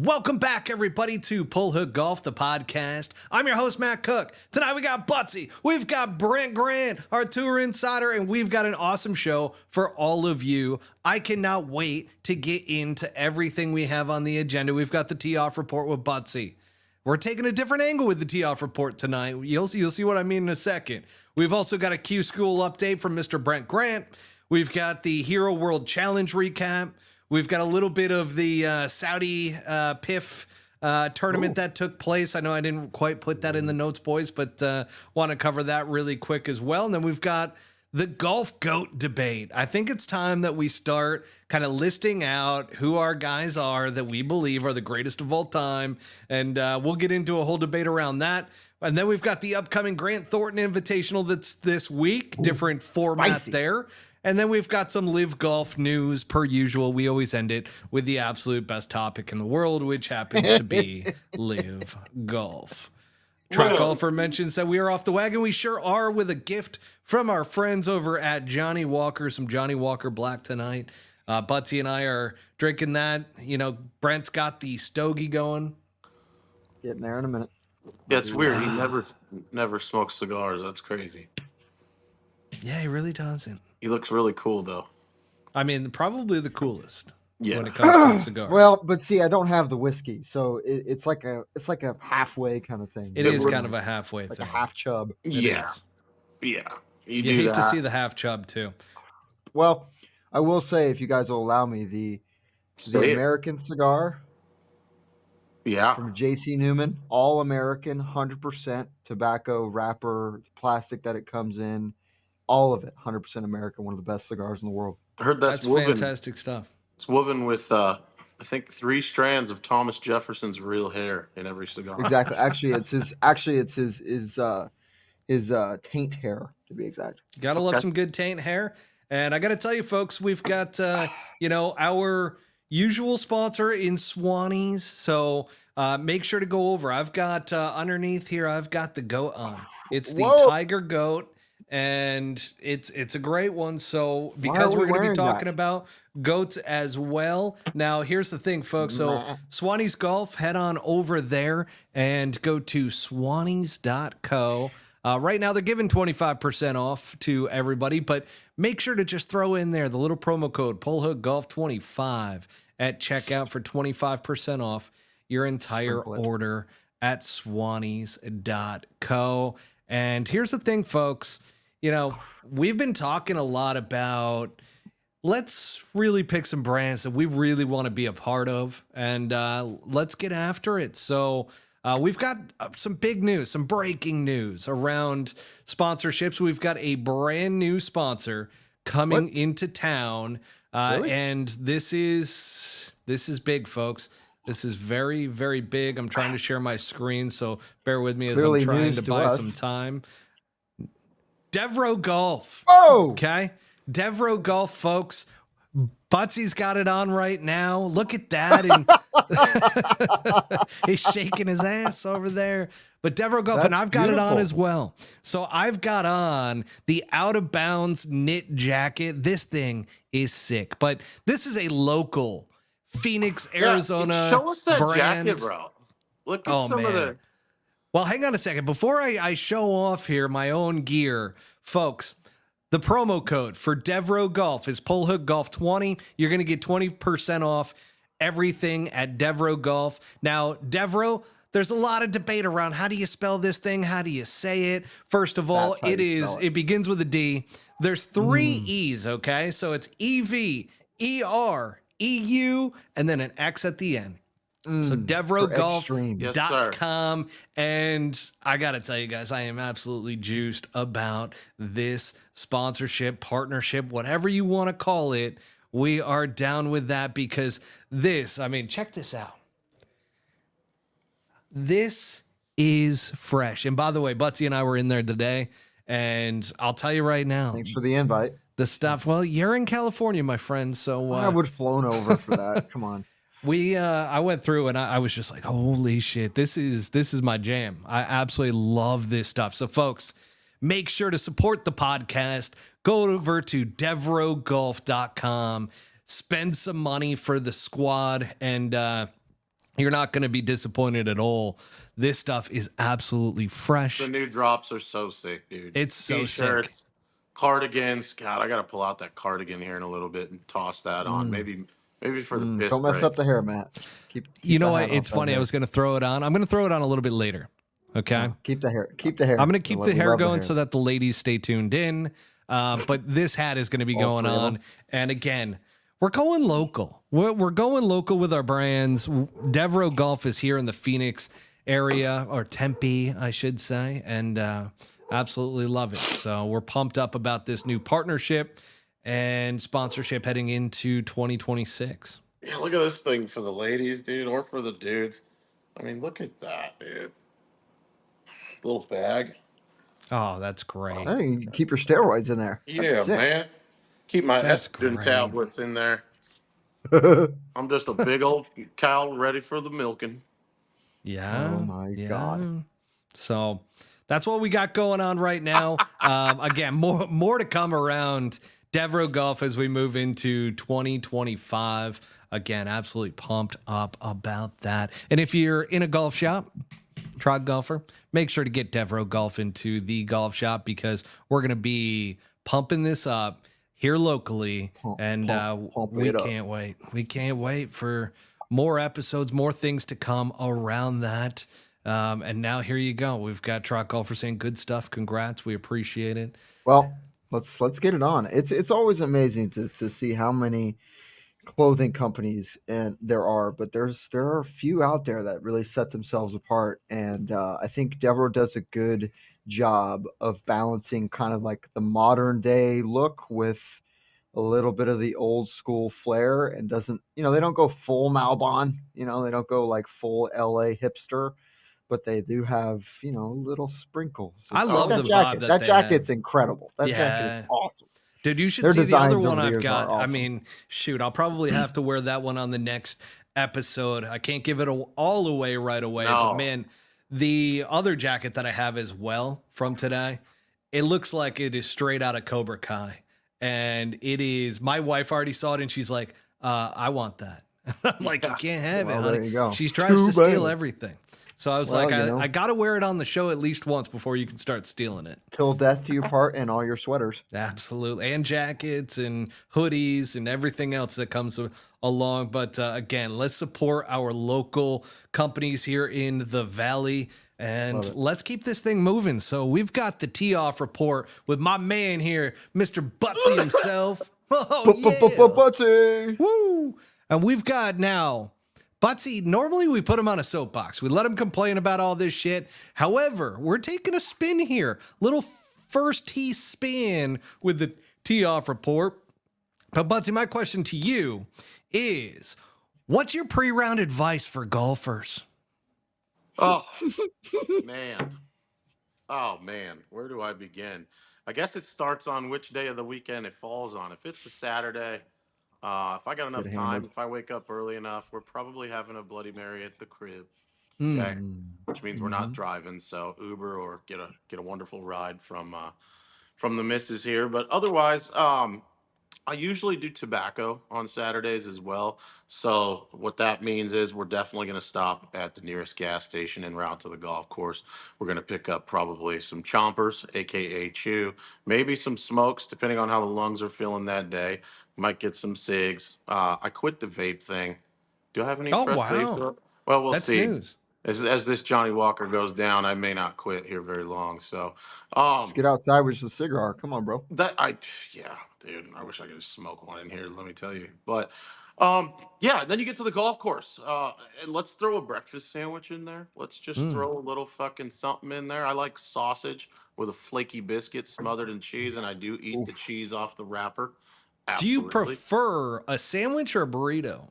Welcome back, everybody, to Pull Hook Golf, the podcast. I'm your host, Matt Cook. Tonight we got Buttsy, we've got Brent Grant, our tour insider, and we've got an awesome show for all of you. I cannot wait to get into everything we have on the agenda. We've got the tee-off report with Buttsy. We're taking a different angle with the tee-off report tonight. You'll see what I mean in a second. We've also got a Q School update from Mr. Brent Grant. We've got the Hero World Challenge recap. We've got a little bit of the Saudi PIF tournament that took place. I know I didn't quite put that in the notes, boys, but want to cover that really quick as well. And then we've got the golf GOAT debate. I think it's time that we start kind of listing out who our guys are that we believe are the greatest of all time. And we'll get into a whole debate around that. And then we've got the upcoming Grant Thornton Invitational that's this week, different format there. And then we've got some LIV Golf news per usual. We always end it with the absolute best topic in the world, which happens to be LIV Golf. Truck Golfer mentions that we are off the wagon. We sure are, with a gift from our friends over at Johnny Walker, some Johnny Walker Black tonight. Buttsy and I are drinking that. You know, Brent's got the stogie going. Getting there in a minute. Yeah, it's weird. He never smokes cigars. That's crazy. Yeah, he really doesn't. He looks really cool, though. I mean, probably the coolest when it comes to cigars. Well, but see, I don't have the whiskey, so it's like a halfway kind of thing. It is kind of a halfway like thing. a half chub. Yeah. You hate to see the half chub too. Well, I will say, if you guys will allow me, the American cigar. Yeah. From J.C. Newman, all American, 100% tobacco wrapper, plastic that it comes in. All of it, 100% American, one of the best cigars in the world. I heard that's woven, fantastic stuff. It's woven with, I think, 3 strands of Thomas Jefferson's real hair in every cigar. Exactly. Actually, it's his taint hair, to be exact. Gotta love some good taint hair. And I gotta tell you, folks, we've got our usual sponsor in Swannies. So make sure to go over. I've got underneath here, I've got the goat on. It's the Tiger Goat. And it's a great one. So because we're going to be talking about goats as well. Now, here's the thing, folks. So Swannies Golf, head on over there and go to swannies.co. Right now, they're giving 25% off to everybody, but make sure to just throw in there the little promo code PullHookGolf25 at checkout for 25% off your entire order at swannies.co. And here's the thing, folks. You know, we've been talking a lot about let's really pick some brands that we really want to be a part of, and let's get after it. So we've got some big news, some breaking news around sponsorships. We've got a brand new sponsor coming into town, and this is big, folks. This is very, very big. I'm trying to share my screen, so bear with me as I'm trying to buy some time. Devereux Golf. Oh, okay. Devereux Golf, folks. Butsy's got it on right now. Look at that. And he's shaking his ass over there. But Devereux Golf, and I've got it on as well. So I've got on the Out of Bounds knit jacket. This thing is sick. But this is a local Phoenix, Arizona show us that brand. jacket, bro. Look at some of the... Well, hang on a second. Before I show off here my own gear, folks, the promo code for Devereux Golf is PullHookGolf20. You're going to get 20% off everything at Devereux Golf. Now, Devereux, there's a lot of debate around how do you spell this thing? How do you say it? First of all, it begins with a D. There's 3 E's, okay? So it's EV, ER, EU, and then an X at the end. So DevereuxGolf.com. And I got to tell you guys, I am absolutely juiced about this sponsorship, partnership, whatever you want to call it. We are down with that because check this out. This is fresh. And by the way, Buttsy and I were in there today, and I'll tell you right now. Thanks for the invite. The stuff, well, you're in California, my friend, so... I would have flown over for that. Come on. I went through and I was just like, holy shit, this is my jam. I absolutely love this stuff. So folks, make sure to support the podcast. Go over to DevereuxGolf.com, spend some money for the squad, and You're not going to be disappointed at all. This stuff is absolutely The fresh. new drops are so sick, dude. It's so sick. T-shirts, cardigans. God, I gotta pull out that cardigan here in a little bit and toss that on. Maybe for the piss Don't mess break. up the hair, Matt. Keep You know the what? hat off It's that funny. I hair. was going to throw it on. I'm going to throw it on a little bit later. Okay. No, keep the hair. Keep the hair. I'm going to keep We the hair love going so that the ladies stay tuned in. But this hat is going to be All going three of on. them? And again, we're going local. We're going local with our brands. Devereux Golf is here in the Phoenix area, or Tempe, I should say. And absolutely love it. So we're pumped up about this new partnership and sponsorship heading into 2026. Yeah, look at this thing for the ladies, dude, or for the dudes. I mean, look at that, dude. Little bag. Oh, that's great. Hey, you can keep your steroids in there. That's Yeah, sick. man. Keep my That's estrogen great. tablets in there. I'm just a big old cow ready for the milking. Yeah. Oh my God. So that's what we got going on right now. Again, more to come around Devereux Golf as we move into 2025. Again, absolutely pumped up about that. And if you're in a golf shop, trod golfer, make sure to get Devereux Golf into the golf shop, because we're going to be pumping this up here locally. And pump we it up. can't wait. We can't wait for more episodes, more things to come around that. And now here you go. We've got Trot Golfer saying good stuff. Congrats. We appreciate it. Well, let's get it on. It's always amazing to see how many clothing companies and there are, but there are a few out there that really set themselves apart, and I think Devereux does a good job of balancing kind of like the modern day look with a little bit of the old school flair, and doesn't, they don't go full Malbon, they don't go like full LA hipster, but they do have, little sprinkles. I love that the jacket. vibe that they jacket's have. incrable. That jacket Yeah. is awesome. Dude, you should Their see the other designs one over the I've years got. are I awesome. mean, shoot, I'll probably have to wear that one on the next episode. I can't give it all away right away, but No. man, the other jacket that I have as well from today, it looks like it is straight out of Cobra Kai. And it is, my wife already saw it and she's like, I want that. I'm like, you can't have Well, it, there honey. you go. She tries Too to steal bad. everything. So I was Well, like, you know. I got to wear it on the show at least once before you can start stealing it. Till death do you part, and all your sweaters. Absolutely. And jackets and hoodies and everything else that comes along. But again, let's support our local companies here in the Valley, and let's keep this thing moving. So we've got the tee-off report with my man here, Mr. Buttsy himself. Oh, yeah. Buttsy. Woo! And we've got now Buttsy. Normally we put him on a soapbox. We let him complain about all this shit. However, we're taking a spin here. Little first tee spin with the tee off report. But Buttsy, my question to you is, what's your pre-round advice for golfers? Oh, man. Oh, man. Where do I begin? I guess it starts on which day of the weekend it falls on. If it's a Saturday, if I got enough Get time, hammered. if I wake up early enough, we're probably having a Bloody Mary at the crib. Mm. Okay, which means we're not driving, so Uber or get a wonderful ride from the missus here. But otherwise, I usually do tobacco on Saturdays as well. So what that means is we're definitely going to stop at the nearest gas station en route to the golf course. We're going to pick up probably some chompers, aka chew, maybe some smokes, depending on how the lungs are feeling that day. Might get some cigs. I quit the vape thing. Do I have any Oh, fresh wow. vapes? Well, we'll That's see. news. As this Johnny Walker goes down, I may not quit here very long. So, Let's get outside with a cigar. Come on, bro. yeah, dude, I wish I could just smoke one in here, let me tell you. But yeah, then you get to the golf course. And let's throw a breakfast sandwich in there. Let's just throw a little fucking something in there. I like sausage with a flaky biscuit smothered in cheese, and I do eat the cheese off the wrapper. Do you Absolutely. prefer a sandwich or a burrito?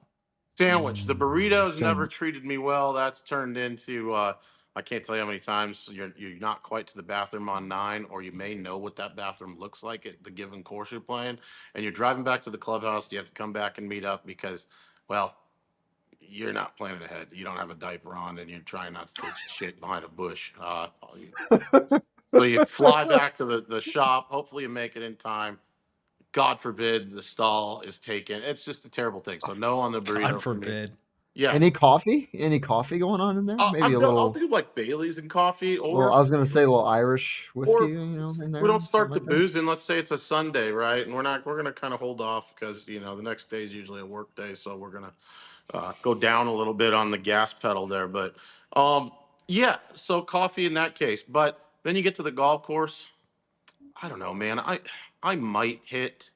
Sandwich. The burritos never Sandwich. treated me well. That's turned into I can't tell you how many times you're not quite to the bathroom on 9, or you may know what that bathroom looks like at the given course you're playing, and you're driving back to the clubhouse. You have to come back and meet up because, well, you're not planning ahead. You don't have a diaper on, and you're trying not to take shit behind a bush. So you fly back to the shop. Hopefully, you make it in time. God forbid the stall is taken. It's just a terrible thing. So no on the burrito God for me. forbid. Yeah. Any coffee? Any coffee going on in there? Maybe a I'll little. do like Bailey's and coffee, Well, I was gonna say a little Irish whiskey, in if we there, don't something start the like that. booze in, let's say it's a Sunday, right? And we're gonna kind of hold off because the next day is usually a work day, so we're gonna go down a little bit on the gas pedal there. But yeah, so coffee in that case. But then you get to the golf course. I don't know, man. I might hit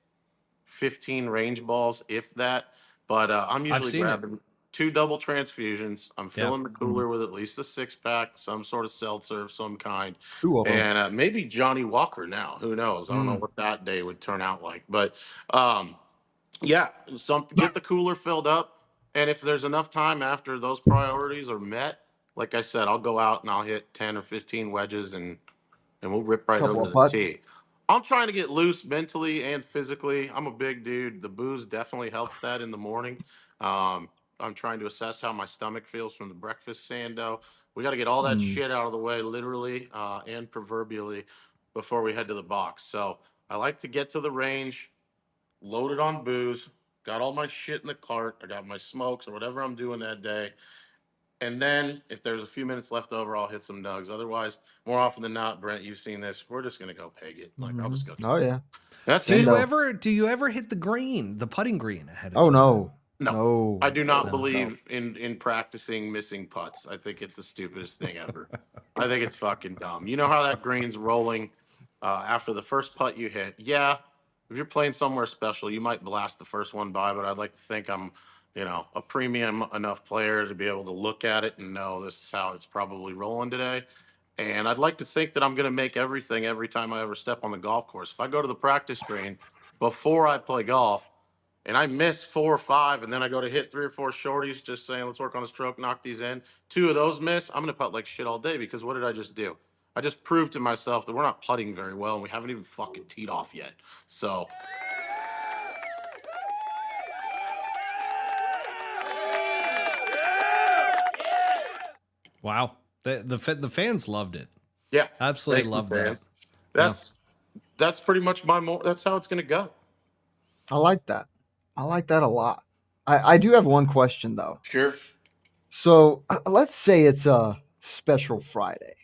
15 range balls, if that. But I'm I've usually seen it. grabbing two double transfusions. I'm Yeah. filling the cooler with at least a 6-pack, some sort of seltzer of some kind, Two of them. and maybe Johnny Walker now. Who knows? I don't know Mm. what that day would turn out like. But yeah, get the cooler filled up, and if there's enough time after those priorities are met, like I said, I'll go out and I'll hit 10 or 15 wedges and we'll rip right Couple over of to the putts. tee. I'm trying to get loose mentally and physically. I'm a big dude. The booze definitely helps that in the morning. Um, I'm trying to assess how my stomach feels from the breakfast sando. We got to get all that Mm. shit out of the way, literally and proverbially, before we head to the box. So I like to get to the range, loaded on booze, got all my shit in the cart. I got my smokes or whatever I'm doing that day. And then if there's a few minutes left over, I'll hit some nugs. Otherwise, more often than not, Brent, you've seen this. We're just gonna go peg it. Like I'll Hmm. just go. Oh yeah. That's Do you it. Sando. ever do you ever hit the putting green ahead of Oh time? no. No, I No. do not No. No. No. believe in practicing missing putts. I think it's the stupidest thing ever. I think it's fucking dumb. You know how that green's rolling after the first putt you hit? Yeah, if you're playing somewhere special, you might blast the first one by, but I'd like to think I'm, a premium enough player to be able to look at it and know this is how it's probably rolling today. And I'd like to think that I'm going to make everything every time I ever step on the golf course. If I go to the practice green before I play golf, and I miss 4 or 5, and then I go to hit 3 or 4 shorties, just saying, let's work on the stroke, knock these in. 2 of those miss, I'm going to putt like shit all day because what did I just do? I just proved to myself that we're not putting very well, and we haven't even fucking teed off yet. So, Wow. The fans loved it. yeah, Absolutely thank you, loved that. fans. Yeah. That's pretty much that's how it's going to go. I like that. I like that a lot. I do have one question though. Sure, So let's say it's a special Friday.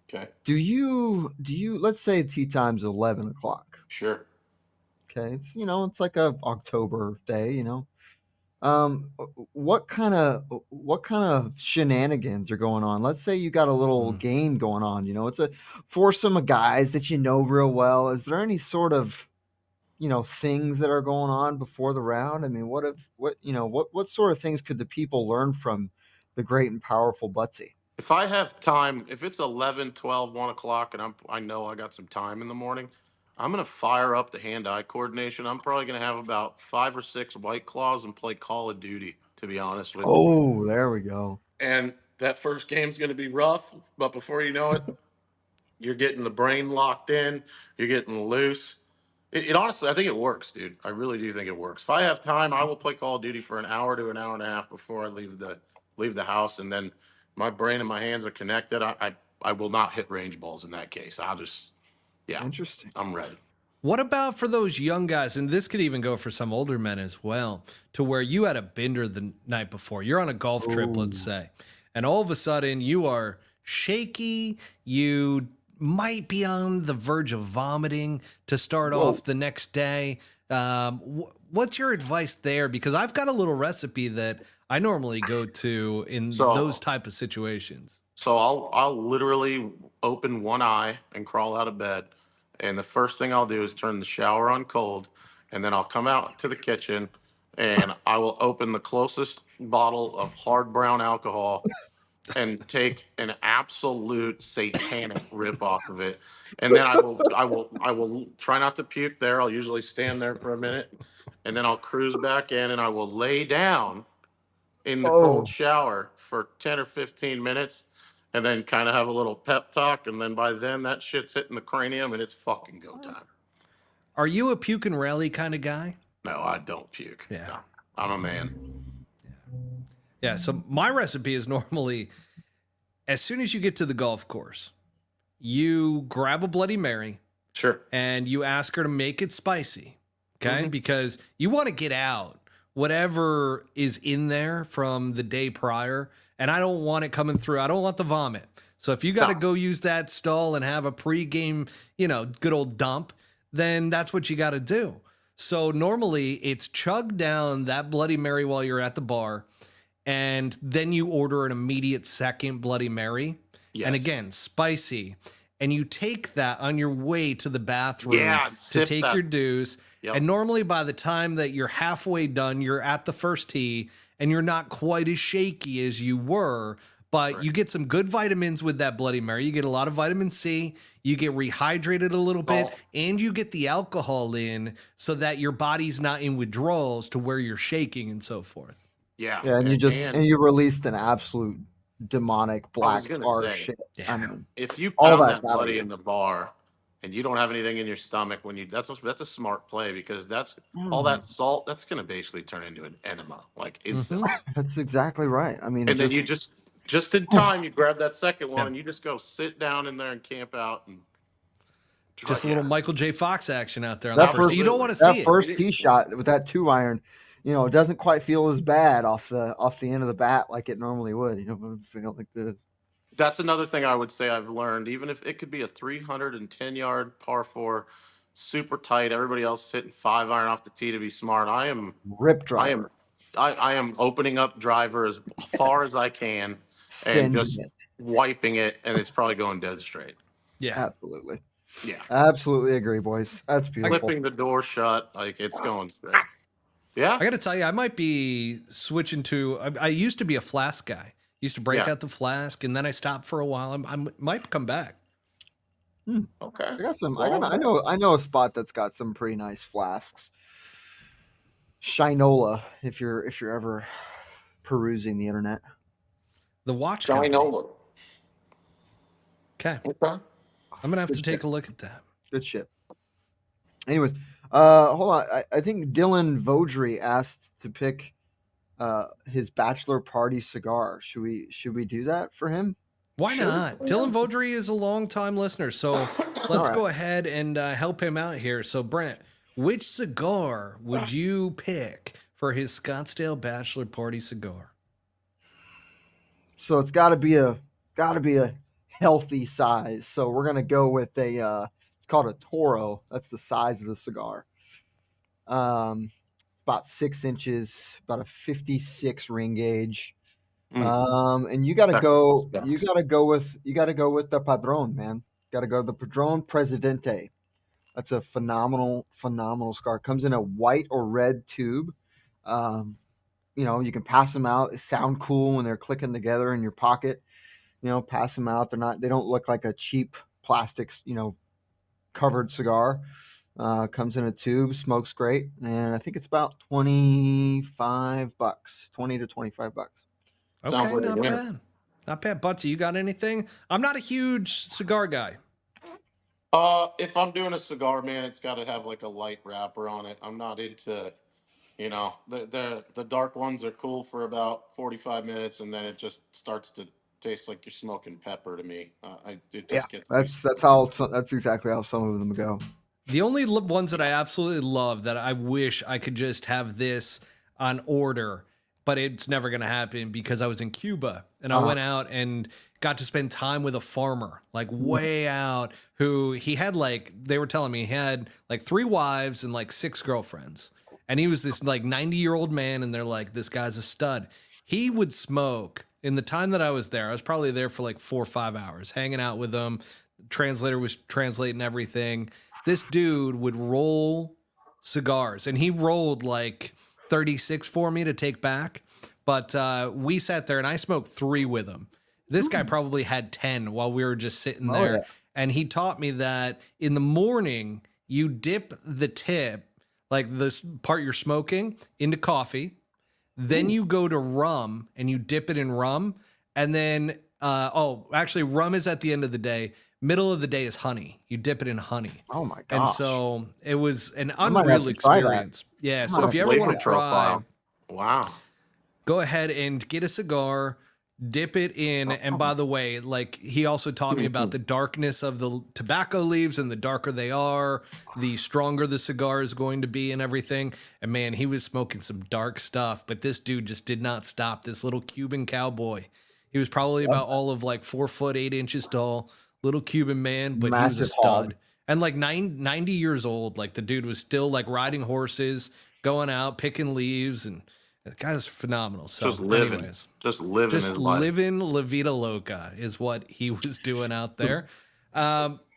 okay, Do you let's say tea time's 11 o'clock. sure. Okay. It's like a October day. What kind of shenanigans are going on? Let's say you got a little Mm. game going on. It's a foursome of guys that you know real well. Is there any sort of things that are going on before the round? I mean, what sort of things could the people learn from the great and powerful Buttsy? If I have time, if it's 11, 12, 1 o'clock, and I know I got some time in the morning, I'm going to fire up the hand-eye coordination. I'm probably going to have about 5 or 6 White Claws and play Call of Duty, to be honest with you. Oh, there we go. And that first game's going to be rough, but before you know it, you're getting the brain locked in, you're getting loose. It honestly, I think it works, dude. I really do think it works. If I have time, I will play Call of Duty for an hour to an hour and a half before I leave the house, and then my brain and my hands are connected. I will not hit range balls in that case. I'll just yeah, Interesting. I'm ready. What about for those young guys? And this could even go for some older men as well, to where you had a bender the night before. You're on a golf trip, let's say, and all of a sudden you are shaky. You might be on the verge of vomiting to start Whoa. off the next day. What's your advice there? Because I've got a little recipe that I normally go to in those So type of situations. so I'll literally open one eye and crawl out of bed, and the first thing I'll do is turn the shower on cold, and then I'll come out to the kitchen, and I will open the closest bottle of hard brown alcohol and take an absolute satanic rip off of it. And then I will try not to puke there. I'll usually stand there for a minute, and then I'll cruise back in and I will lay down in the cold Oh, shower for 10 or 15 minutes and then kind of have a little pep talk. And then by then that shit's hitting the cranium and it's fucking go time. Are you a puke and rally kind of guy? No, I don't puke. Yeah. No, I'm a man. Yeah. So my recipe is normally as soon as you get to the golf course, you grab a Bloody Mary Sure. and you ask her to make it spicy. Okay. Mhm. Because you want to get out whatever is in there from the day prior, and I don't want it coming through. I don't want the vomit. So if you got to go use that stall and have a pregame, good old dump, then that's what you got to do. So normally it's chug down that Bloody Mary while you're at the bar, and then you order an immediate second Bloody Mary. Yes. And again, spicy. And you take that on your way to the bathroom to take your deuce. Yep. And normally by the time that you're halfway done, you're at the first tee and you're not quite as shaky as you were, but you get some good vitamins with that Bloody Mary. You get a lot of vitamin C, you get rehydrated a little bit, and you get the alcohol in so that your body's not in withdrawals to where you're shaking and so forth. Yeah, and you released an absolute demonic black tar shit. Yeah. I mean, if you pound that Bloody in the bar and you don't have anything in your stomach that's a smart play, because that's all that salt that's going to basically turn into an enema like instantly. That's exactly right. I mean, and then you just in time you grab that second one and you just go sit down in there and camp out and just a little Michael J. Fox action out there on that first. You don't want to see that first tee shot with that 2-iron. It doesn't quite feel as bad off the end of the bat like it normally would. Feel like this. That's another thing I would say I've learned. Even if it could be a 310-yard par 4, super tight, everybody else hitting 5-iron off the tee to be smart. I am rip driver. I am opening up driver as far as I can and just wiping it, and it's probably going dead straight. Yeah, absolutely. Yeah, absolutely agree, boys. That's beautiful. Flipping the door shut, like it's going straight. Yeah. I got to tell you, I might be switching to, I used to be a flask guy. Used to break out the flask, and then I stopped for a while. I might come back. Okay. I got some, I know a spot that's got some pretty nice flasks. Shinola, if you're ever perusing the internet. The watch Shinola. Okay. I'm going to have to take a look at that. Good shit. Anyways, hold on. I think Dylan Vodry asked to pick his bachelor party cigar. Should we do that for him? Why not? Dylan Vodry is a long-time listener, so let's go ahead and help him out here. So, Brent, which cigar would you pick for his Scottsdale bachelor party cigar? So it's got to be a healthy size. So we're gonna go with it's called a Toro. That's the size of the cigar. About 6 inches, about a 56 ring gauge. And you gotta go with the Padron, man. Gotta go the Padron Presidente. That's a phenomenal cigar. Comes in a white or red tube. You can pass them out. They sound cool when they're clicking together in your pocket. Pass them out. They don't look like a cheap plastics, covered cigar. Comes in a tube, smokes great, and I think it's about $25, $20 to $25. Okay, not bad. Not bad. Buttsy, you got anything? I'm not a huge cigar guy. If I'm doing a cigar, man, it's got to have like a light wrapper on it. I'm not into, the dark ones are cool for about 45 minutes, and then it just starts to taste like you're smoking pepper to me. That's exactly how some of them go. The only ones that I absolutely love that I wish I could just have this on order, but it's never going to happen because I was in Cuba and I went out and got to spend time with a farmer, like way out, who they were telling me he had like 3 wives and like 6 girlfriends. And he was this like 90-year-old man, and they're like, this guy's a stud. He would smoke. In the time that I was there, I was probably there for like 4 or 5 hours, hanging out with him. The translator was translating everything. This dude would roll cigars, and he rolled like 36 for me to take back. But we sat there, and I smoked 3 with him. This guy probably had 10 while we were just sitting there. Yeah. And he taught me that in the morning, you dip the tip, like this part you're smoking, into coffee. Then you go to rum, and you dip it in rum. And then, actually, rum is at the end of the day. Middle of the day is honey. You dip it in honey. Oh my gosh. And so it was an unreal experience. Yeah. So if you ever want to try, wow, go ahead and get a cigar, dip it in. And by the way, like he also taught me about the darkness of the tobacco leaves, and the darker they are, the stronger the cigar is going to be and everything. And man, he was smoking some dark stuff, but this dude just did not stop. This little Cuban cowboy. He was probably about all of like 4 foot 8 inches tall, little Cuban man, but he was a Massive stud. hog. And like 90 years old, like the dude was still like riding horses, going out, picking leaves, and the guy was phenomenal. So Just living, anyways, just living just his life. living La Vida Loca is what he was doing out there.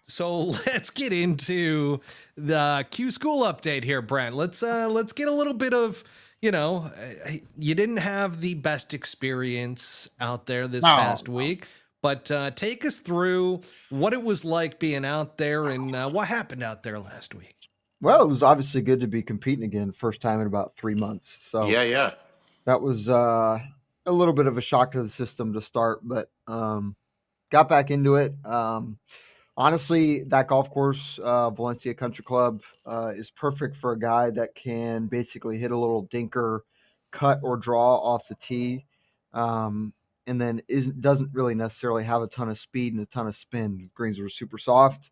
So let's get into the Q School update here, Brent. Let's get a little bit of, you didn't have the best experience out there this past week, but take us through what it was like being out there and what happened out there last week. Well, it was obviously good to be competing again, first time in about 3 months. So Yeah. that was a little bit of a shock to the system to start, but got back into it. Honestly, that golf course, Valencia Country Club, is perfect for a guy that can basically hit a little dinker, cut or draw off the tee, and then doesn't really necessarily have a ton of speed and a ton of spin. Greens were super soft.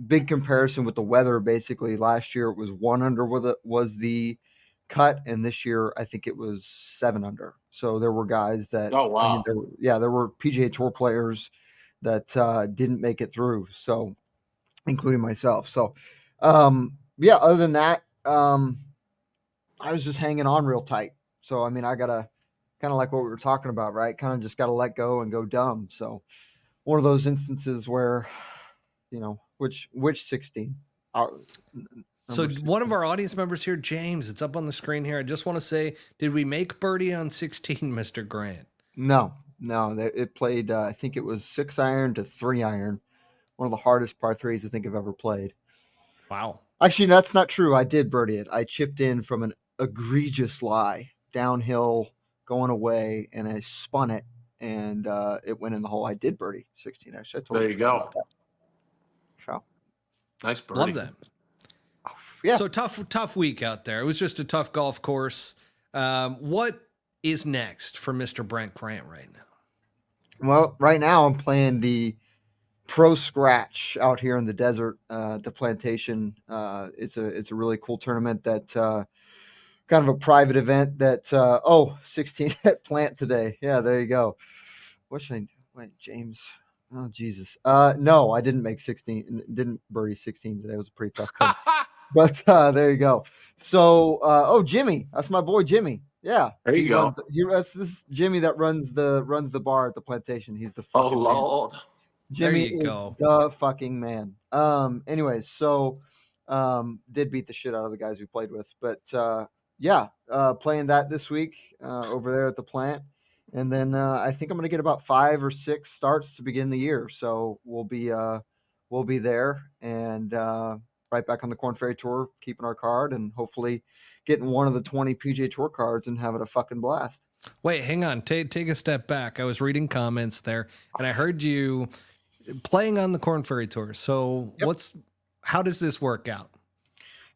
Big comparison with the weather. Basically, last year it was 1 under was the cut, and this year I think it was 7 under. So there were guys that, Oh, wow. there were PGA Tour players that didn't make it through. So, including myself. So, other than that, I was just hanging on real tight. So, I mean, I gotta kind of like what we were talking about, right? Kind of just gotta let go and go dumb. So, one of those instances where, which 16? So one of our audience members here, James, it's up on the screen here. I just want to say, did we make birdie on 16, Mr. Grant? No, it played, I think it was 6 iron to 3 iron. One of the hardest par threes I think I've ever played. Wow. Actually, that's not true. I did birdie it. I chipped in from an egregious lie, downhill, going away, and I spun it, and it went in the hole. I did birdie 16. Actually, I told There you go. about that. So, Nice birdie. Love that. yeah. So tough week out there. It was just a tough golf course. What is next for Mr. Brent Grant right now? Well, right now I'm playing the Pro Scratch out here in the desert, the Plantation. It's a really cool tournament that kind of a private event that 16 at Plant today. Yeah, there you go. Wait, James. Oh Jesus. No, I didn't make 16. Didn't birdie 16 today. It was a pretty tough cut. But there you go. So Jimmy, that's my boy Jimmy. Yeah, There you go. That's this Jimmy that runs the bar at the Plantation. He's the Oh, fucking man. Lord. Jimmy There you is go. the fucking man. Anyways, so did beat the shit out of the guys we played with, but playing that this week over there at the plant, and then I think I'm gonna get about 5 or 6 starts to begin the year. So we'll be there and right back on the Corn Ferry Tour, keeping our card and hopefully getting one of the 20 PGA Tour cards and having a fucking blast. Wait, hang on. Take a step back. I was reading comments there, and I heard you playing on the Corn Ferry Tour. So Yep. how does this work out?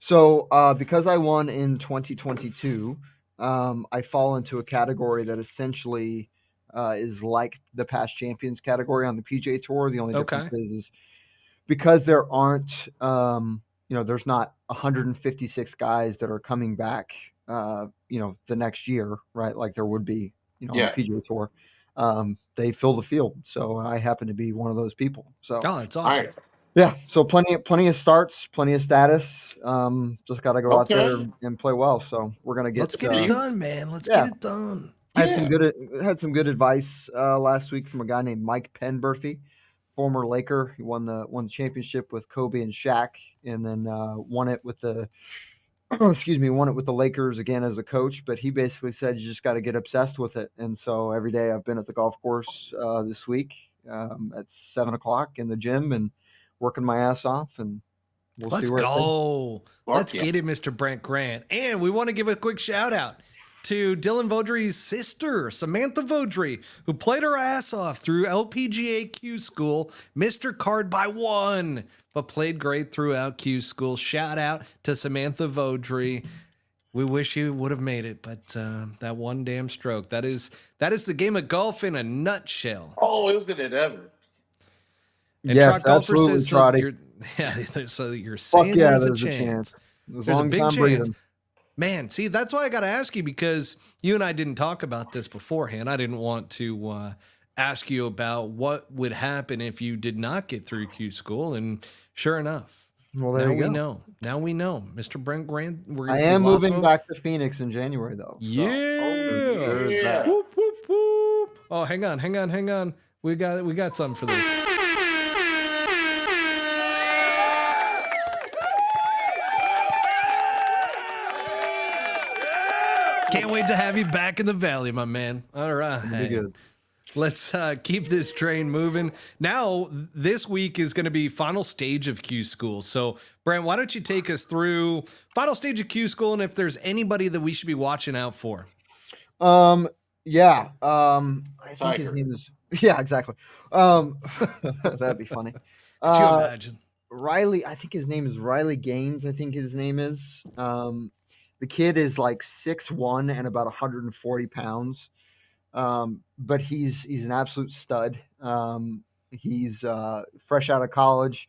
So because I won in 2022, I fall into a category that essentially is like the past champions category on the PGA Tour. The only difference is because there aren't, there's not 156 guys that are coming back, the next year, right? Like there would be, on the PGA Tour. They fill the field. So I happen to be one of those people. So that's awesome. Right. yeah, so plenty of starts, plenty of status. Just got to go out there and play well. So we're gonna get. Let's get it done, man. Let's yeah. get it done. I had some good advice last week from a guy named Mike Penberthy, former Laker. He won the championship with Kobe and Shaq, and then won it with the Lakers again as a coach. But he basically said you just got to get obsessed with it. And so every day I've been at the golf course this week at 7:00 in the gym and working my ass off, and we'll see where Let's go. Let's yeah. get it, Mr. Brent Grant. And we want to give a quick shout out to Dylan Vodry's sister, Samantha Vodry, who played her ass off through LPGA Q School, missed her card by 1, but played great throughout Q School. Shout out to Samantha Vodry. We wish he would have made it, but that one damn stroke. That is the game of golf in a nutshell. Oh, isn't it ever? And Yes, Truck Golfer absolutely, says, so Trotty. so you're Fuck saying yeah, there's a there's a chance. chance. As There's a long as big I'm chance. breathing. Man, see, that's why I got to ask you, because you and I didn't talk about this beforehand. I didn't want to ask you about what would happen if you did not get through Q school. And sure enough, Well, there now you we go. know. Now we know. Mr. Brent Grant, we're going I to see am lots of moving them. back to Phoenix in January, though. Yeah. There's that. Whoop, whoop, whoop. Oh, hang on. We got something for this. Can't wait to have you back in the valley, my man. All right. Be good. Let's keep this train moving. Now, this week is going to be final stage of Q School. So, Brent, why don't you take us through final stage of Q School, and if there's anybody that we should be watching out for? Yeah. I think his Tiger. name is. Yeah, exactly. That'd be funny. Could you imagine? Riley, I think his name is Riley Gaines. I think his name is. The kid is like 6'1" and about 140 pounds. But he's an absolute stud. He's fresh out of college,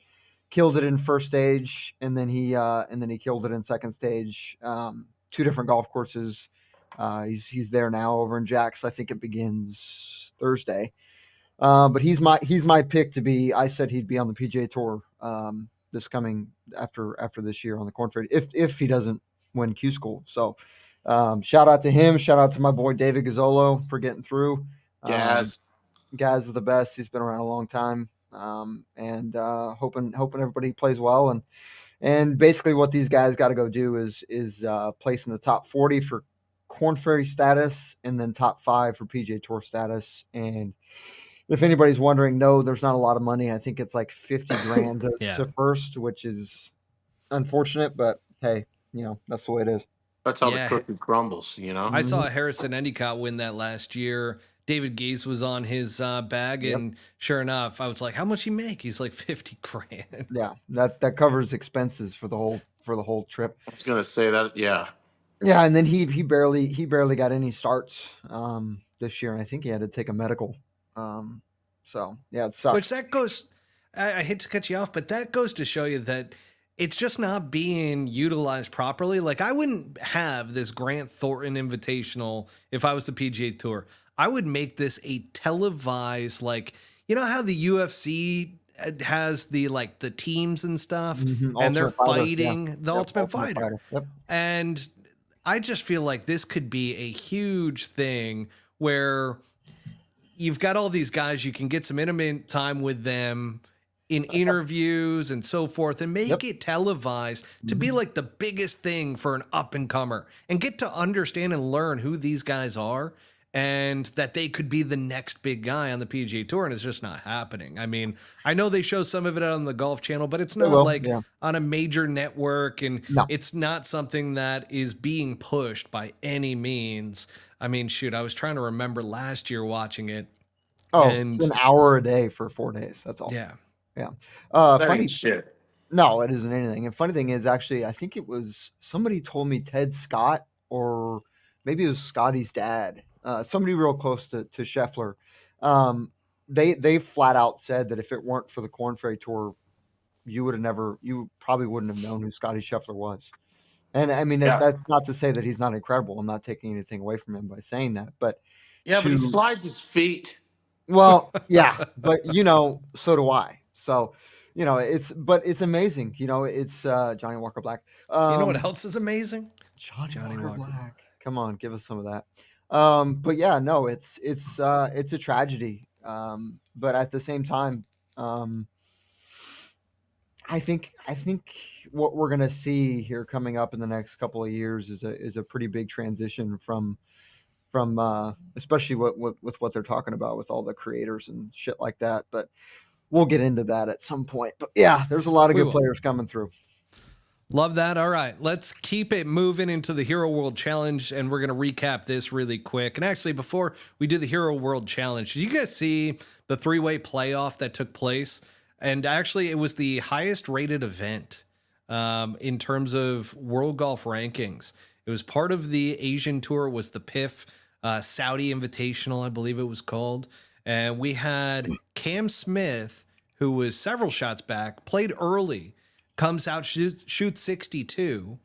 killed it in first stage, and then he killed it in second stage. Two different golf courses. He's there now over in Jax. I think it begins Thursday. But he's my pick to be. I said he'd be on the PGA Tour this coming after this year on the Corn Ferry if he doesn't win Q School. So shout out to him. Shout out to my boy David Gazzolo for getting through. Yes. Gaz is the best. He's been around a long time. And hoping everybody plays well. And basically what these guys got to go do is place in the top 40 for Corn Ferry status and then top 5 for PGA Tour status. And if anybody's wondering, no, there's not a lot of money. I think it's like 50 grand to first, which is unfortunate, but hey, that's the way it is. That's how the cookie crumbles, I saw Harrison Endicott win that last year. David Gase was on his bag, and sure enough, I was like, how much he make? He's like 50 grand. Yeah, that covers expenses for the whole trip. I was gonna say that, yeah. Yeah, and then he barely got any starts this year, and I think he had to take a medical. So yeah, it sucks. Which that goes, I hate to cut you off, but that goes to show you that it's just not being utilized properly. Like, I wouldn't have this Grant Thornton Invitational if I was the PGA Tour. I would make this a televised, like, you know how the UFC has the teams and stuff, and they're fighting the Ultimate Fighter. Yep. And I just feel like this could be a huge thing where you've got all these guys, you can get some intimate time with them in interviews and so forth, and make it televised to be like the biggest thing for an up and comer, and get to understand and learn who these guys are, and that they could be the next big guy on the PGA Tour, and it's just not happening. I mean, I know they show some of it on the Golf Channel, but it's not on a major network, and it's not something that is being pushed by any means. I mean, shoot, I was trying to remember last year watching it. Oh, it's an hour a day for 4 days. That's all. Yeah. Yeah. Funny shit. No, it isn't anything. And funny thing is, actually, I think it was somebody told me Ted Scott, or maybe it was Scottie's dad. Somebody real close to Scheffler. They flat out said that if it weren't for the Corn Ferry Tour, you probably wouldn't have known who Scottie Scheffler was. And I mean, that's not to say that he's not incredible. I'm not taking anything away from him by saying that, but but he slides his feet. Well, yeah, but so do I. So, it's amazing. It's Johnny Walker Black. You know what else is amazing? Johnny Walker Black. Come on, give us some of that. But yeah, no, it's a tragedy. But at the same time, I think what we're gonna see here coming up in the next couple of years is a pretty big transition from especially with what they're talking about with all the creators and shit like that. But we'll get into that at some point. But yeah, there's a lot of good players coming through. Love that. All right, let's keep it moving into the Hero World Challenge, and we're going to recap this really quick. And actually, before we do the Hero World Challenge, did you guys see the 3-way playoff that took place? And actually, it was the highest rated event in terms of World Golf rankings. It was part of the Asian tour. It was the PIF Saudi Invitational, I believe it was called. And we had Cam Smith, who was several shots back, played early, comes out, shoots 62,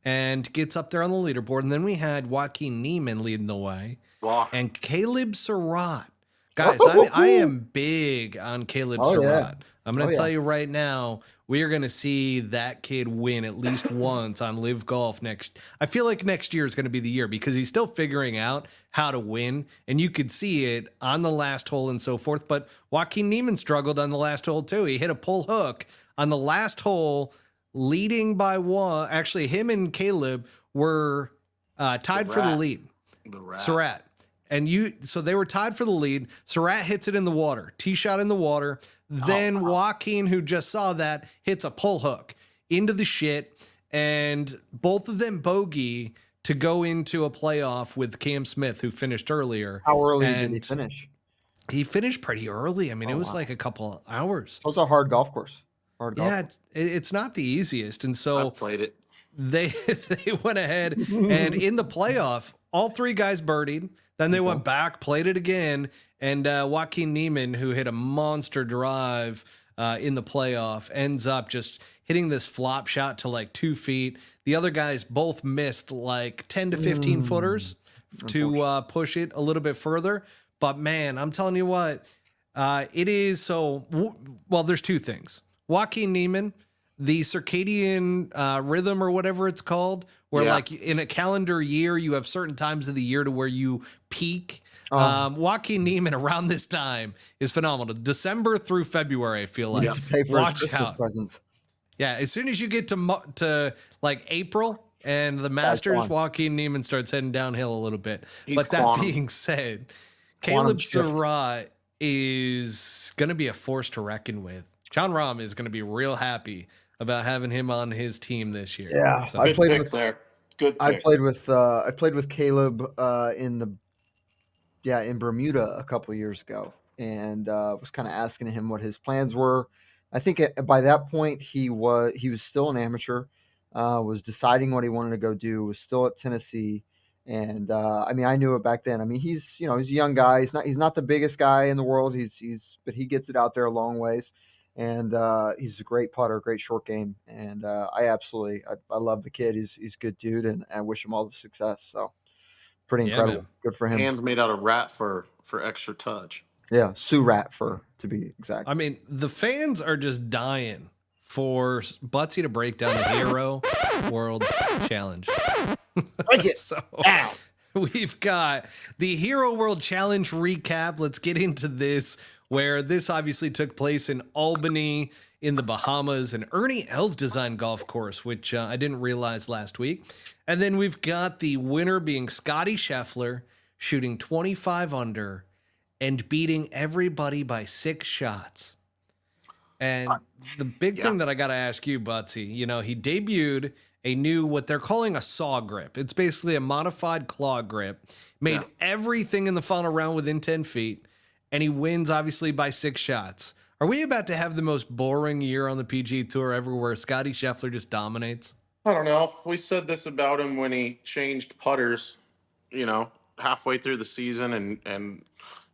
and gets up there on the leaderboard. And then we had Joaquin Niemann leading the way. Wow. And Caleb Surratt. Guys, I am big on Caleb Surratt. Yeah. I'm going to tell you right now, we are going to see that kid win at least once on LIV Golf next. I feel like next year is going to be the year because he's still figuring out how to win, and you could see it on the last hole and so forth. But Joaquin Niemann struggled on the last hole too. He hit a pull hook on the last hole, leading by one. Actually, him and Caleb were tied for the lead. Surratt. So they were tied for the lead. Surratt hits it in the water, tee shot in the water. Then Joaquin, who just saw that, hits a pull hook into the shit, and both of them bogey to go into a playoff with Cam Smith, who finished earlier. How early did he finish? He finished pretty early. I mean, it was like a couple hours. It was a hard golf course. It's not the easiest, and so I played it. They went ahead and in the playoff, all three guys birdied. Then they went back, played it again, and Joaquin Niemann, who hit a monster drive in the playoff, ends up just hitting this flop shot to like 2 feet. The other guys both missed like 10 to 15 footers to push it a little bit further. But man, I'm telling you what, it is so. Well, there's two things. Joaquin Niemann, the circadian rhythm or whatever it's called, where like in a calendar year, you have certain times of the year to where you peak. Joaquin Niemann around this time is phenomenal. December through February, I feel like. Watch out. Presents. Yeah, as soon as you get to like April and the Masters, Joaquin Niemann starts heading downhill a little bit. But that being said, Caleb Surratt is going to be a force to reckon with. John Rahm is going to be real happy about having him on his team this year. Yeah, so, I played with Good pick. I played with Caleb in Bermuda a couple of years ago, and was kind of asking him what his plans were. I think by that point he was still an amateur, was deciding what he wanted to go do, was still at Tennessee. And I mean, I knew it back then. I mean, he's a young guy. He's not the biggest guy in the world. But he gets it out there a long ways. And he's a great putter, great short game. And I love the kid. He's a good dude, and I wish him all the success. So pretty incredible. Man. Good for him. Hands made out of rat fur for extra touch. Yeah, Sioux rat fur to be exact. I mean, the fans are just dying for Buttsy to break down the Hero World Challenge. So we've got the Hero World Challenge recap. Let's get into this, where this obviously took place in Albany in the Bahamas, an Ernie Els designed golf course, which I didn't realize last week. And then we've got the winner being Scottie Scheffler, shooting 25 under and beating everybody by 6 shots. And the big thing that I got to ask you, Buttsy, he debuted a new, what they're calling a saw grip. It's basically a modified claw grip, made everything in the final round within 10 feet, and he wins obviously by 6 shots. Are we about to have the most boring year on the PGA Tour ever, where Scottie Scheffler just dominates? I don't know. We said this about him when he changed putters, halfway through the season, and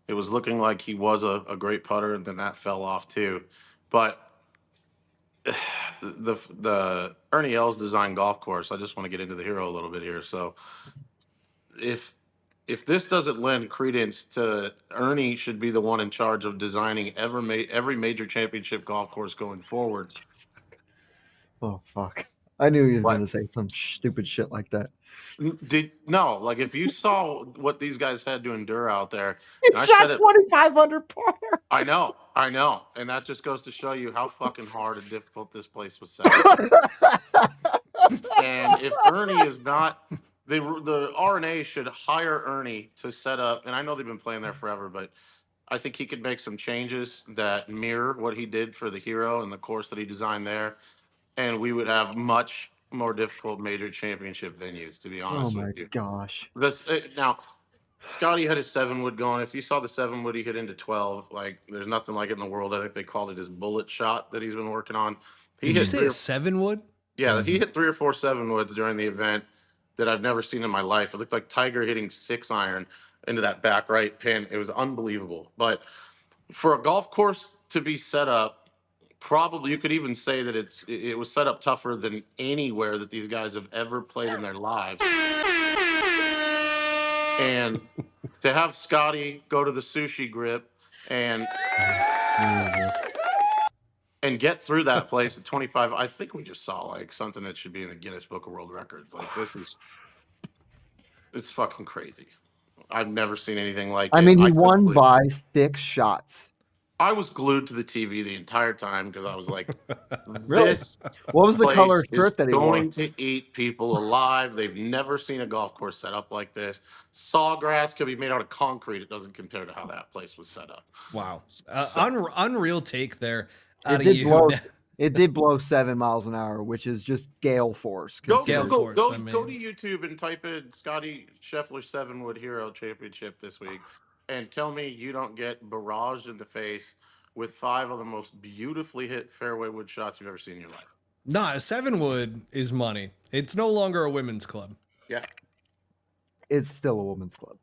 it was looking like he was a great putter, and then that fell off too. But the Ernie Els design golf course, I just want to get into the Hero a little bit here. So if this doesn't lend credence to Ernie should be the one in charge of designing every major championship golf course going forward. Oh, fuck. I knew he was going to say some stupid shit like that. If you saw what these guys had to endure out there. He shot 25 under par. I know. And that just goes to show you how fucking hard and difficult this place was set. And if Ernie is not, the RNA should hire Ernie to set up, and I know they've been playing there forever, but I think he could make some changes that mirror what he did for the Hero and the course that he designed there. And we would have much more difficult major championship venues, to be honest with you. Oh my gosh. Now, Scottie had his 7-wood going. If you saw the 7-wood he hit into 12, there's nothing like it in the world. I think they called it his bullet shot that he's been working on. Did you say a 7-wood? Yeah, he hit 3 or 4 7-woods during the event. that I've never seen in my life. It looked like Tiger hitting 6-iron into that back right pin. It was unbelievable. But for a golf course to be set up, probably you could even say that it was set up tougher than anywhere that these guys have ever played in their lives. And to have Scottie go to the sushi grip and get through that place at 25, I think we just saw like something that should be in the Guinness Book of World Records. Like it's fucking crazy. I've never seen anything like I it. mean, he I couldn't won believe it. by 6 shots. I was glued to the TV the entire time because I was like, Really? this What was the place color is shirt that he wore? going to eat people alive. They've never seen a golf course set up like this. Sawgrass could be made out of concrete. It doesn't compare to how that place was set up. Wow. So- Unreal take there It out of did you. blow. It did blow 7 miles an hour, which is just gale force. Go Gale considered. force, I to mean. YouTube and type in Scottie Scheffler 7-wood Hero Championship this week and tell me you don't get barraged in the face with 5 of the most beautifully hit fairway wood shots you've ever seen in your life. Nah, 7-wood is money. It's no longer a women's club. Yeah. It's still a woman's club.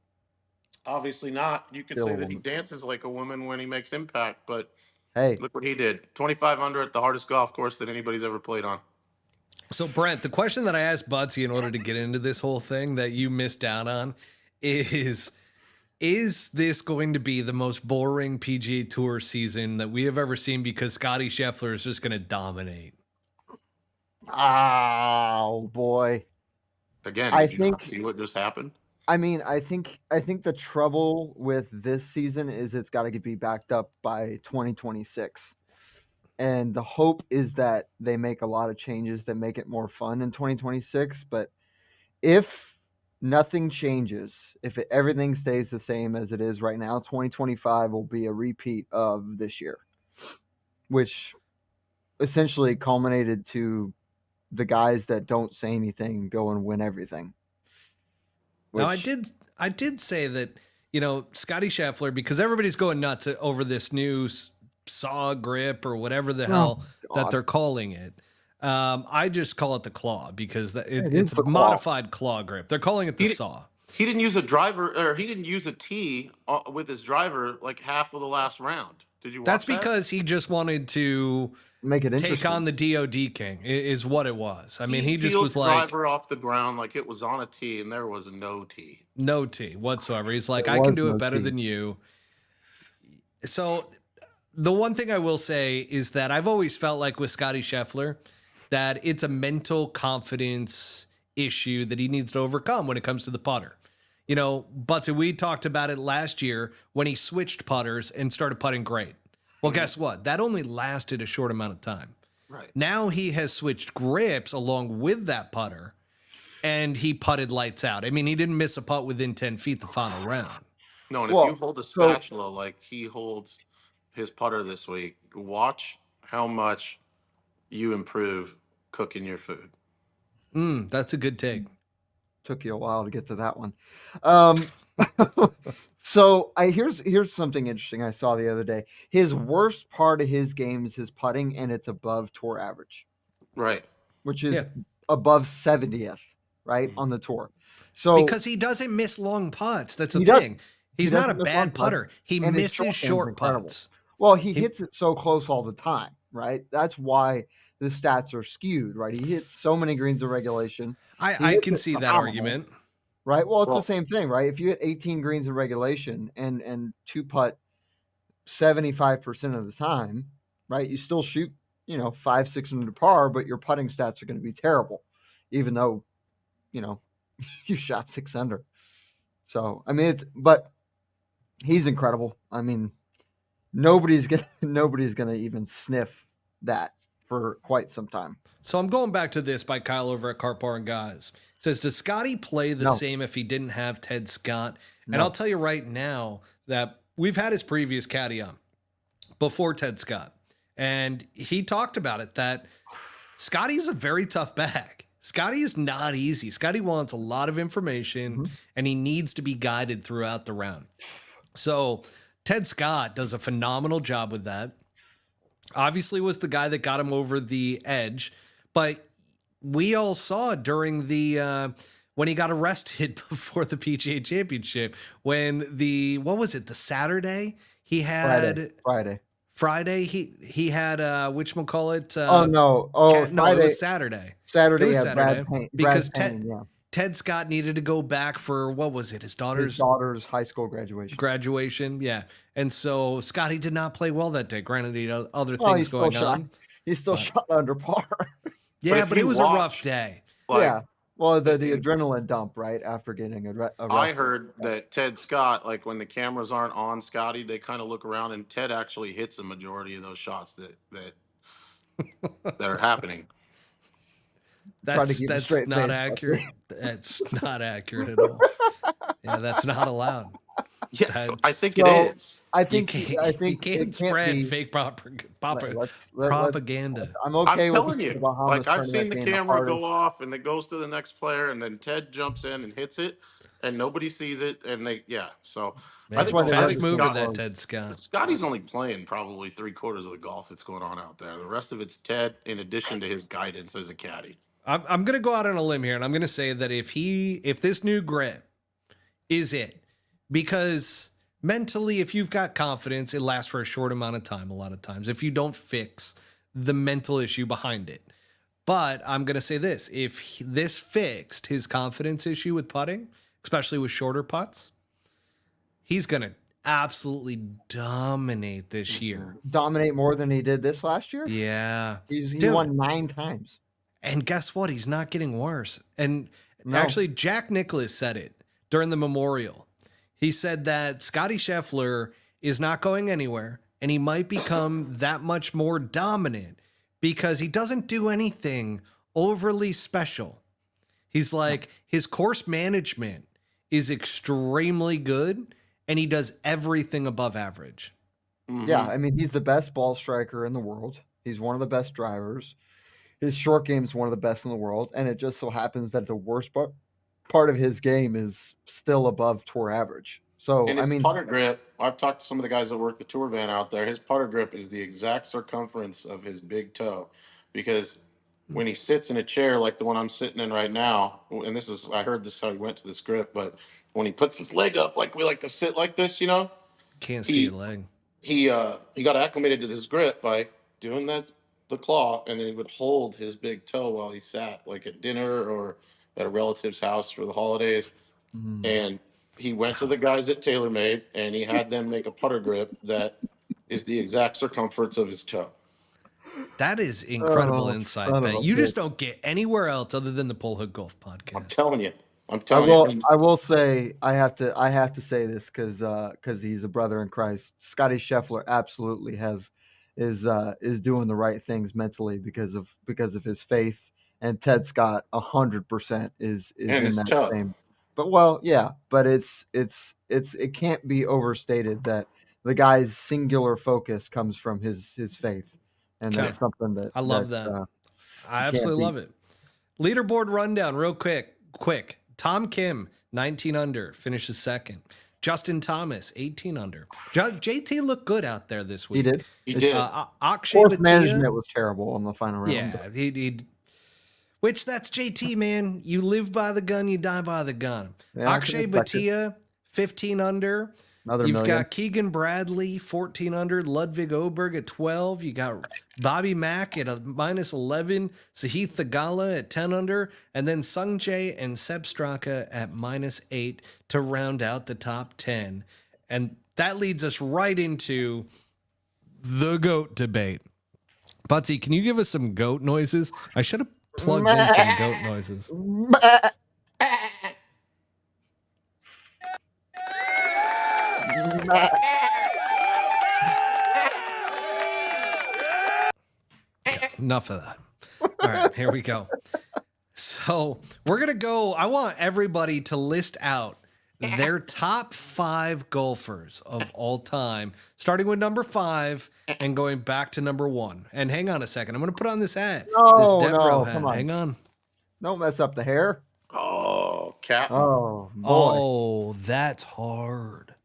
Obviously not. You could Still say a that he woman. dances like a woman when he makes impact, but Hey, look what he did. 25 under at the hardest golf course that anybody's ever played on. So, Brent, the question that I asked Buttsy in order to get into this whole thing that you missed out on is this going to be the most boring PGA Tour season that we have ever seen because Scottie Scheffler is just going to dominate? oh boy. Again, I did you not think- see what just happened? I mean, I think the trouble with this season is it's got to be backed up by 2026. And the hope is that they make a lot of changes that make it more fun in 2026. But if nothing changes, if everything stays the same as it is right now, 2025 will be a repeat of this year, which essentially culminated to the guys that don't say anything go and win everything. Now, Which- I did say that, Scottie Scheffler, because everybody's going nuts over this new saw grip or whatever the hell that God. they're calling it. I just call it the claw because is it's the a claw. modified claw grip. They're calling it the He- saw. He didn't use a driver, or he didn't use a tee with his driver like half of the last round. Did you watch That's that? because he just wanted to make it interesting. take on the DOD king is what it was. I mean, he just peeled was the like, driver off the ground like it was on a tee, and there was no tee. no tee whatsoever. He's like, There I can was do it no better tee. than you. So the one thing I will say is that I've always felt like with Scottie Scheffler that it's a mental confidence issue that he needs to overcome when it comes to the putter. Buttsy, we talked about it last year when he switched putters and started putting great. Well, guess what? That only lasted a short amount of time. Right. Now he has switched grips along with that putter, and he putted lights out. I mean, he didn't miss a putt within 10 feet the final round. No, and Well, if you hold a so- spatula like he holds his putter this week, watch how much you improve cooking your food. That's a good take. Took you a while to get to that one. So here's something interesting I saw the other day. His worst part of his game is his putting, and it's above tour average, Right. which is Yeah. above 70th, right, on the tour. So Because he doesn't miss long putts. That's the He doesn't. thing. He's not a doesn't miss long bad putts, putter. He and his misses short game's short incredible. putts. well, he hits it so close all the time, right? That's why the stats are skewed, right? He hits so many greens of regulation, I hits can it see that phenomenal. argument. right? Well, it's Well- the same thing, right? If you hit 18 greens in regulation and two putt 75% of the time, right? You still shoot, 5-6 under par, but your putting stats are going to be terrible, even though, you shot 6 under. So, I mean, but he's incredible. I mean, nobody's gonna even sniff that for quite some time. So I'm going back to this by Kyle over at Cart Bar and Guys. It says, does Scottie play the No. same if he didn't have Ted Scott? And No. I'll tell you right now that we've had his previous caddy on before Ted Scott. And he talked about it, that Scottie's a very tough bag. Scottie is not easy. Scottie wants a lot of information and he needs to be guided throughout the round. So Ted Scott does a phenomenal job with that. Obviously was the guy that got him over the edge, but we all saw during the when he got arrested before the PGA Championship, when what was it, the Saturday? He had Friday. He had whatchamacallit? Oh no! Oh, no, it was Saturday. Saturday, It was yeah, Saturday because Brad Payne, Ted Scott needed to go back for what was it? His daughter's high school graduation. Graduation, yeah. And so Scottie did not play well that day. Granted, he had other things going on. He still shot under par. Yeah, but it was a rough day. Yeah. Well, the adrenaline dump, right, after getting arrested. I heard that Ted Scott, like when the cameras aren't on Scottie, they kind of look around, and Ted actually hits a majority of those shots that are happening. That's not accurate. That's not accurate at all. Yeah, that's not allowed. Yeah, I think it is. I think you can't spread fake propaganda. I'm okay. I'm telling you, like I've seen the camera go off, and it goes to the next player, and then Ted jumps in and hits it, and nobody sees it, and So I think fast moving that Ted Scott. Scottie's only playing probably 3/4 of the golf that's going on out there. The rest of it's Ted, in addition to his guidance as a caddy. I'm going to go out on a limb here, and I'm going to say that if this new grip is it, because mentally, if you've got confidence, it lasts for a short amount of time. A lot of times, if you don't fix the mental issue behind it. But I'm going to say this: if this fixed his confidence issue with putting, especially with shorter putts, he's going to absolutely dominate this year. Dominate more than he did this last year? Yeah. He won 9 times. And guess what? He's not getting worse. And actually, Jack Nicklaus said it during the memorial. He said that Scottie Scheffler is not going anywhere, and he might become that much more dominant because he doesn't do anything overly special. He's like, his course management is extremely good, and he does everything above average. Mm-hmm. Yeah, I mean, he's the best ball striker in the world. He's one of the best drivers. His short game is one of the best in the world, and it just so happens that the worst part of his game is still above tour average. So, and his putter grip, I've talked to some of the guys that work the tour van out there. His putter grip is the exact circumference of his big toe, because when he sits in a chair like the one I'm sitting in right now, and I heard this how he went to this grip, but when he puts his leg up, like we like to sit like this, can't see your leg. He got acclimated to this grip by doing the claw, and then he would hold his big toe while he sat, like at dinner or at a relative's house for the holidays. And he went to the guys at TaylorMade, and he had them make a putter grip that is the exact circumference of his toe. That is incredible insight that you just don't get anywhere else other than the Pull Hook Golf podcast. I'm telling you. I will say I have to say this because he's a brother in Christ. Scottie Scheffler absolutely is doing the right things mentally because of his faith, and Ted Scott 100% is in that same. But it can't be overstated that the guy's singular focus comes from his faith, and that's something that I love that. I absolutely love it. Leaderboard rundown, real quick. Tom Kim, 19 under, finishes second. Justin Thomas, 18 under. JT looked good out there this week. He did. Akshay Bhatia management was terrible on the final round. Yeah, which that's JT, man. You live by the gun, you die by the gun. Yeah, Akshay Bhatia, 15 under. You've got Keegan Bradley, 14 under. Ludwig Oberg at 12. You got Bobby Mack at a minus 11. Sahith Theegala at 10 under. And then Sung Jae and Seb Straka at minus 8 to round out the top 10. And that leads us right into the GOAT debate. Buttsy, can you give us some GOAT noises? I should have plugged in some GOAT noises. Enough of that. All right, here we go. So we're going to go. I want everybody to list out their top 5 golfers of all time, starting with number 5 and going back to number 1. And hang on a second. I'm going to put on this hat. This Devereux hat. Come on. Hang on. Don't mess up the hair. Oh, Captain. Oh, boy. Oh, that's hard.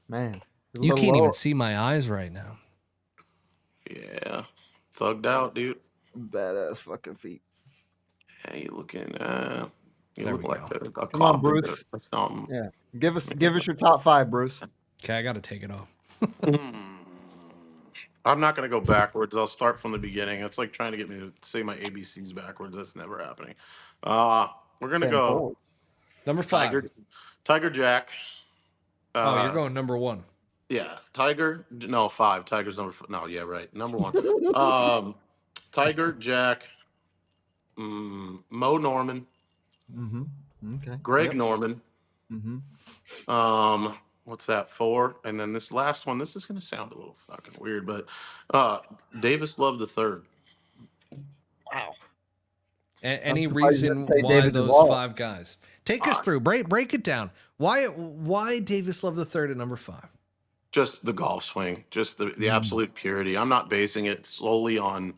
Man. You can't even see my eyes right now. Yeah. Thugged out, dude. Badass fucking feet. Yeah, you looking? You There look we like go. a Come on, carpenter Bruce. or something. Yeah. Give us your top 5, Bruce. Okay, I got to take it off. I'm not going to go backwards. I'll start from the beginning. It's like trying to get me to say my ABCs backwards. That's never happening. We're going to Saying go forward. Number 5. Tiger Jack. Oh, you're Uh, going number 1. yeah, Tiger. No, 5. Tiger's no, yeah, right. Number 1. Tiger Jack. Mo Norman. Mm-hmm. Okay. Greg Yep. Norman. Mm-hmm. What's that? 4, and then this last one. This is going to sound a little fucking weird, but Davis Love the Third. Wow. Any surprised you didn't reason say why David those Duval. 5 guys? Take us through. Break it down. Why Davis Love the Third at number 5? Just the golf swing, just the absolute purity. I'm not basing it solely on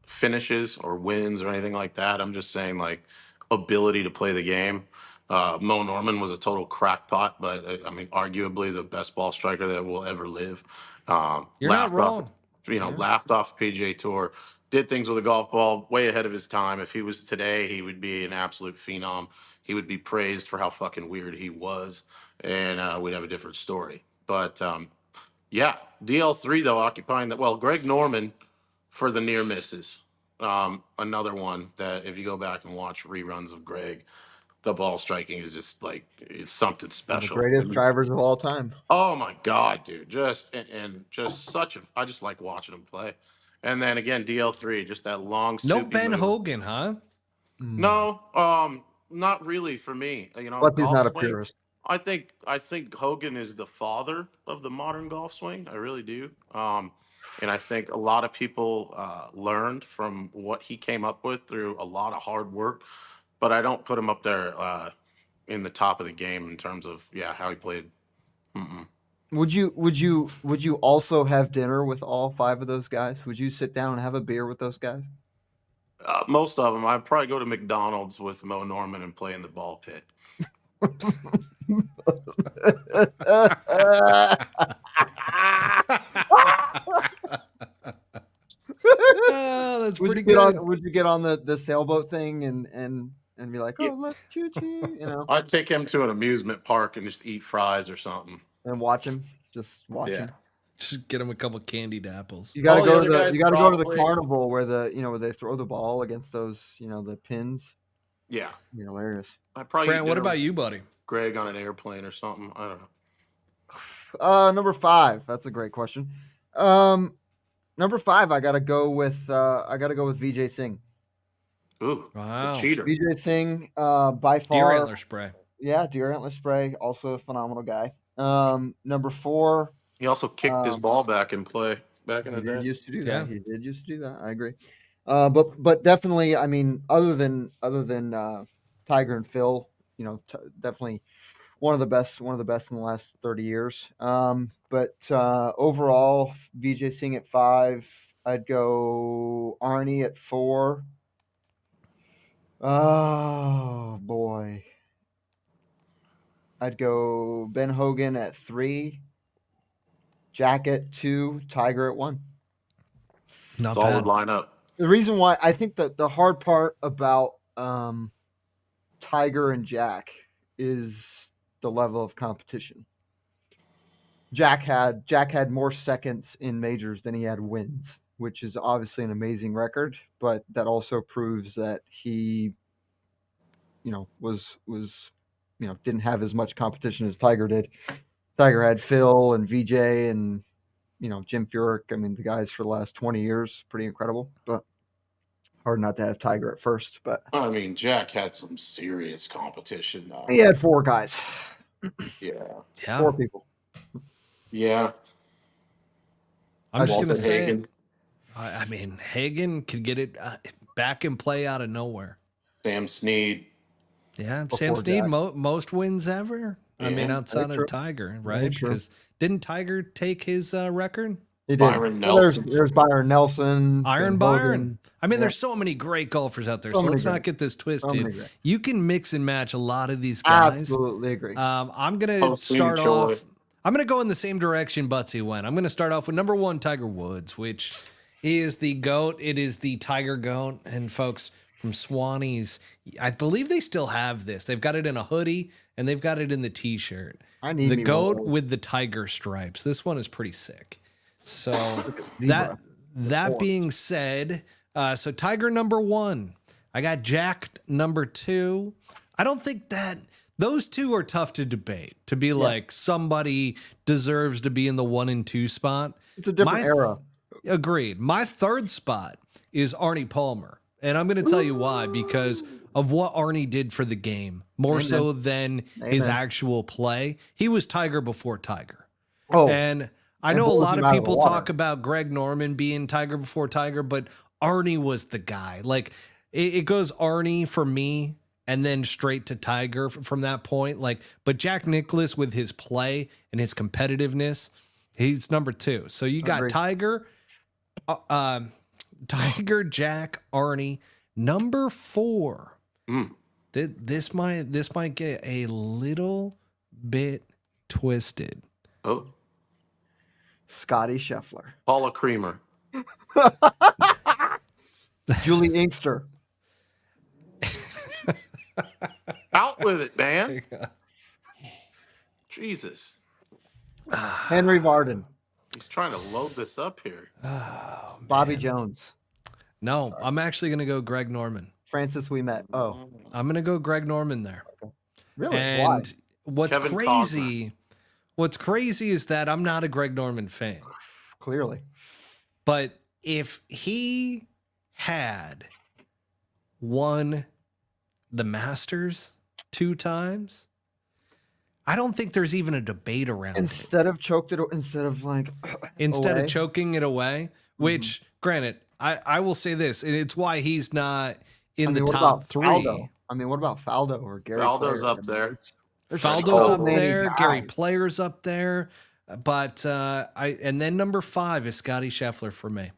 finishes or wins or anything like that. I'm just saying like ability to play the game. Mo Norman was a total crackpot, but I mean, arguably the best ball striker that will ever live. You're not Laughed off, wrong. laughed off the PGA Tour. Did things with a golf ball way ahead of his time. If he was today, he would be an absolute phenom. He would be praised for how fucking weird he was, and we'd have a different story. But yeah, DL3 though occupying that. Well, Greg Norman for the near misses. Another one that if you go back and watch reruns of Greg, the ball striking is just like it's something One of the special. greatest drivers of all time. Oh my god, dude! And just such a. I just like watching him play. And then again, DL3, just that long. No soupy Ben move. Hogan, huh? No, not really for me. But he's Golf not a swing. purist. I think Hogan is the father of the modern golf swing. I really do. And I think a lot of people learned from what he came up with through a lot of hard work. But I don't put him up there in the top of the game in terms of how he played. Mm-mm. Would you also have dinner with all 5 of those guys? Would you sit down and have a beer with those guys? Most of them, I'd probably go to McDonald's with Mo Norman and play in the ball pit. Oh, that's pretty Get good. would you get on the sailboat thing and be like, oh, let's choo choo, I'd take him to an amusement park and just eat fries or something. and watch him, just watch Yeah. him. Just get him a couple candied apples. You got to All the go other to guys you got to go to the probably- carnival where where they throw the ball against those the pins. Yeah. Hilarious. I'd probably Brent, eat what dinner about with you, buddy? Greg on an airplane or something. I don't know. Number 5. That's a great question. Number 5, I gotta go with Vijay Singh. Ooh, Wow. the cheater. Vijay Singh, by Deer far, antler spray. yeah, deer antler spray, also a phenomenal guy. Number 4, He also kicked his ball back in play back in the he did day. used to do Yeah. that. He did used to do that. I agree. But definitely, I mean, other than Tiger and Phil, definitely one of the best in the last 30 years. But overall, Vijay Singh at 5. I'd go Arnie at 4. Oh boy. I'd go Ben Hogan at 3. Jack at 2. Tiger at 1. Not Solid bad. lineup. The reason why I think that the hard part about Tiger and Jack is the level of competition. Jack had more seconds in majors than he had wins, which is obviously an amazing record, but that also proves that he was didn't have as much competition as Tiger did. Tiger had Phil and VJ and Jim Furyk. I mean, the guys for the last 20 years, pretty incredible, but hard not to have Tiger at first. But I mean, Jack had some serious competition though. he had 4 guys, Yeah. 4 people. Yeah. I'm just Walter gonna say, Hagen. I mean, Hagen could get it back in play out of nowhere. Sam Snead. Yeah, Before Sam Snead, Jack. most wins ever. I mean, Yeah, outside very of true. Tiger, Very right? true. Because didn't Tiger take his record? He did. Byron Well, there's Nelson. Byron Nelson, Iron Ben Byron. Hogan. I mean, Yeah. there's so many great golfers out there. So So, many let's not great. get this So many twisted. great. You can mix and match a lot of these guys. Absolutely agree. I'm gonna Posting start Choi. off. I'm gonna go in the same direction Buttsy went. I'm gonna start off with number 1, Tiger Woods, which is the GOAT. It is the Tiger GOAT. And folks, from Swanee's. I believe they still have this. They've got it in a hoodie and they've got it in the t-shirt. I need the me goat one. with the tiger stripes. This one is pretty sick. So Zebra. that being said, so Tiger number 1. I got Jack number 2. I don't think that those two are tough to debate. To be like somebody deserves to be in the 1 and 2 spot. It's a different era. Agreed. My 3rd spot is Arnie Palmer. And I'm going to tell you why, because of what Arnie did for the game, more so than his actual play. He was Tiger before Tiger. Oh, and I know a lot of people talk about Greg Norman being Tiger before Tiger, but Arnie was the guy. Like it goes Arnie for me and then straight to Tiger from that point. Like, but Jack Nicklaus with his play and his competitiveness, he's number 2. So you got Tiger, Tiger, Jack, Arnie. Number 4. This might get a little bit twisted. Oh, Scottie Scheffler. Paula Creamer. Julie Inkster. Out with it, man. Jesus. Henry Varden. He's trying to load this up here. Oh, Bobby Jones. No, I'm actually going to go Greg Norman. Francis We Met. Oh, I'm going to go Greg Norman there. really? And Why? what's crazy is that I'm not a Greg Norman fan. Clearly. But if he had won the Masters 2 times, I don't think there's even a debate around instead of choking it away, which granted, I will say this, and it's why he's not in the top 3. Faldo? I mean, what about Faldo or Gary? Faldo's up there. Faldo's up there. Gary Player's up there. But and then number 5 is Scottie Scheffler for me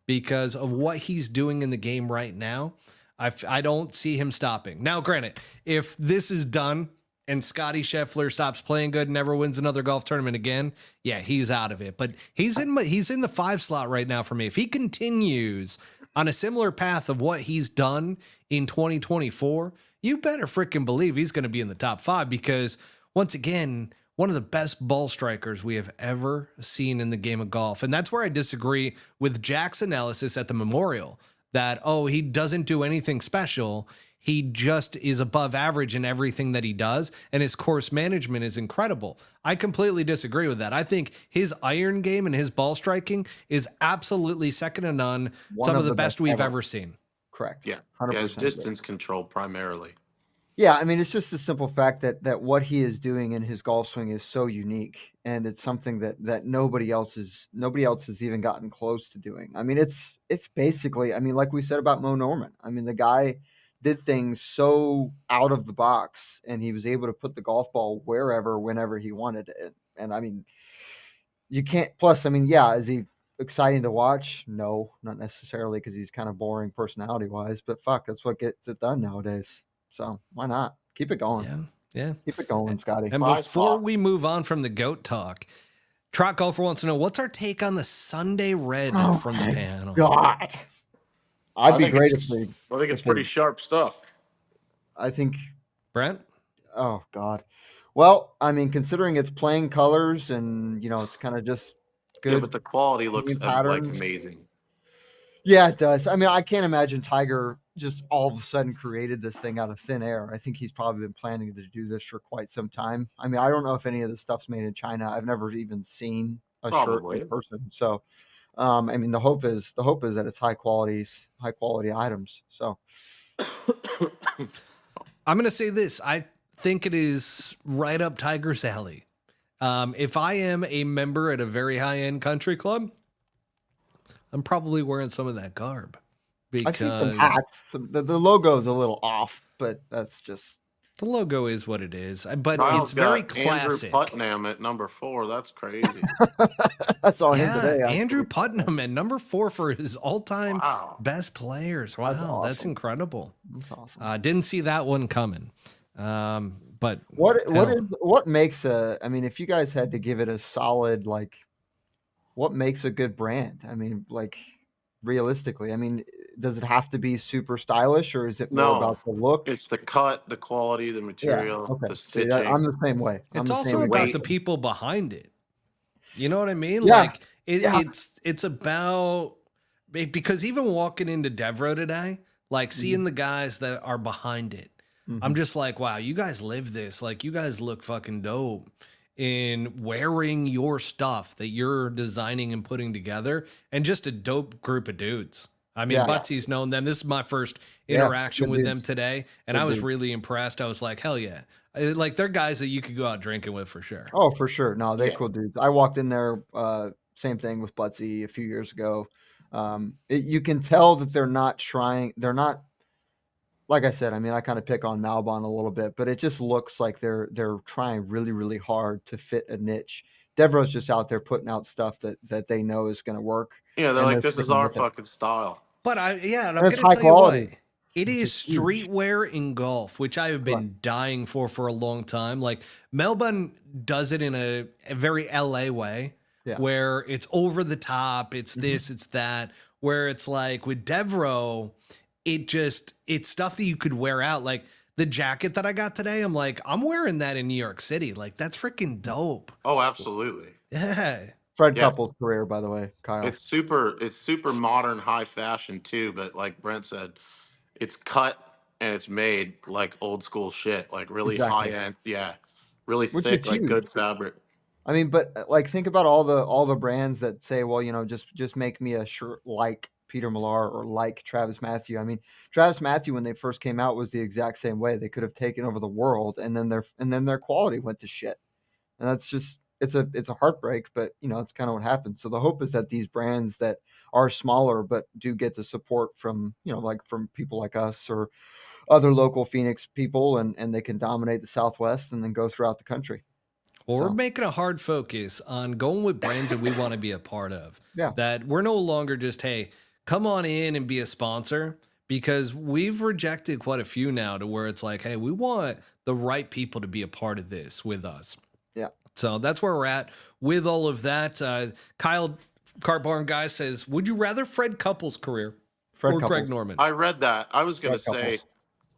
because of what he's doing in the game right now. I don't see him stopping. Now, granted, if this is done and Scottie Scheffler stops playing good and never wins another golf tournament again, yeah, he's out of it. But he's in the 5 slot right now for me. If he continues on a similar path of what he's done in 2024, you better freaking believe he's going to be in the top 5 because once again, one of the best ball strikers we have ever seen in the game of golf. And that's where I disagree with Jack's analysis at the Memorial that, oh, he doesn't do anything special. He just is above average in everything that he does, and his course management is incredible. I completely disagree with that. I think his iron game and his ball striking is absolutely second to none. Some of the best we've ever seen. Correct. Yeah. 100%. His distance control primarily. Yeah, I mean, it's just a simple fact that what he is doing in his golf swing is so unique, and it's something that nobody else has even gotten close to doing. I mean, it's basically, I mean, like we said about Mo Norman. I mean, the guy did things so out of the box, and he was able to put the golf ball wherever, whenever he wanted it. And I mean, you can't. Plus, I mean, yeah, is he exciting to watch? No, not necessarily, because he's kind of boring personality wise. But fuck, that's what gets it done nowadays. So why not? Keep it going. Yeah. Keep it going, Scotty. And before we move on from the GOAT talk, Trot Golfer wants to know, what's our take on the Sunday Red from the panel? God. I'd be great if we... I think it's pretty sharp stuff. I think... Brent? Oh, God. Well, I mean, considering it's playing colors and, it's kind of just good. Yeah, but the quality looks like amazing. Yeah, it does. I mean, I can't imagine Tiger just all of a sudden created this thing out of thin air. I think he's probably been planning to do this for quite some time. I mean, I don't know if any of the stuff's made in China. I've never even seen a shirt in person. So, I mean, the hope is that it's high quality items. So, I'm going to say this. I think it is right up Tiger's alley. If I am a member at a very high-end country club, I'm probably wearing some of that garb. I've seen some hats. The logo is a little off, but that's just... The logo is what it is, but Kyle's it's very got classic. Andrew Putnam at number 4. That's crazy. I saw him today. Andrew Putnam at number 4 for his all-time best players. Wow, that's incredible. That's awesome. Didn't see that one coming. But what makes a... I mean, if you guys had to give it a solid, like, what makes a good brand? I mean, like, realistically? I mean, does it have to be super stylish, or is it more No, about the look? it's the cut, the quality, the Yeah. material, Okay. the See, I'm stitching, the same way. I'm It's the the same also way. about weight. the people behind it. You know what I mean? Yeah. Like Yeah. it's about because even walking into Devereux today, like seeing the guys that are behind it, I'm Mhm. just like, wow, you guys live this. Like you guys look fucking dope in wearing your stuff that you're designing and putting together, and just a dope group of dudes. I mean, Yeah. Butsy's known them. This is my first Yeah. interaction Good with them dudes. today, and Good I was dudes. really impressed. I was like, hell yeah. Like they're guys that you could go out drinking with for sure. Oh, for sure. No, they're Yeah. cool dudes. I walked in there, same thing with Buttsy a few years ago. You can tell that they're not trying. They're not, like I said. I mean, I kind of pick on Malbon a little bit, but it just looks like they're trying really, really hard to fit a niche. Devereux's just out there putting out stuff that they know is going to work, Yeah, they're and like, they're this is sticking our with it. fucking style. But and I'm And it's gonna high tell you what, quality, it which is is huge. streetwear in golf, which I have Correct. been dying for a long time. Like Melbourne does it in a very LA way, Yeah. where it's over the top, it's Mhm. this, it's that. Where it's like with Devereux, it's stuff that you could wear out. Like the jacket that I got today, I'm like, I'm wearing that in New York City. Like that's freaking dope. Oh, absolutely. Yeah. Fred Yeah. Couples' career, by the way, Kyle. It's super modern, high fashion too, but like Brent said, it's cut and it's made like old school shit, like really high Exactly. end, yeah, really Which thick, is like huge. good fabric. I mean, but like think about all the brands that say, well, just make me a shirt like Peter Millar or like Travis Matthew. I mean, Travis Matthew when they first came out was the exact same way. They could have taken over the world, and then their quality went to shit. And that's just it's a heartbreak, but it's kind of what happens. So the hope is that these brands that are smaller but do get the support from like from people like us or other local Phoenix people, and they can dominate the Southwest and then go throughout the country. Well, we're So making a hard focus on going with brands that we want to be a part of. yeah. That we're no longer just, hey, come on in and be a sponsor, because we've rejected quite a few now to where it's like, hey, we want the right people to be a part of this with us. Yeah. So that's where we're at with all of that. Kyle Cart Barn Guy says, would you rather Fred Couples' career Fred or Greg Couples. Norman? I read that. I was gonna Fred say,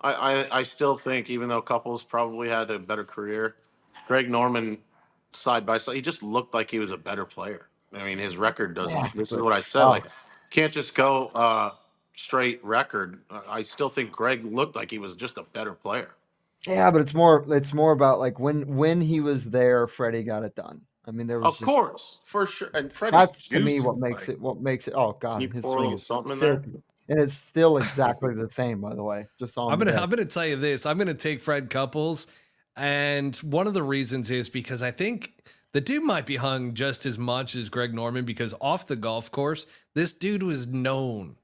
Couples. I still think even though Couples probably had a better career, Greg Norman side by side, he just looked like he was a better player. I mean, his record doesn't. Yeah. This is what I said. Wow. Like, can't just go straight record. I still think Greg looked like he was just a better player. Yeah, but it's more about like when he was there, Freddie got it done. I mean, there was Of just course, for sure. And Freddie's that's to me juicy. what makes it. Oh You God, his pour a swing little is something in sick, there. and it's still exactly the same. By the way, just on the day. I'm gonna tell you this. I'm gonna take Fred Couples, and one of the reasons is because I think the dude might be hung just as much as Greg Norman, because off the golf course, this dude was known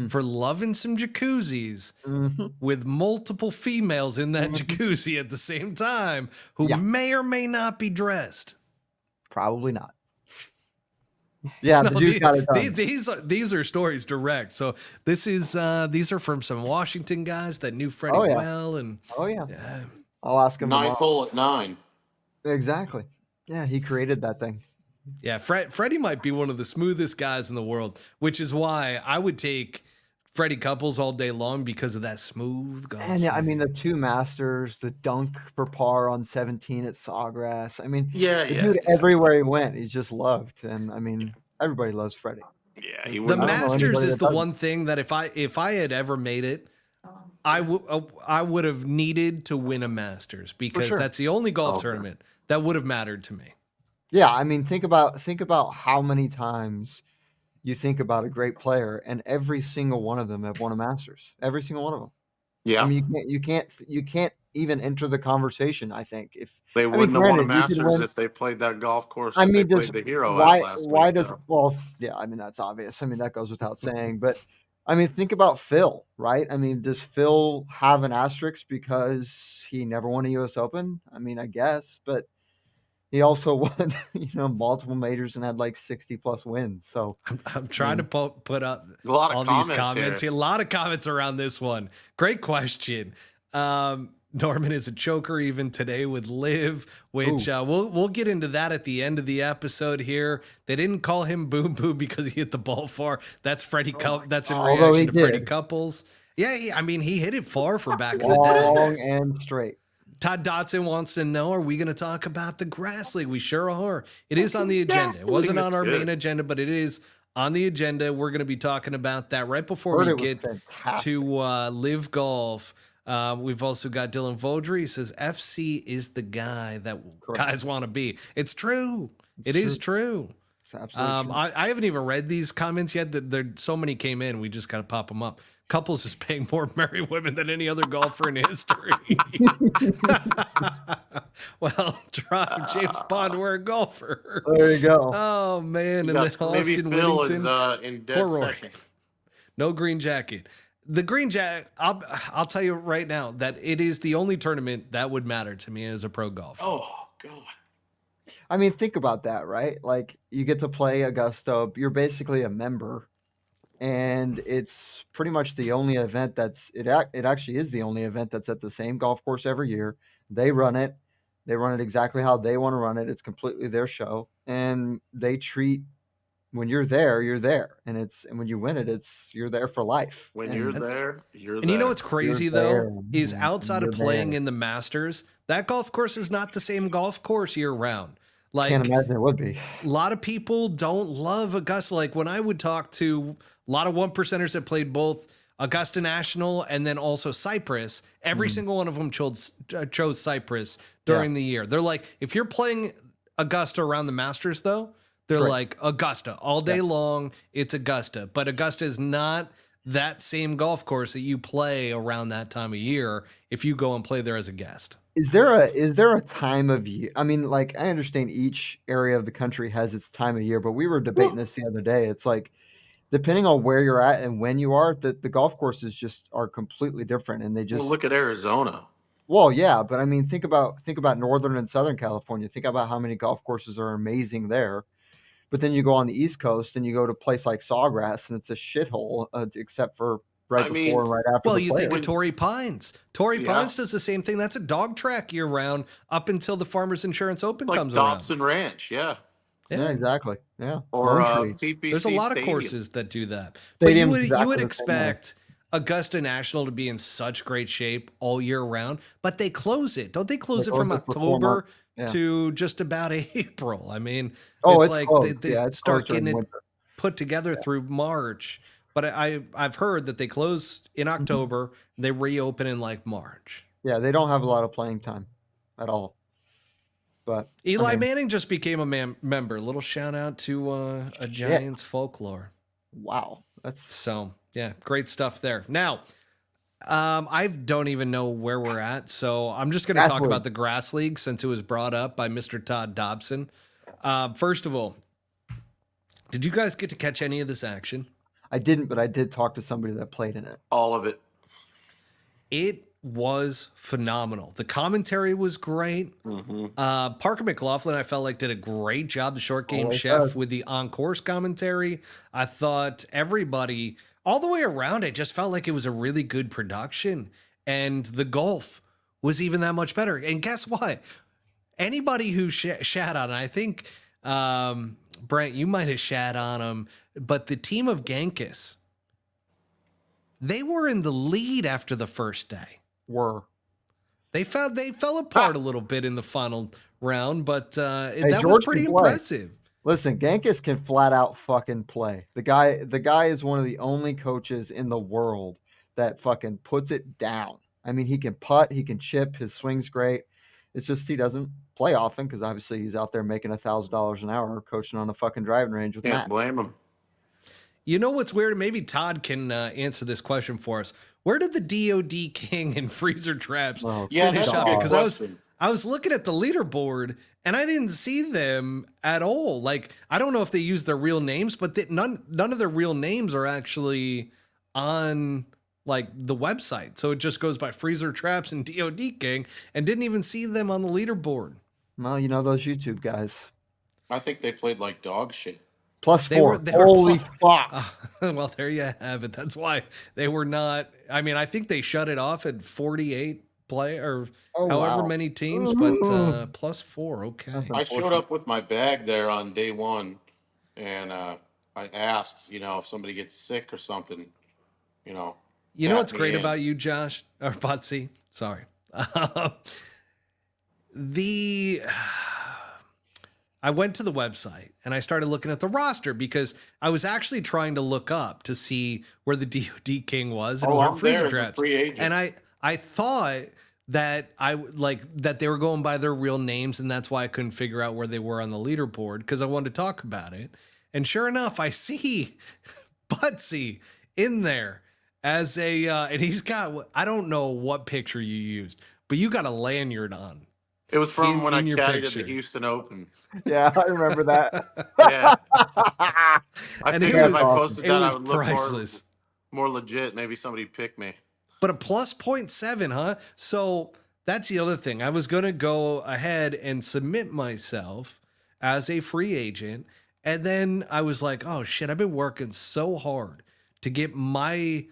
for loving some jacuzzis Mhm. with multiple females in that Mhm. jacuzzi at the same time who Yeah. may or may not be dressed. Probably not. Yeah, the No, dude got it done. these are stories direct. So these are from some Washington guys that knew Freddie Oh yeah. well, and Oh yeah. yeah. I'll ask him Ninth tomorrow. hole at 9. Exactly. Yeah, he created that thing. Yeah, Freddie might be one of the smoothest guys in the world, which is why I would take Freddie Couples all day long, because of that smooth golf. And yeah, I mean swing. the two Masters, the dunk for par on 17 at Sawgrass. I mean, Yeah, the yeah, dude yeah. everywhere he went, he's just loved. And I mean, everybody loves Freddie. Yeah, he The wouldn't. I don't know Masters anybody is that the doesn't. one thing that if I had ever made it, I would have needed to win a Masters, because sure. that's the only golf Okay. tournament that would have mattered to me. Yeah, I mean, think about how many times you think about a great player, and every single one of them have won a Masters. Every single one of them. I Yeah, mean, you can't even enter the conversation. I think they I mean, wouldn't have won a granted, you could Masters win. if they played that golf course I that they mean, played does the Hero at last why week, does though. well, yeah, I mean that's obvious. I mean that goes without saying, but I mean think about Phil, right? I mean, does Phil have an asterisk because he never won a US Open? I mean, I guess, but he also won, multiple majors and had like 60 plus wins. So I'm trying to put up A lot of all these comments comments here. here. A lot of comments around this one. Great question. Norman is a choker even today with LIV, which we'll get into that at the end of the episode here. They didn't call him Boom Boom because he hit the ball far. That's Freddie. That's in reaction to Freddie Couples. Yeah, he hit it far for back in the day. Long and straight. Todd Dotson wants to know, are we going to talk about the Grass League? We sure are. It is on the agenda. It wasn't on our main agenda, but it is on the agenda. We're going to be talking about that right before we get to LIV Golf. We've also got Dylan Vodry. He says FC is the guy that guys want to be. It's true. It is true. It's absolutely true. I haven't even read these comments yet. There so many came in. We just got to pop them up. Couples is paying more married women than any other golfer in history. Well, James Bond, we're a golfer. There you go. Oh man, and then maybe Austin Phil Whittington is in dead second. No green jacket. The green jacket. I'll tell you right now that it is the only tournament that would matter to me as a pro golfer. Oh God. I mean, think about that, right? Like you get to play Augusta. You're basically a member. And it's pretty much the only event it actually is the only event that's at the same golf course every year. They run it exactly how they want to run it. It's completely their show. And they treat, when you're there, and when you win it, you're there for life. You're there, you're there. And you know what's crazy though, is outside of playing in the Masters, that golf course is not the same golf course year round. Like, can't imagine it would be. A lot of people don't love Augusta. Like when I would talk to a lot of 1%ers that played both Augusta National and then also Cypress, every single one of them chose Cypress during the year. They're like, if you're playing Augusta around the Masters though, they're like Augusta all day long. It's Augusta, but Augusta is not that same golf course that you play around that time of year if you go and play there as a guest. Is there a time of year? I mean, like I understand each area of the country has its time of year, but we were debating this the other day. It's like depending on where you're at and when you are, the golf courses just are completely different, and they just look at Arizona. Well, yeah, but I mean, think about Northern and Southern California. Think about how many golf courses are amazing there. But then you go on the East Coast and you go to a place like Sawgrass, and it's a shithole, except for before and right after. Well, you think of Torrey Pines. Torrey Pines does the same thing. That's a dog track year round up until the Farmers Insurance Open comes around. Dobson Ranch, yeah, exactly, yeah. Or TPC there's a lot of Stadium. courses that do that. But you would expect Augusta National to be in such great shape all year round, but they close it. Don't they close it from October to just about April? I mean, it's like they start getting it put together through March. But I've heard that they close in October, they reopen in like March. Yeah, they don't have a lot of playing time at all. But Eli Manning just became a member. A little shout out to a Giants folklore. Wow, great stuff there. Now, I don't even know where we're at, so I'm just going to talk about the Grass League since it was brought up by Mr. Todd Dobson. First of all, did you guys get to catch any of this action? I didn't, but I did talk to somebody that played in it. All of it. It was phenomenal. The commentary was great. Parker McLaughlin, I felt like, did a great job. The short game chef with the on-course commentary. I thought everybody, all the way around, it just felt like it was a really good production. And the golf was even that much better. And guess what? Anybody who shat on it, I think, Brent, you might have shat on them, but the team of Genghis, they were in the lead after the first day. They fell apart a little bit in the final round, but that was pretty impressive. Listen, Genghis can flat out fucking play. The guy is one of the only coaches in the world that fucking puts it down. I mean, he can putt, he can chip, his swing's great. It's just he doesn't play often because obviously he's out there making $1,000 an hour coaching on a fucking driving range with Matt. Can't blame him. You know what's weird? Maybe Todd can answer this question for us. Where did the DOD King and Freezer Traps finish up? Because I was looking at the leaderboard and I didn't see them at all. Like, I don't know if they use their real names, but none of their real names are actually on like the website. So it just goes by Freezer Traps and DOD King, and didn't even see them on the leaderboard. Well, you know those YouTube guys. I think they played like dog shit. +4. Holy fuck. Well, there you have it. That's why they were not. I mean, I think they shut it off at 48 play or Oh however wow. many teams, but +4. Okay. That's I showed unfortunate. up with my bag there on day one, and I asked, if somebody gets sick or something, you know, You know tap what's me great in. about you, Josh or Buttsy? Sorry. the I went to the website and I started looking at the roster because I was actually trying to look up to see where the DoD King was and Oh, where I'm there Freezer as a Traps. free agent. And I thought that that they were going by their real names, and that's why I couldn't figure out where they were on the leaderboard because I wanted to talk about it. And sure enough, I see Buttsy in there as a and he's got, I don't know what picture you used, but you got a lanyard on It was from when I in your caddied at the picture. Houston Open. Yeah, I remember that. Yeah, I And figured if That's I awesome. posted it that, I was would look priceless. more legit. Maybe somebody pick me. But a plus 0.7, huh? So that's the other thing. I was going to go ahead and submit myself as a free agent. And then I was like, oh shit, I've been working so hard to get my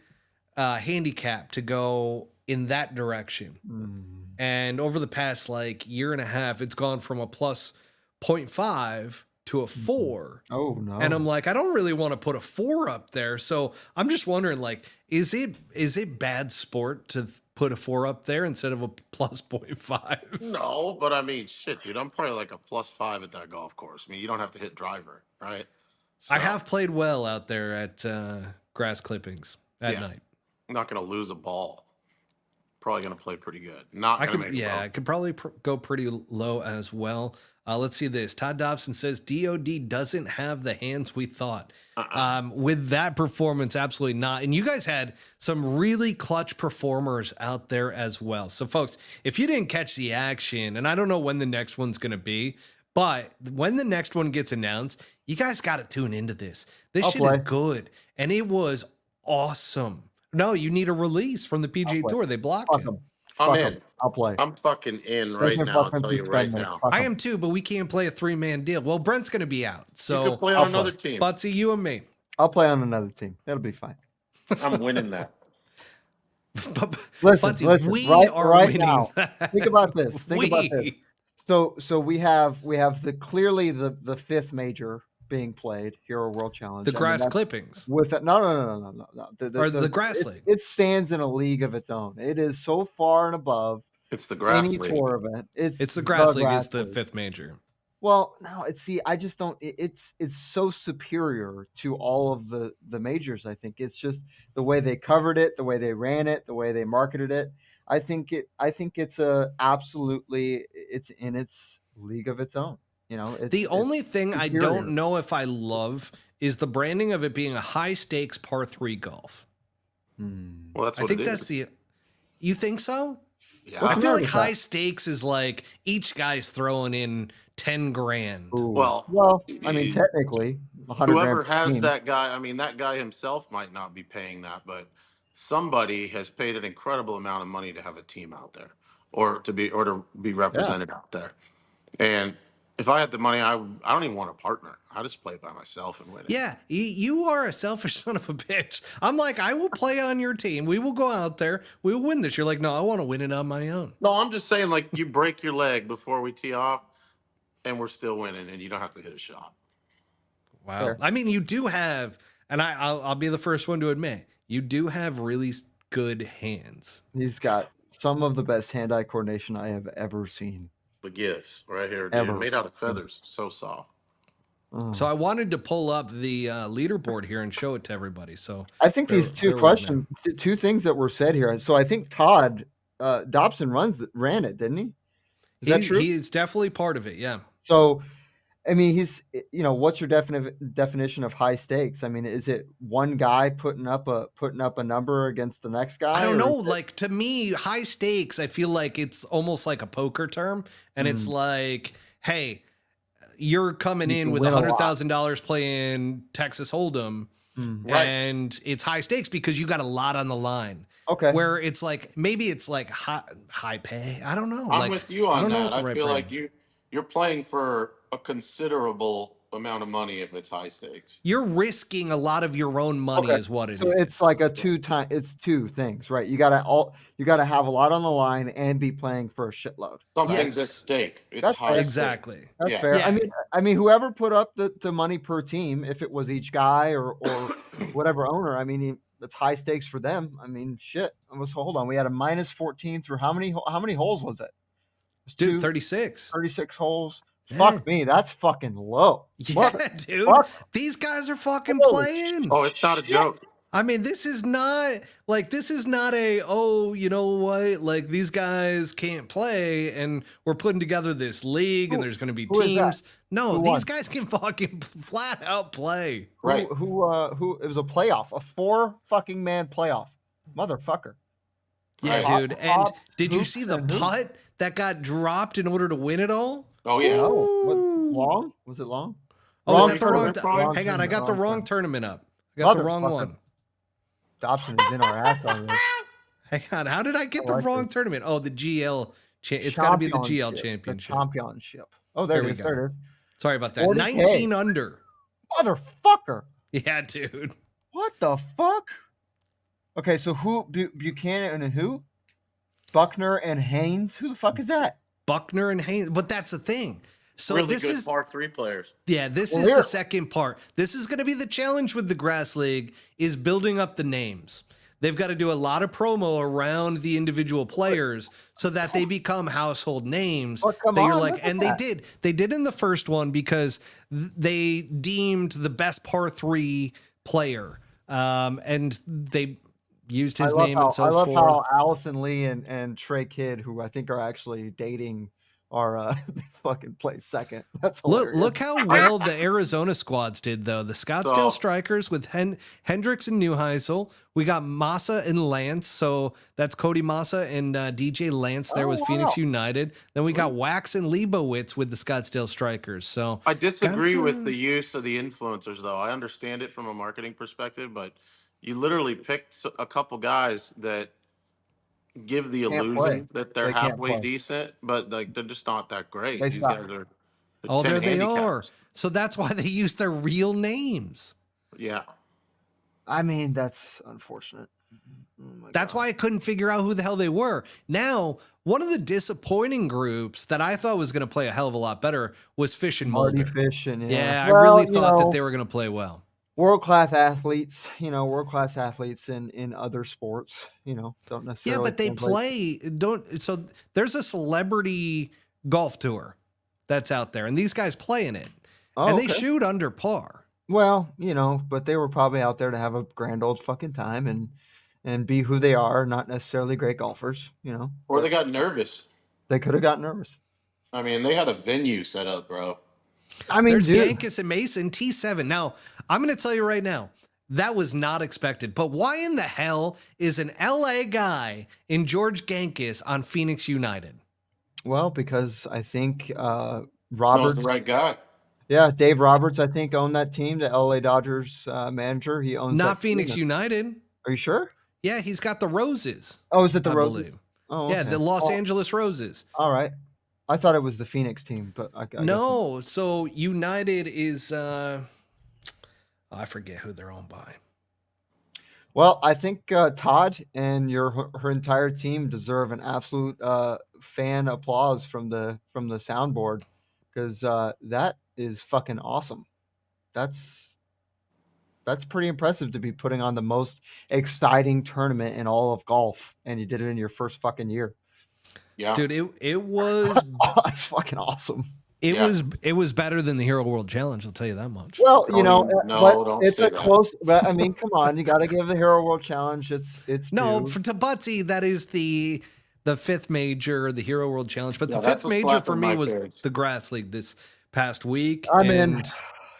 handicap to go in that direction. Mm. And over the past like year and a half, it's gone from a plus 0.5 to a 4. Oh no. And I'm like, I don't really want to put a 4 up there. So I'm just wondering, like, is it bad sport to put a 4 up there instead of a plus 0.5? No, but I mean, shit, dude, I'm probably like a +5 at that golf course. I mean, you don't have to hit driver, right? I So, have played well out there at grass clippings at Yeah. night. I'm not going to lose a ball. Probably going to play pretty good. Not I going could, to make yeah, a I could probably go pretty low as well. Let's see this. Todd Dobson says DOD doesn't have the hands we thought. With that performance, absolutely not. And you guys had some really clutch performers out there as well. So, folks, if you didn't catch the action, and I don't know when the next one's going to be, but when the next one gets announced, you guys got to tune into this. This I'll shit play. is good, and it was awesome. No, you need a release from the PGA play. Tour. They blocked Fuck him. them. I'm Fuck in. them. I'll play. I'm fucking in They right can now. I'll fucking tell you right suspend me. now. Fuck I 'em. am too, but we can't play a 3-man deal. Well, Brent's going to be out. You So, could play I'll on another play. team. Buttsy, you and me. I'll play on another team. It'll be fine. I'm winning that. Listen, Buttsy, listen. we Right, are right winning now. that. Think about this. Think about this. We. So we have the clearly the fifth major being played, Hero World Challenge. The I mean, grass that's clippings. with it. No. Or the grass league. It stands in a league of its own. It is so far and above It's the grass any league. tour event. It's the grass league grass is the league. 5th major. Well, no, I just don't. It's so superior to all of the majors. I think it's just the way they covered it, the way they ran it, the way they marketed it. I think it's it's in its league of its own. The only thing I superior. don't know if I love is the branding of it being a high stakes par 3 golf. Well, that's I what think it that's is. you think so? Yeah. What's I the feel matter like with that? high stakes is like each guy's throwing in 10 grand. Ooh. Well, I mean, technically, 100 whoever grand per has team. that guy, I mean, that guy himself might not be paying that, but somebody has paid an incredible amount of money to have a team out there or to be represented out there. And if I had the money, I don't even want a partner. I just play by myself and win it. Yeah, you are a selfish son of a bitch. I'm like, I will play on your team. We will go out there. We will win this. You're like, no, I want to win it on my own. No, I'm just saying, like, you break your leg before we tee off, and we're still winning, and you don't have to hit a shot. Wow. Fair. I mean, you do have, and I'll be the first one to admit, you do have really good hands. He's got some of the best hand-eye coordination I have ever seen. The gifts right here, dude, Ever. made out of feathers, so soft. So I wanted to pull up the leaderboard here and show it to everybody. So I think these bear with me. two things that were said here. So I think Todd Dobson ran it, didn't he? Is that true? He is definitely part of it. Yeah. So, I mean, what's your definition of high stakes? I mean, is it one guy putting up a number against the next guy? I don't or know. is it- Like, to me, high stakes, I feel like it's almost like a poker term. And it's like, hey, you're coming You in can with win a lot. $100,000 playing Texas Hold'em. Right. And it's high stakes because you got a lot on the line. Okay. Where it's like, maybe it's like high pay. I don't know. I'm like, with you I on don't know that. what the I right feel brand like you're playing for a considerable amount of money if it's high stakes. You're risking a lot of your own money is what it is. So it's like it's two things, right? You gotta have a lot on the line and be playing for a shitload. Something's Yes. at stake. It's That's high fair. Exactly. stakes. That's Yeah. fair. Yeah. I mean, whoever put up the money per team, if it was each guy or whatever owner, I mean, it's high stakes for them. I mean, shit. Hold on. We had a -14 through how many holes was it? It was Dude, 36. 36 holes. Yeah. Fuck me, that's fucking low. Yeah, dude. fuck. These guys are fucking Holy playing. Oh, it's not a joke. I mean, this is not a, oh, you know what? Like, these guys can't play and we're putting together this league and there's going to be who is that? teams. No, Who these won? guys can fucking flat out play. Right. Who it was a playoff, a 4 fucking man playoff. Motherfucker. Yeah, Right. dude. And Hop, did you hoops, see the and hoops. putt that got dropped in order to win it all? Oh yeah. Oh, what, Ooh. long? Was it long? Oh, Wrong is that the wrong? tournament, Brian? Hang on, I got the wrong tournament up. I got the Motherfucker. wrong one. Dobson is in our ass already. Hang on, how did I get I the like wrong this. tournament? Oh, the GL. It's got to be the GL championship. The championship. Oh, there Here it we is. go. There it is. Sorry about that. 40K. 19 under. Motherfucker. Yeah, dude. What the fuck? Okay, so who? Buchanan and who? Buckner and Haynes. Who the fuck is that? Buckner and Haynes. But that's the thing. So really this good is par 3 players. this Well, is here- the second part. This is going to be the challenge with the Grass League is building up the names. They've got to do a lot of promo around the individual players so that they become household names. Oh, come that you're on, like, look at and that. they did in the first one because they deemed the best par 3 player, and they used his name and so I love forth. how Allison Lee and Trey Kidd, who I think are actually dating, are fucking play second. That's hilarious. Look how well the Arizona squads did, though. The Scottsdale So- Strikers with Hendricks and Neuheisel. We got Massa and Lance. So that's Cody Massa and DJ Lance there with Oh, Phoenix wow. United. Then we got Wax and Leibowitz with the Scottsdale Strikers. So I disagree Got with to- the use of the influencers, though. I understand it from a marketing perspective, but you literally picked a couple guys that give the Can't illusion play. that they're They can't halfway play. decent, but like they're just not that great. They These suck. guys are. oh, 10 there they are. handicaps. So that's why they use their real names. Yeah. I mean, that's unfortunate. Oh my That's God. why I couldn't figure out who the hell they were. Now, one of the disappointing groups that I thought was going to play a hell of a lot better was Fish and Marty Mulder. Fish and Yeah, I Well, really you thought know, that they were going to play well. world-class athletes, world-class athletes in other sports, don't Yeah, necessarily. but they translate. play so there's a celebrity golf tour that's out there and these guys play in it. Oh, and they okay. shoot under par. Well, but they were probably out there to have a grand old fucking time and be who they are, not necessarily great golfers, Or they got nervous. They could have gotten nervous. I mean, they had a venue set up, bro. I mean, There's dude, Yankees and Mason T7. Now, I'm going to tell you right now, that was not expected. But why in the hell is an LA guy in George Gankis on Phoenix United? well, because I think Knows Roberts, the right guy. yeah, Dave Roberts, I think owned that team, the LA Dodgers manager. He owns Not that team. Phoenix United. Are you sure? Yeah, he's got the Roses. Oh, is it the I Roses? believe. Oh, Yeah, okay. the Los Oh, Angeles Roses. all right. I thought it was the Phoenix team, but I guess No, so United is I forget who they're owned by. Well, I think Todd and her entire team deserve an absolute fan applause from the soundboard because that is fucking awesome. That's pretty impressive to be putting on the most exciting tournament in all of golf, and you did it in your first fucking year. Yeah. Dude, it was That's fucking awesome. Yeah. it was better than the Hero World Challenge, I'll tell you that much. Well, No, but don't it's say a that. close. But I mean, come on, you got to give the Hero World Challenge. It's No, due. to Buttsy, that is the fifth major, the Hero World Challenge. But Yeah, the that's fifth a major slap for in me my was face. the Grass League this past week. I'm in. and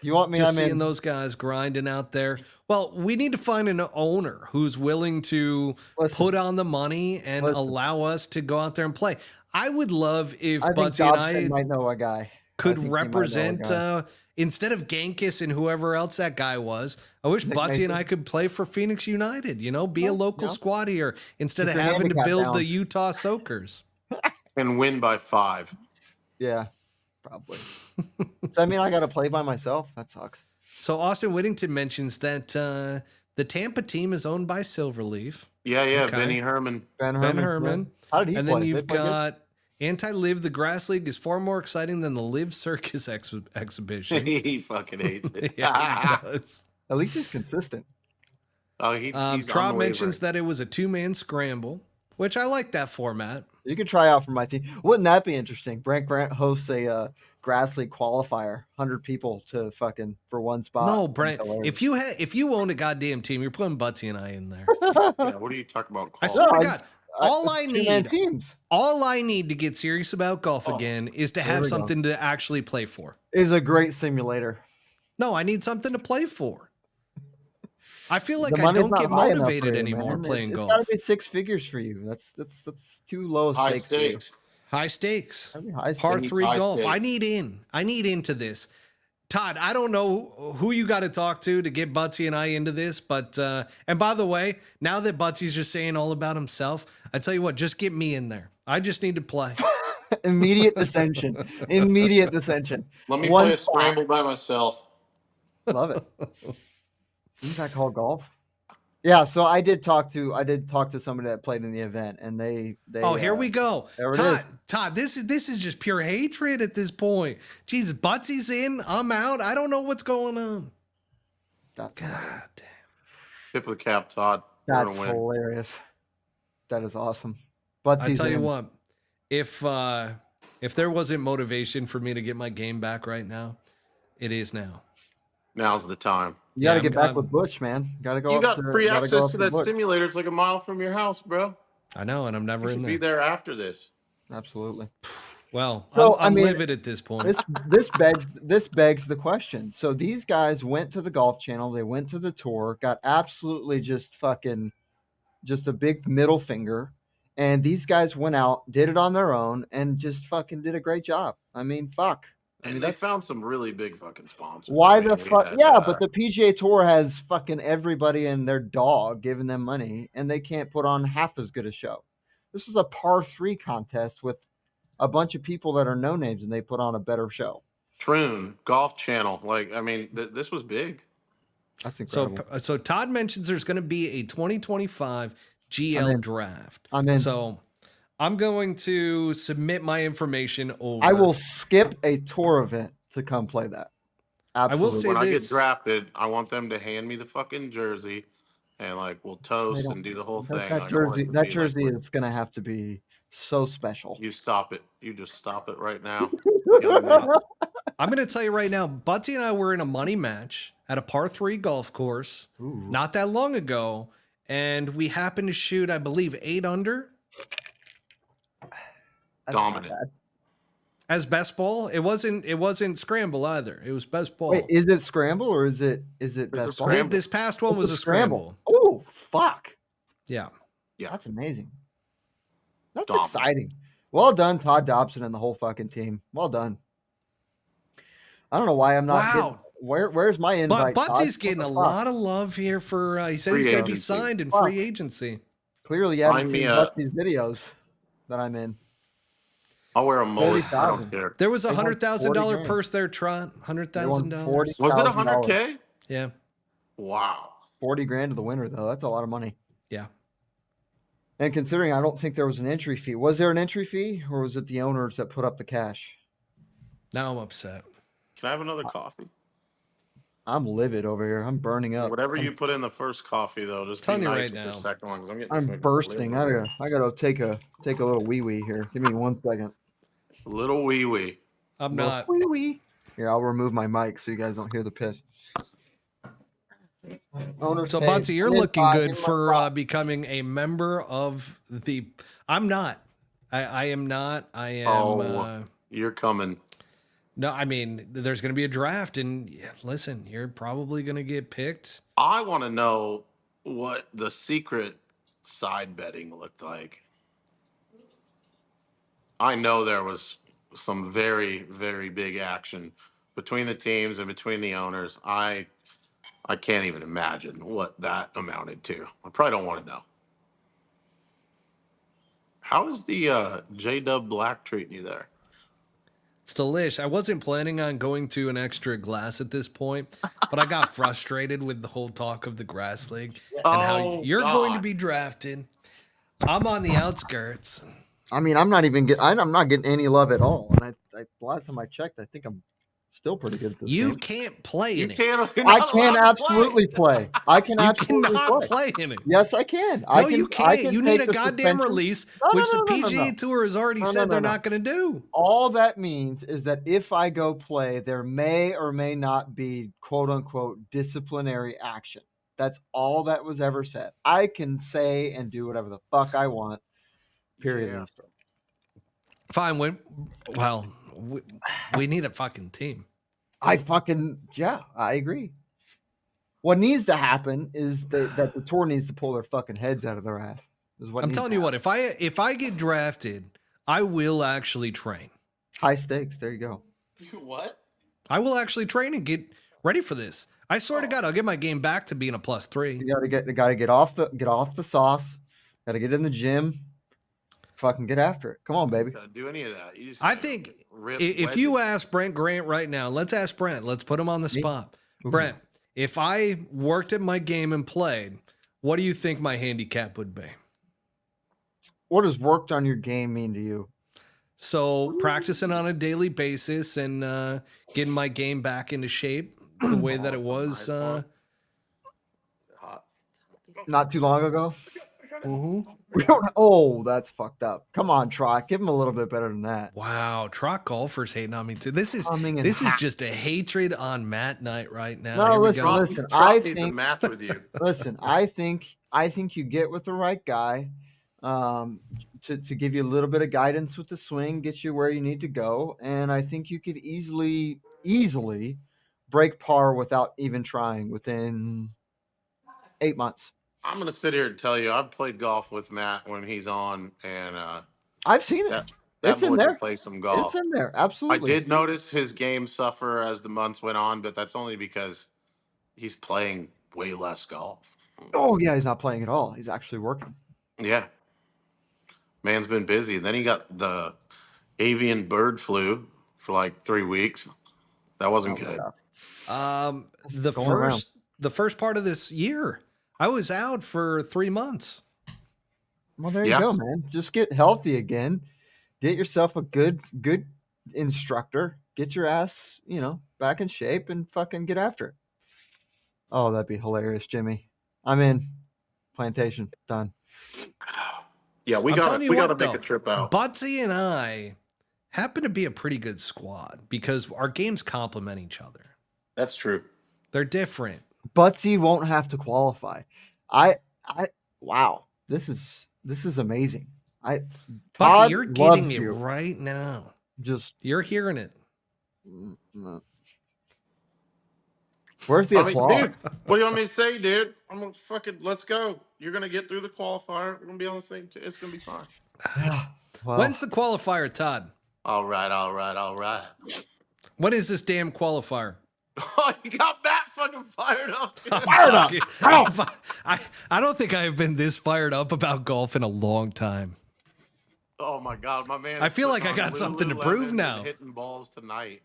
You want me? just I'm seeing in. those guys grinding out there. Well, we need to find an owner who's willing to Listen. put on the money and Listen. allow us to go out there and play. I would love if I think Buttsy and Dobson I might know a guy. could I think he might know a represent guy. instead of Gankis and whoever else that guy was. I wish Nick Buttsy and Mason. I could play for Phoenix United, be a Oh, local yeah. squad here instead Get of your having to handicap build down. the Utah Soakers. And win by 5. Yeah. Probably. Does that mean I got to play by myself? That sucks. So Austin Whittington mentions that the Tampa team is owned by Silverleaf. Yeah, yeah, Okay. Benny Herman. Ben Ben Herman. Herman. Yeah. How did he And play? then Did you've they play good? got Anti-Live. The Grass League is far more exciting than the Live Circus exhibition. He fucking hates it. Yeah, he does. At least he's consistent. Oh, he's Traub mentions unwavering. that it was a 2-man scramble, which I like that format. You can try out for my team. Wouldn't that be interesting? Brent Grant hosts a Grass League qualifier, 100 people to fucking for one spot. No, Brent, if you own a goddamn team, you're putting Buttsy and I in there. Yeah, what are you talking about? I Call? swear to I God, just- all I two-man need, teams all I need to get serious about golf again is to There have we go. something to actually play for. is a great simulator. No, I need something to play for. I feel like The I money's don't not get high enough motivated for you, anymore man. playing It's golf. got to be 6 figures for you. That's too low High stakes. for you. stakes. High stakes. Gotta be high Par stakes. 3 high golf. I stakes. need in. I need into this. Todd, I don't know who you got to talk to get Buttsy and I into this, but and by the way, now that Butsy's just saying all about himself, I tell you what, just get me in there. I just need to play. Immediate dissension. Immediate dissension. Let me One play a spot. scramble by myself. Love it. Isn't that called golf? Yeah, so I did talk to somebody that played in the event, and they Oh, here we go. there it Todd, is. Todd, this is just pure hatred at this point. Jesus, Butsy's in, I'm out. I don't know what's going on. That's God damn. Tip of the cap, Todd. We're that's gonna win. hilarious. That is awesome. But I tell you what, if there wasn't motivation for me to get my game back right now, it is now. Now's the time. you got to Yeah, get I'm- back with Butch, man. Got to go. You up got to, free gotta go access up to that Butch. simulator. It's like a mile from your house, bro. I know, and I'm never You in should there. be there after this. Absolutely. Well, So, I'm I mean, livid at this point. This begs the question. So these guys went to the Golf Channel, they went to the tour, got absolutely just a big middle finger, and these guys went out, did it on their own, and just fucking did a great job. I mean, fuck. I And mean, they that's found some really big fucking sponsors. why I mean, the we fuck? had, Yeah, but the PGA Tour has fucking everybody and their dog giving them money, and they can't put on half as good a show. This is a par 3 contest with a bunch of people that are no names, and they put on a better show. Troon, Golf Channel. Like, I mean, this was big. That's So, incredible. so Todd mentions there's going to be a 2025 I'm GL in. draft. I'm in. So I'm going to submit my information over. I will skip a tour event to come play that. Absolutely. will say When I get this. drafted, I want them to hand me the fucking jersey, and like we'll toast don't- and do the whole that, thing. that Like, I want it jersey, to that be jersey like, is going to have to be so special. You stop it. You just stop it right now. I'm going to tell you right now, Buttsy and I were in a money match at a par 3 golf course Ooh. not that long ago, and we happened to shoot, I believe, 8 under That's not Dominant. bad. as best ball. It wasn't scramble either. It was best ball. Wait, is it scramble or is it It's best a ball? scramble. This past one It's was a scramble. Oh, fuck. Yeah. Yeah. That's amazing. That's Dominant. exciting. Well done, Todd Dobson and the whole fucking team. Well done. I don't know why I'm not Wow. where's my invite? But Todd? Butsy's getting a What the lot of love here for he said Free he's going to be agency. signed in Fuck. free agency. fuck? Clearly you haven't Find me seen a- Butsy's videos that I'm in. I'll wear a mullet. I 30,000. don't care. There was a They want $100,000 $40,000. purse there, Trot. They won $100,000. $40,000. Was it $100K? Yeah. Wow. 40 grand to the winner though. That's a lot of money. Yeah. And considering I don't think there was an entry fee. Was there an entry fee or was it the owners that put up the cash? Now I'm upset. Can I have another coffee? I'm livid over here. I'm burning up. Whatever you put in the first coffee, though, just be Telling you nice right with now. the second one. 'Cause I'm getting I'm fucking bursting. livid. I gotta take a little wee wee here. Give me 1 second. Little wee wee. I'm not. Wee wee. Here, I'll remove my mic so you guys don't hear the piss. Owners So, pay. Buttsy, you're I'm in looking five, good give me my for prop. becoming a member of the. I'm not. I am not. I am. Oh. You're coming. No, I mean, there's going to be a draft, and yeah, listen, you're probably going to get picked. I want to know what the secret side betting looked like. I know there was some very, very big action between the teams and between the owners. I can't even imagine what that amounted to. I probably don't want to know. How is the J-Dub Black treating you there? It's delish. I wasn't planning on going to an extra glass at this point, but I got frustrated with the whole talk of the grass league and how Oh, you're going to God. be drafted. I'm on the outskirts. I mean, I'm not getting any love at all. And I last time I checked, I think I'm still pretty good at this You game. can't play You in it. can't. You're I not can allowed to absolutely play. I can You absolutely cannot play. play in it. Yes, I can. No, you I can't. can You need take a the goddamn suspension. release, No, which no, the no, no, PGA no. Tour has already No, said no, they're no. not going to do. All that means is that if I go play, there may or may not be quote unquote disciplinary action. That's all that was ever said. I can say and do whatever the fuck I want. Period. Yeah. End of story. Fine. We need a fucking team. I agree. What needs to happen is that the tour needs to pull their fucking heads out of their ass. I'm telling you what, if I get drafted, I will actually train. High stakes. There you go. What? I will actually train and get ready for this. I swear to God, I'll get my game back to being a +3. You gotta get off the sauce. Gotta get in the gym. Fucking get after it. Come on, baby. Gotta do any of that. You just I gotta think rip if you wedges. ask Brent Grant right now, let's ask Brent. Let's put him on the Me? spot. Ooh. Brent, if I worked at my game and played, what do you think my handicap would be? What does worked on your game mean to you? So practicing on a daily basis and getting my game back into shape the way that it it's a was. nice one. Hot. Not too long ago. Mhm. We don't. Oh, that's fucked up. Come on, Trot. Give him a little bit better than that. Wow, Trot golfers hating on me too. This is Coming in this is hot. just a hatred on Matt night right now. No, Here we listen, go. listen. Trump I needs a think. match with you. Listen, I think you get with the right guy, to give you a little bit of guidance with the swing, get you where you need to go, and I think you could easily break par without even trying within 8 months. I'm gonna sit here and tell you, I've played golf with Matt when he's on, and I've seen it. that It's in boy there. can play some golf. It's in there. I Absolutely. did notice his game suffer as the months went on, but that's only because he's playing way less golf. Oh yeah, he's not playing at all. He's actually working. Yeah, man's been busy. Then he got the avian bird flu for like 3 weeks. That wasn't good. The going around. first part of this year, I was out for 3 months. Well, there Yeah. you go, man. Just get healthy again. Get yourself a good instructor. Get your ass, back in shape and fucking get after it. Oh, that'd be hilarious, Jimmy. I'm in. Plantation done. Yeah, we I'm got telling you we got to what, make though, a trip out. Buttsy and I happen to be a pretty good squad because our games complement each other. That's true. They're different. Buttsy won't have to qualify. Wow. This is amazing. Buttsy, Todd you're loves getting it you. right now. Just You're hearing it. where's the I mean, applause? dude, what do you want me to say, dude? I'm gonna fucking let's go. You're gonna get through the qualifier. We're gonna be on the same. It's gonna be fine. Well, When's the qualifier, Todd? All right. When is this damn qualifier? Oh, you got Matt fucking fired up. dude. Fired up. I don't think I've been this fired up about golf in a long time. Oh my god, my man. I is feel like putting I on got something to Lululemon prove and now. Hitting balls tonight.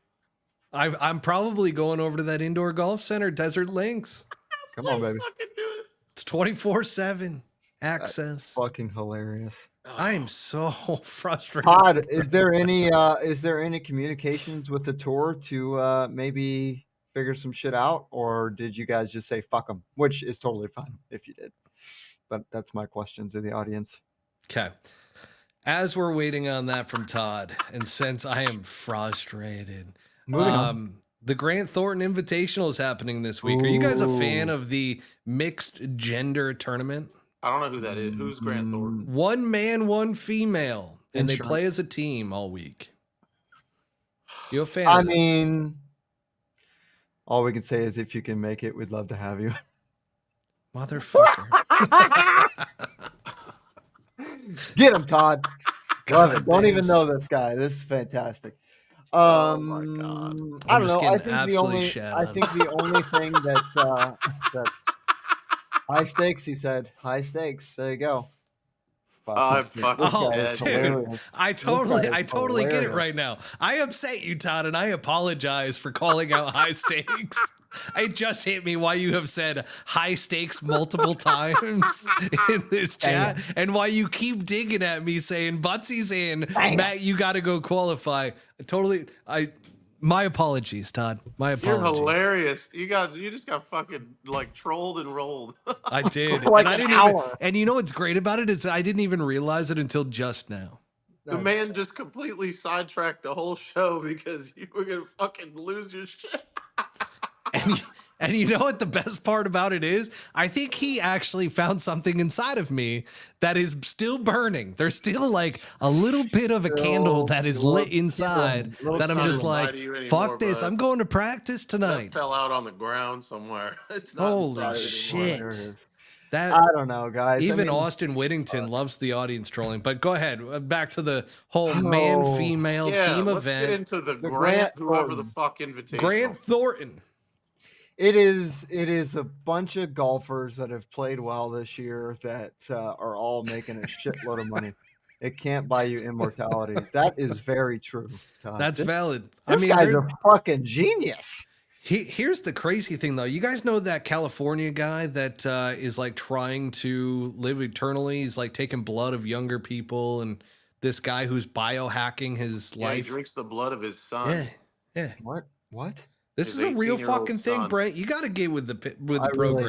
I'm probably going over to that indoor golf center, Desert Links. come on, Please baby. fucking do it. It's 24/7 access. Fucking hilarious. I am so frustrated. Todd, is there any communications with the tour to maybe figure some shit out, or did you guys just say fuck them? Which is totally fine if you did, but that's my question to the audience. Okay. As we're waiting on that from Todd, and since I am frustrated, Moving on. the Grant Thornton Invitational is happening this week. Are you guys a fan Ooh. of the mixed gender tournament? I don't know who that is. Who's Grant Thornton? One man, one female, and they Insurance. play as a team all week. You a fan? I of this? mean, all we can say is if you can make it, we'd love to have you. Motherfucker. Get him, Todd. Love God it. Don't even damn. know this guy. This is fantastic. Oh my God. I I'm don't just know. I getting think the absolutely only shat I on. think the only thing that high stakes, he said. High stakes. There you go. I'm This fucking Oh, guy dead. is dude, hilarious. I This totally guy is get it hilarious. right now. I upset you, Todd, and I apologize for calling out high stakes. It just hit me why you have said high stakes multiple times in this chat, and why you keep digging at me saying Butsy's in, Matt, you got to go qualify. My apologies, Todd. My You're apologies. hilarious. You just got fucking like trolled and rolled. I did, For like and I an didn't hour. even. And you know what's great about it is I didn't even realize it until just now. The man just completely sidetracked the whole show because you were gonna fucking lose your shit. And you know what the best part about it is? I think he actually found something inside of me that is still burning. There's still like a little bit of a candle that is lit inside that I'm just like, fuck this. I'm going to practice That tonight. fell out on the ground somewhere. It's not Holy inside anymore. shit. I don't know, guys. Even Austin Whittington loves the audience trolling. But go ahead. Back to the whole man-female team let's event. get into the The Grant, whoever Thornton. the fuck invitation. Grant Thornton. It is a bunch of golfers that have played well this year that are all making a shitload of money. It can't buy you immortality. That is very true, Todd. That's valid. This guy's a fucking genius. Here's the crazy thing, though. You guys know that California guy that is like trying to live eternally? He's like taking blood of younger people, and this guy who's biohacking his life. He drinks the blood of his son. Yeah. What? This His is a real 18-year-old fucking thing, son. Brent. You got to get with the I program.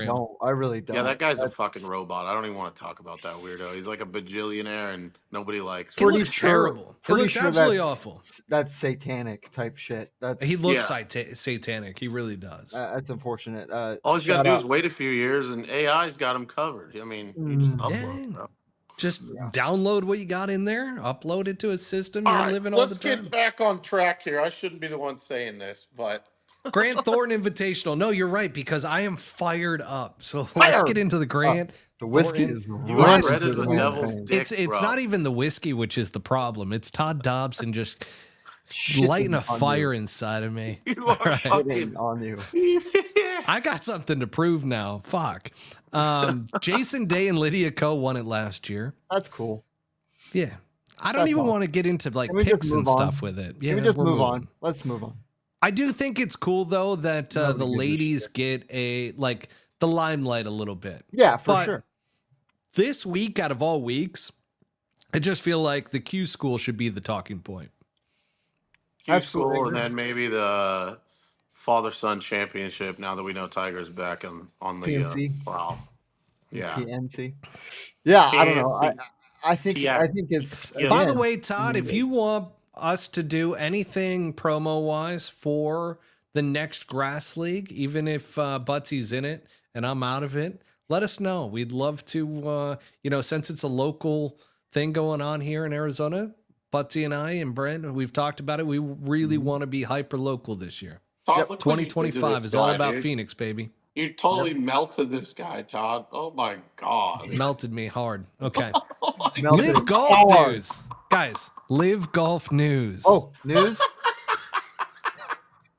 really don't. Yeah, that guy's a fucking robot. I don't even want to talk about that weirdo. He's like a bajillionaire and nobody likes He him. looks terrible. He looks absolutely awful. That's satanic type shit. He looks satanic. He really does. That's unfortunate. All he's got to do is wait a few years and AI's got him covered. I mean, you just upload. Bro. Just download what you got in there, upload it to a system. You're All living all the let's time. get back on track here. I shouldn't be the one saying this, but Grant Thornton Invitational. No, you're right, because I am fired up. So let's get into the Grant. The whiskey Thornton. is you are red as a devil's dick. It's bro. not even the whiskey, which is the problem. It's Todd Dobson just lighting a fire inside of me. You are fucking on you. I got something to prove now. Fuck. Jason Day and Lydia Ko won it last year. That's cool. Yeah. I don't even want to get into like picks and stuff with it. Yeah, Can we just we're move moving. on? Let's move on. I do think it's cool though that the ladies get the limelight a little bit. Yeah, for sure. This week out of all weeks, I just feel like the Q school should be the talking point. Q school, and then maybe the father-son championship. Now that we know Tiger's back on the PNC. wow, yeah, PNC. Yeah, I don't know. PNC. I think it's. By the way, Todd, if you want us to do anything promo-wise for the next grass league, even if Butsy's in it and I'm out of it, let us know. We'd love to, since it's a local thing going on here in Arizona, Buttsy and I and Brent, we've talked about it. We really want to be hyper local this year. Todd, look what you did to 2025 this is all guy, about dude. Phoenix, baby. You totally melted this guy, Todd. Oh my god, Melted me hard. Okay. Melted Live golf hard. news. Guys, live golf news. Oh, news?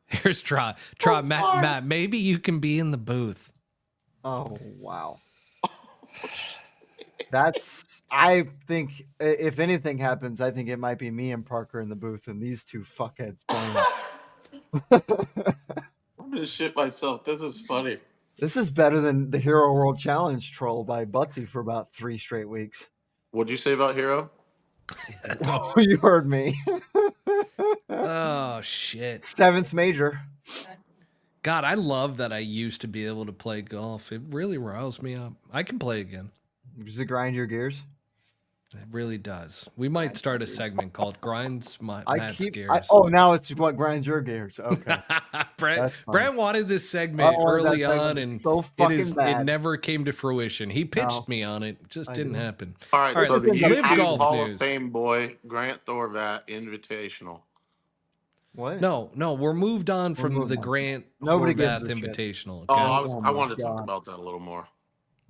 Here's Trot. Matt, maybe you can be in the booth. Oh, wow. I think if anything happens, I think it might be me and Parker in the booth and these two fuckheads playing. I'm gonna shit myself. This is funny. This is better than the Hero World Challenge troll by Buttsy for about 3 straight weeks. What'd you say about Hero? Oh, you heard me. Oh, shit. 7th major. God, I love that I used to be able to play golf. It really riles me up. I can play again. Does it grind your gears? It really does. We might start a segment called Grinds Matt's Gears. Now it's what grinds your gears. Okay. Brent wanted this segment early on, and so it never came to fruition. He pitched me on it. Just didn't happen. All right, so the Live YouTube golf Hall news. of Fame boy, Grant Thorvat Invitational. What? No, we're moved on from the Grant Nobody Thorvat gives a shit. Invitational. Oh, Okay? I wanted to talk about that a little more.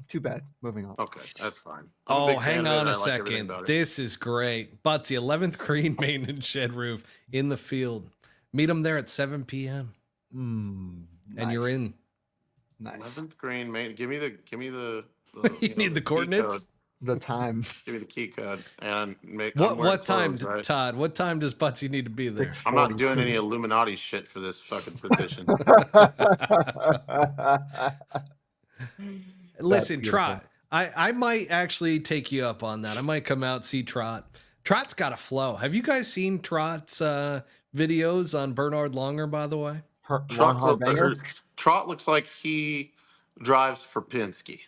Too bad. Moving on. Okay, that's fine. I'm a big fan Hang of it, on and a I like everything second. about it. This is great. Buttsy, 11th green maintenance shed roof in the field. Meet him there at 7 p.m. And you're in. Nice. 11th green, mate. Give me the You need the cheat coordinates? code. the time. Give me the key code and make. I'm wearing What time, clothes, right? Todd? What time does Buttsy need to be there? I'm not doing 6:42. any Illuminati shit for this fucking petition. Listen, beautiful. Trot. I might actually take you up on that. I might come out see Trot. Trot's got a flow. Have you guys seen Trot's videos on Bernard Longer? By the way, Ron Trot, Harbanger? Trot looks like he drives for Penske.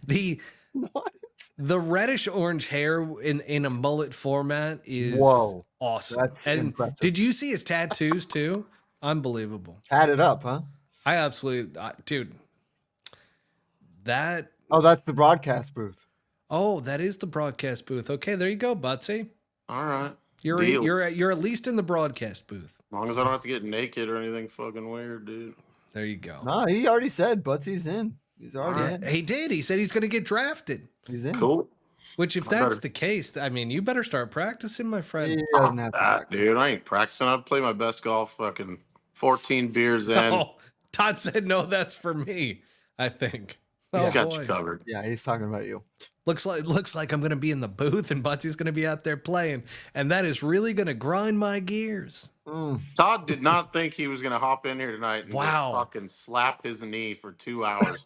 the What? the reddish orange hair in a mullet format is Whoa, awesome. that's And impressive. did you see his tattoos too? Unbelievable. Add it up, huh? I absolutely, dude. That Oh, that's the broadcast booth. that is the broadcast booth. Okay, there you go, Buttsy. All right. You're Deal. you're at least in the broadcast booth. As long as I don't have to get naked or anything fucking weird, dude. There you go. No, he already said Butsy's in. He's already in. He did. He said he's going to get drafted. He's in. Cool. Which, if I that's better- the case, I mean, you better start practicing, my friend. He doesn't have to Ah, practice. dude, I ain't practicing. I play my best golf fucking 14 beers in. Oh, Todd said no. That's for me. I think. He's Oh, got boy. you covered. Yeah, he's talking about you. Looks like I'm going to be in the booth and Butsy's going to be out there playing, and that is really going to grind my gears. Todd did not think he was going to hop in here tonight and Wow. just fucking slap his knee for 2 hours.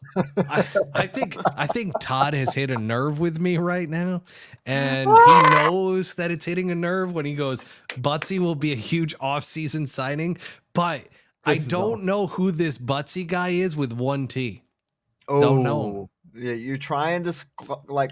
I think Todd has hit a nerve with me right now, and he knows that it's hitting a nerve when he goes, Buttsy will be a huge off-season signing, but I This is don't awesome. know who this Buttsy guy is with one T. Oh, Don't know. Yeah, you're trying to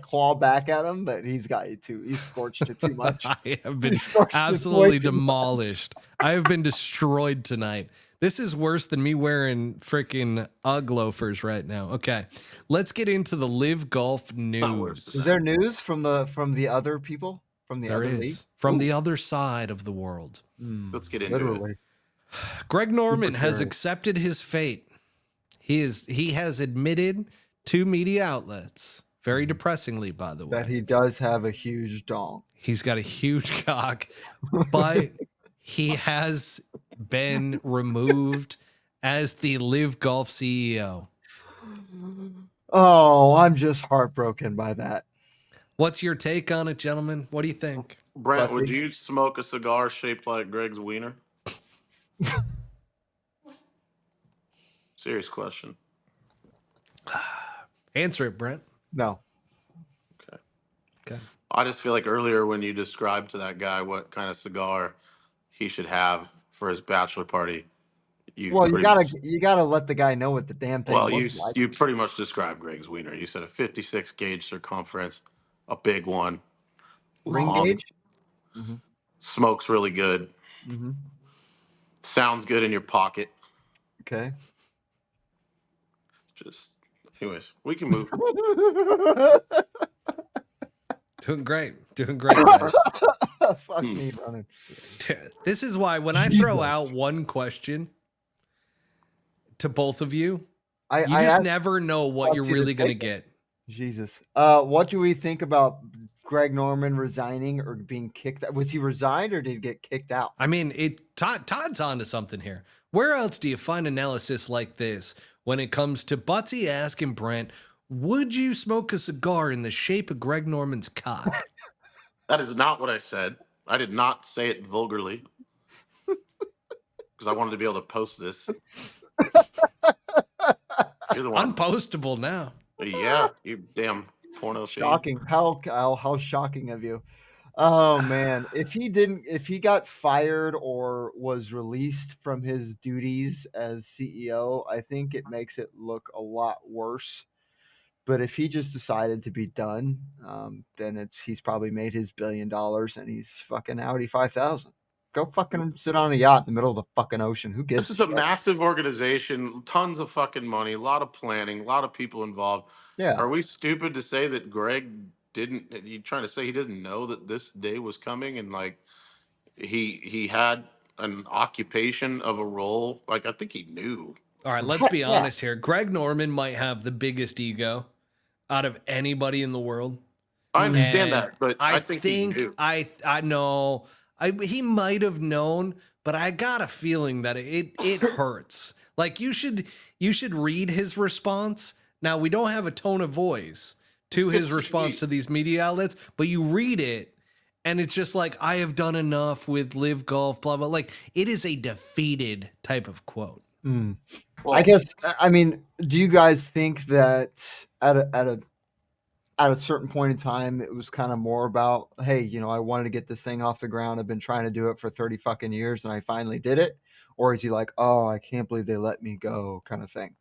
claw back at him, but he's got you too. He's scorched it too much. I have been He scorched it way absolutely too much. demolished. I have been destroyed tonight. This is worse than me wearing freaking UGG loafers right now. Okay, let's get into the LIV Golf news. Is there news from the other people from the There other is league? from the other side of the world. Let's get into it. Literally. Greg Norman has curious. accepted his fate. He has admitted to media outlets, very depressingly, by the way. That he does have a huge dong. He's got a huge cock, but he has been removed as the LIV Golf CEO. Oh, I'm just heartbroken by that. What's your take on it, gentlemen? What do you think? Brent, But would he- you smoke a cigar shaped like Greg's wiener? Serious question. Answer it, Brent. No. Okay. Okay. I just feel like earlier when you described to that guy what kind of cigar he should have for his bachelor party, Well, you pretty gotta much- let the guy know what the damn thing well, you looks like. you pretty much described Greg's wiener. You said a 56 gauge circumference, a big one, Ring long, gauge. smokes really good, Mm-hmm. sounds good in your pocket. Okay. Just, anyways, we can move. Doing great, guys. Fuck me running. This is why when I throw out one question to both of you, I you just asked never know what Buttsy you're to really going to take it. get. Jesus. What do we think about Greg Norman resigning or being kicked out? Was he resigned or did he get kicked out? I mean, Todd's onto something here. Where else do you find analysis like this when it comes to Buttsy asking Brent, would you smoke a cigar in the shape of Greg Norman's cock? That is not what I said. I did not say it vulgarly because I wanted to be able to post this. You're the one. Unpostable now. Yeah, you damn porno fiend. Shocking. How shocking of you. Oh man. If he got fired or was released from his duties as CEO, I think it makes it look a lot worse. But if he just decided to be done, then he's probably made his $1 billion and he's fucking Audi 5000. Go fucking sit on a yacht in the middle of the fucking ocean. Who gives This is a a shit? massive organization, tons of fucking money, a lot of planning, a lot of people involved. Yeah. Are we stupid to say that Greg didn't? You trying to say he doesn't know that this day was coming and like he had an occupation of a role? Like I think he knew. All right, let's be Yeah. honest here. Greg Norman might have the biggest ego out of anybody in the world. I understand And that, but I think he knew. I know he might have known, but I got a feeling that it hurts. Like you should read his response. Now we don't have a tone of voice, to good his response TV. to these media outlets, but you read it and it's just like, I have done enough with LIV Golf, blah, blah. Like, it is a defeated type of quote. I Well, guess, I mean, do you guys think that at a certain point in time, it was kind of more about, hey, you know, I wanted to get this thing off the ground. I've been trying to do it for 30 fucking years and I finally did it? Or is he like, oh, I can't believe they let me go kind of thing?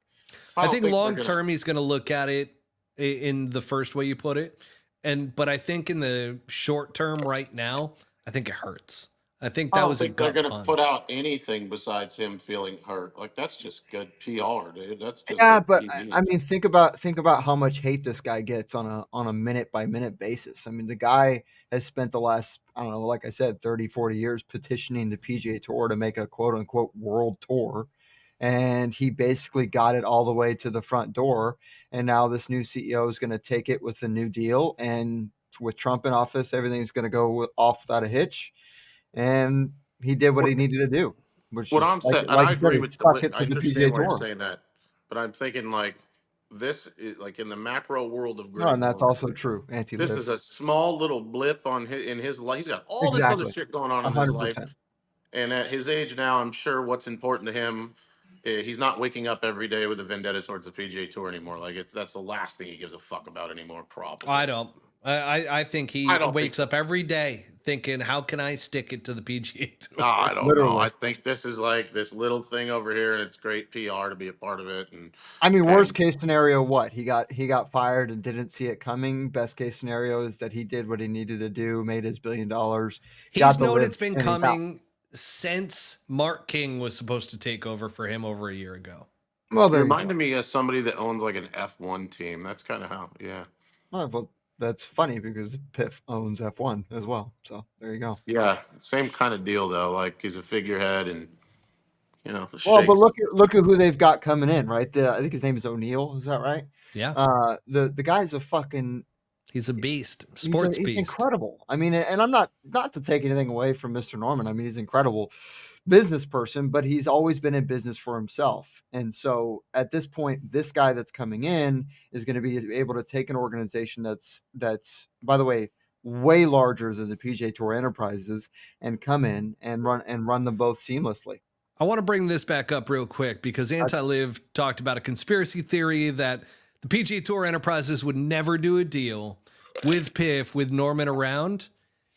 I don't think they're long gonna. term, he's going to look at it in the first way you put it. But I think in the short term right now, I think it hurts. I think I that don't was a think they're gut gonna punch. put out anything besides him feeling hurt. Like that's just good PR, dude. That's just Yeah, good but TV. I mean, think about how much hate this guy gets on a minute by minute basis. I mean, the guy has spent the last, I don't know, like I said, 30, 40 years petitioning the PGA Tour to make a quote unquote world tour. And he basically got it all the way to the front door. And now this new CEO is going to take it with the new deal. And with Trump in office, everything's going to go off without a hitch. And he did what he needed to do, which What is I'm saying, and like I you said, agree he with stuck it I to the PGA understand why you're Tour. saying that, but I'm thinking like this is like in the macro world of No, Greg and that's Norman. also true. This Anti-live. is a small little blip on his life. He's got all this other Exactly. shit going on in his life, 100%. and at his age now, I'm sure what's important to him. He's not waking up every day with a vendetta towards the PGA Tour anymore. Like that's the last thing he gives a fuck about anymore. Probably. I don't. I think he I don't think wakes so. up every day thinking, how can I stick it to the PGA No, Tour? I don't know. I Literally. think this is like this little thing over here, and it's great PR to be a part of it. I mean, worst And case scenario, what? He got fired and didn't see it coming. Best case scenario is that he did what he needed to do, made his $1 billion, got He's the known live, it's been and he's out. coming since Mark King was supposed to take over for him over a year ago. Well, you there you go. reminded me of somebody that owns like an F1 team. That's kind of how, yeah. Well, that's funny because PIF owns F1 as well. So there you go. Yeah, same kind of deal though. Like he's a figurehead and, Well, but shakes. look at who they've got coming in, right? I think his name is O'Neill. Is that right? Yeah, The guy's a fucking he's a beast, sports he's beast. incredible. I mean, and I'm not to take anything away from Mr. Norman. I mean, he's an incredible business person, but he's always been in business for himself. And so at this point, this guy that's coming in is going to be able to take an organization that's by the way way larger than the PGA Tour Enterprises and come in and run them both seamlessly. I want to bring this back up real quick because Anti-Liv talked about a conspiracy theory that the PGA Tour Enterprises would never do a deal with PIF with Norman around.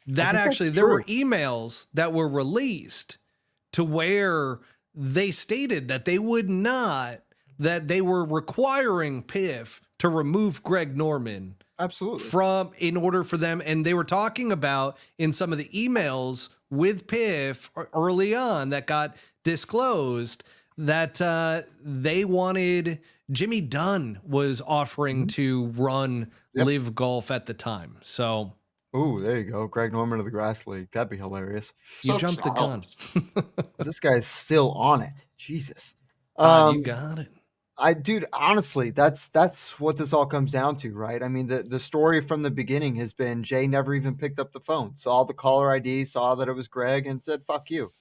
That actually, there were emails that were released to where they stated that they would not, that they were requiring PIF to remove Greg Norman Absolutely. in order for them. And they were talking about in some of the emails with PIF early on that got disclosed that they wanted, Jimmy Dunn was offering to run LIV Golf at the time. So, oh, there you go. Greg Norman of the Grass League. That'd be hilarious. you jumped the gun. This guy's still on it. Jesus. You got it. Dude, honestly, that's what this all comes down to, right? I mean, the story from the beginning has been Jay never even picked up the phone, saw the caller ID, saw that it was Greg, and said "fuck you."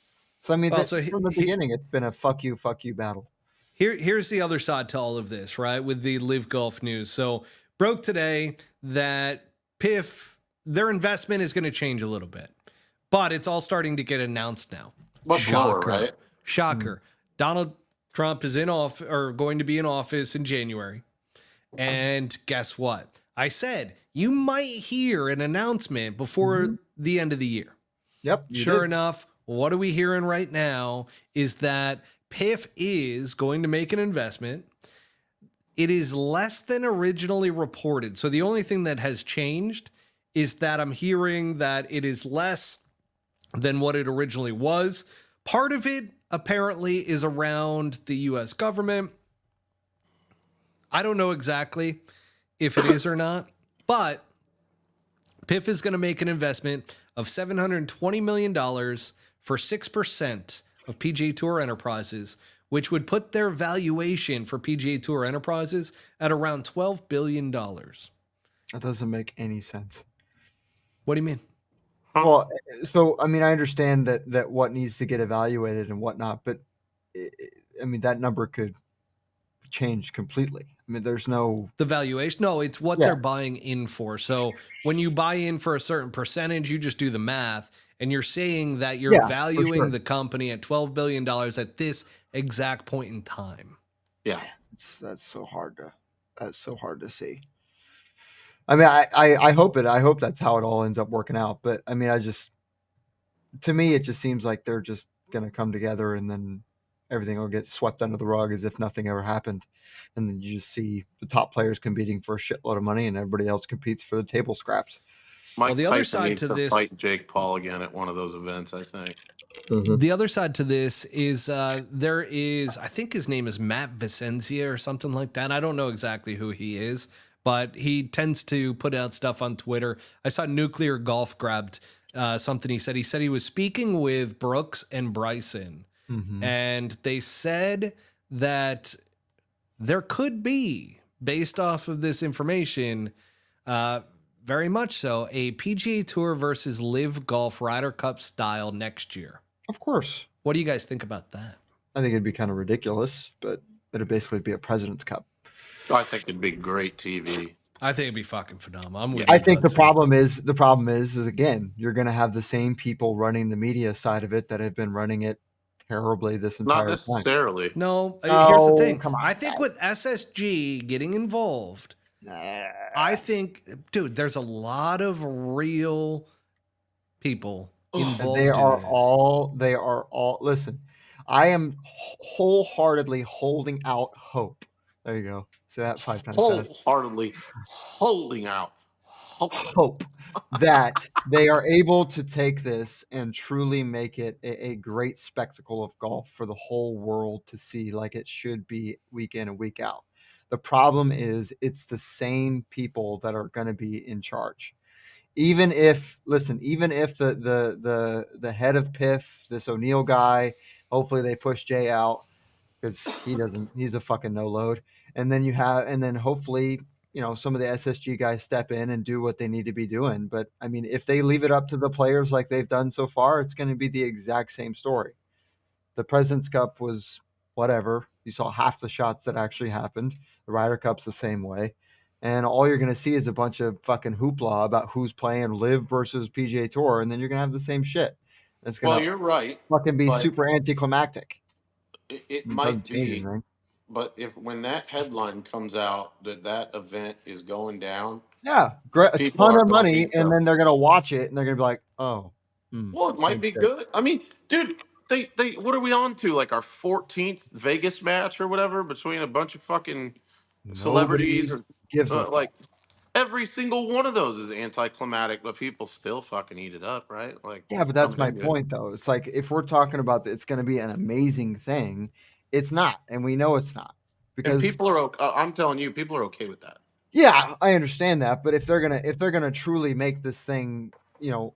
So I mean, from the beginning, it's been a fuck you battle. Here's the other side to all of this, right? With the LIV Golf news. So broke today that PIF, their investment is going to change a little bit, but it's all starting to get announced now. Much lower, right? Shocker. Donald Trump is going to be in office in January. And guess what? I said, you might hear an announcement before the end of the year. Yep. Sure enough, what are we hearing right now is that PIF is going to make an investment. It is less than originally reported. So the only thing that has changed is that I'm hearing that it is less than what it originally was. Part of it apparently is around the US government. I don't know exactly if it is or not, but PIF is going to make an investment of $720 million for 6% of PGA Tour Enterprises, which would put their valuation for PGA Tour Enterprises at around $12 billion. That doesn't make any sense. What do you mean? Well, so I mean, I understand that what needs to get evaluated and whatnot, but I mean that number could changed completely. I mean, there's no the valuation. No, it's what Yeah. they're buying in for. So when you buy in for a certain percentage, you just do the math, and you're saying that you're Yeah, for valuing sure. the company at $12 billion at this exact point in time. Yeah. That's so hard to see. I mean, I hope that's how it all ends up working out. But I mean, to me, it just seems like they're just gonna come together and then everything will get swept under the rug as if nothing ever happened. And then you just see the top players competing for a shitload of money and everybody else competes for the table scraps. Mike the other Tyson side needs to to this- fight Jake Paul again at one of those events, I think. The other side to this is there is, I think his name is Matt Vicencia or something like that. I don't know exactly who he is, but he tends to put out stuff on Twitter. I saw Nuclear Golf grabbed something he said. He said he was speaking with Brooks and Bryson, and they said that there could be, based off of this information, very much so, a PGA Tour versus LIV Golf Ryder Cup style next year. Of course. What do you guys think about that? I think it'd be kind of ridiculous, but it'd basically be a President's Cup. I think it'd be great TV. I think it'd be fucking phenomenal. I'm with I you, think the Buttsy. problem is again, you're going to have the same people running the media side of it that have been running it terribly this Not entire time. necessarily. No, here's the thing. come on, I think with SSG getting involved, I think, dude, there's a lot of real people involved They in are this. all listen. I am wholeheartedly holding out hope. There you go. Say that 5 times fast. Wholeheartedly holding out Hope that they are able to take this and truly make it a great spectacle of golf for the whole world to see, like it should be week in and week out. The problem is it's the same people that are going to be in charge. Even if the head of PIF, this O'Neill guy, hopefully they push Jay out because he's a fucking no load. And then hopefully, some of the SSG guys step in and do what they need to be doing. But I mean, if they leave it up to the players like they've done so far, it's going to be the exact same story. The President's Cup was whatever. You saw half the shots that actually happened. The Ryder Cup's the same way. And all you're going to see is a bunch of fucking hoopla about who's playing LIV versus PGA Tour, and then you're going to have the same shit. It's going to you're right. fucking be but super anticlimactic. It might be, anything. but when that headline comes out that event is going down, Yeah, a people ton are of gonna money, be and then tough. they're going to watch it, and they're going to be like, oh. Well, it might same be shit. good. I mean, dude, they what are we on to? Like our 14th Vegas match or whatever between a bunch of fucking celebrities or gives a like every single one of those is anticlimactic, but people still fucking eat it up, right? Like, Yeah, but that's my coming into it. point, though. It's like if we're talking about it's going to be an amazing thing, it's not, and we know it's not And because people are. I'm telling you, people are okay with that. yeah, I understand that, but if they're gonna truly make this thing,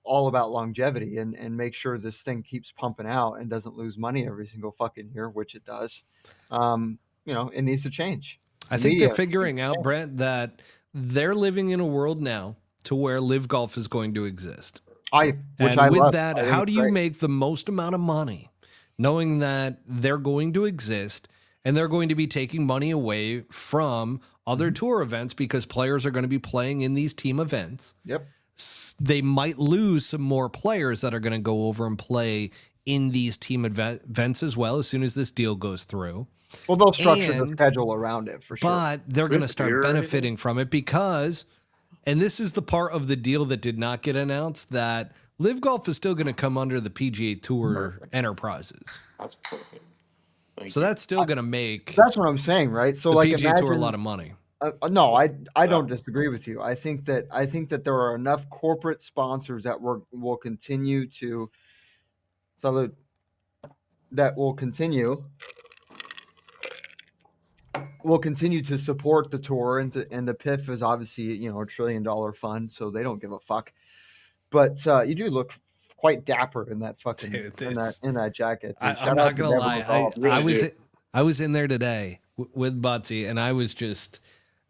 all about longevity and make sure this thing keeps pumping out and doesn't lose money every single fucking year, which it does, it needs to change. I think they're figuring out, Brent, that they're living in a world now to where LIV Golf is going to exist. How do you make the most amount of money knowing that they're going to exist and they're going to be taking money away from other tour events because players are going to be playing in these team events? Yep. They might lose some more players that are going to go over and play in these team events as well as soon as this deal goes through. Well, they'll structure the schedule around it for sure. But they're going to start benefiting from it because, and this is the part of the deal that did not get announced, that LIV Golf is still going to come under the PGA Tour Enterprises. That's perfect. So that's still going to make that's what I'm saying, right? So the PGA Tour a lot of money. No, I don't disagree with you. I think that there are enough corporate sponsors that will continue to support the tour, and the PIF is obviously a $1 trillion fund, so they don't give a fuck. But you do look quite dapper in that fucking in that jacket. I'm not gonna lie, I was in there today with Buttsy, and I was just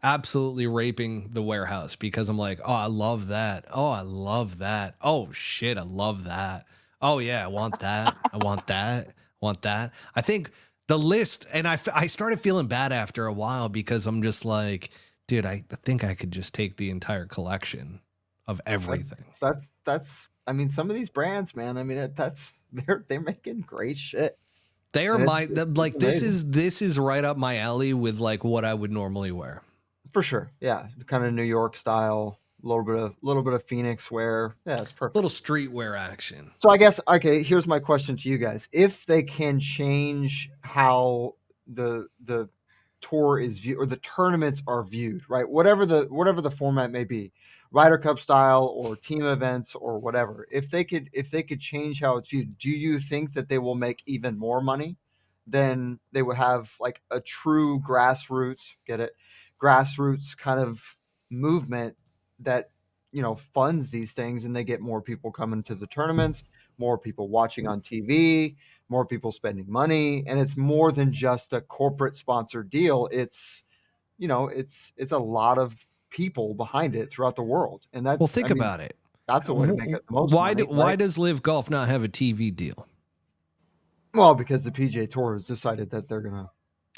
absolutely raping the warehouse because I'm like, oh, I love that. Oh, I love that. Oh shit, I love that. Oh yeah, I want that. I want that. I want that. I think the list, and I started feeling bad after a while because I'm just like, dude, I think I could just take the entire collection of everything. That's I mean, some of these brands, man, I mean, they're making great shit. They are amazing. this is right up my alley with like what I would normally wear. For sure. Yeah. Kind of New York style, a little bit of Phoenix wear. Yeah, it's perfect. Little streetwear action. So I guess, okay, here's my question to you guys. If they can change how the tour is viewed, or the tournaments are viewed, right? Whatever the format may be, Ryder Cup style or team events or whatever. If they could change how it's viewed, do you think that they will make even more money than they would have like a true grassroots, kind of movement that funds these things, and they get more people coming to the tournaments, more people watching on TV, more people spending money, and it's more than just a corporate sponsored deal. It's it's a lot of people behind it throughout the world, and that's think about it. That's a way to make it the most money. Why does LIV Golf not have a TV deal? Well, because the PGA Tour has decided that they're gonna.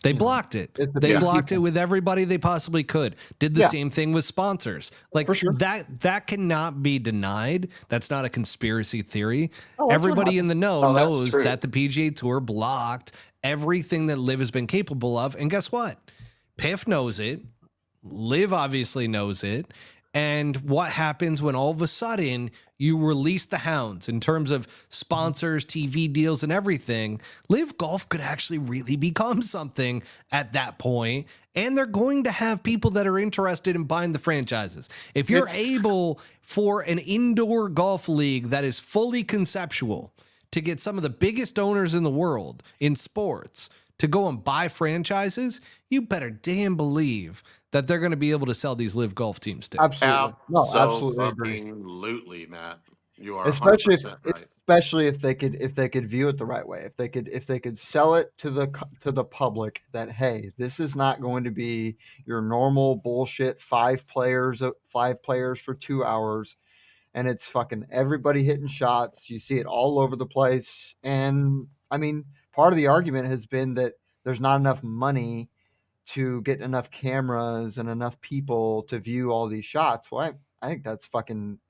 They blocked it. They blocked it with everybody they possibly could. Did the same thing with sponsors. Like that cannot be denied. That's not a conspiracy theory. Everybody in the know knows that the PGA Tour blocked everything that LIV has been capable of. And guess what? PIF knows it. LIV obviously knows it. And what happens when all of a sudden you release the hounds in terms of sponsors, TV deals, and everything? LIV Golf could actually really become something at that point, and they're going to have people that are interested in buying the franchises. If you're able for an indoor golf league that is fully conceptual to get some of the biggest owners in the world in sports to go and buy franchises, you better damn believe that they're going to be able to sell these LIV Golf teams too. Absolutely. No, absolutely Absolutely, Matt. You are especially 100% right. Especially if they could view it the right way. If they could sell it to the public that, hey, this is not going to be your normal bullshit 5 players for 2 hours, and it's fucking everybody hitting shots. You see it all over the place. And I mean, part of the argument has been that there's not enough money to get enough cameras and enough people to view all these shots. Well, I think that's fucking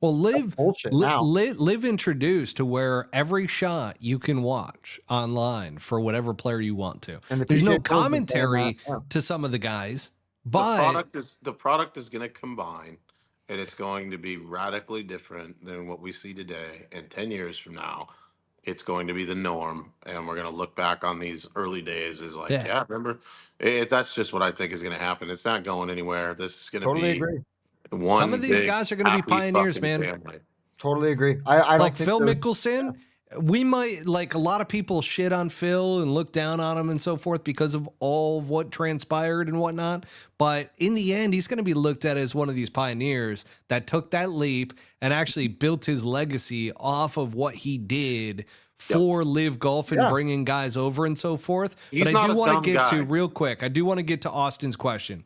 LIV bullshit now. LIV introduced to where every shot you can watch online for whatever player you want to. And there's no commentary to some of the guys, but the product is going to combine, and it's going to be radically different than what we see today. And 10 years from now, it's going to be the norm, and we're going to look back on these early days as like, remember? That's just what I think is going to happen. It's not going anywhere. This is going to be agree. Some of these guys are going to be pioneers, man. Family. Totally agree. I like Phil Mickelson. We might, like, a lot of people shit on Phil and look down on him and so forth because of all of what transpired and whatnot. But in the end, he's going to be looked at as one of these pioneers that took that leap and actually built his legacy off of what he did for LIV Golf and bringing guys over and so forth. But I do want to get to real quick. I do want to get to Austin's question.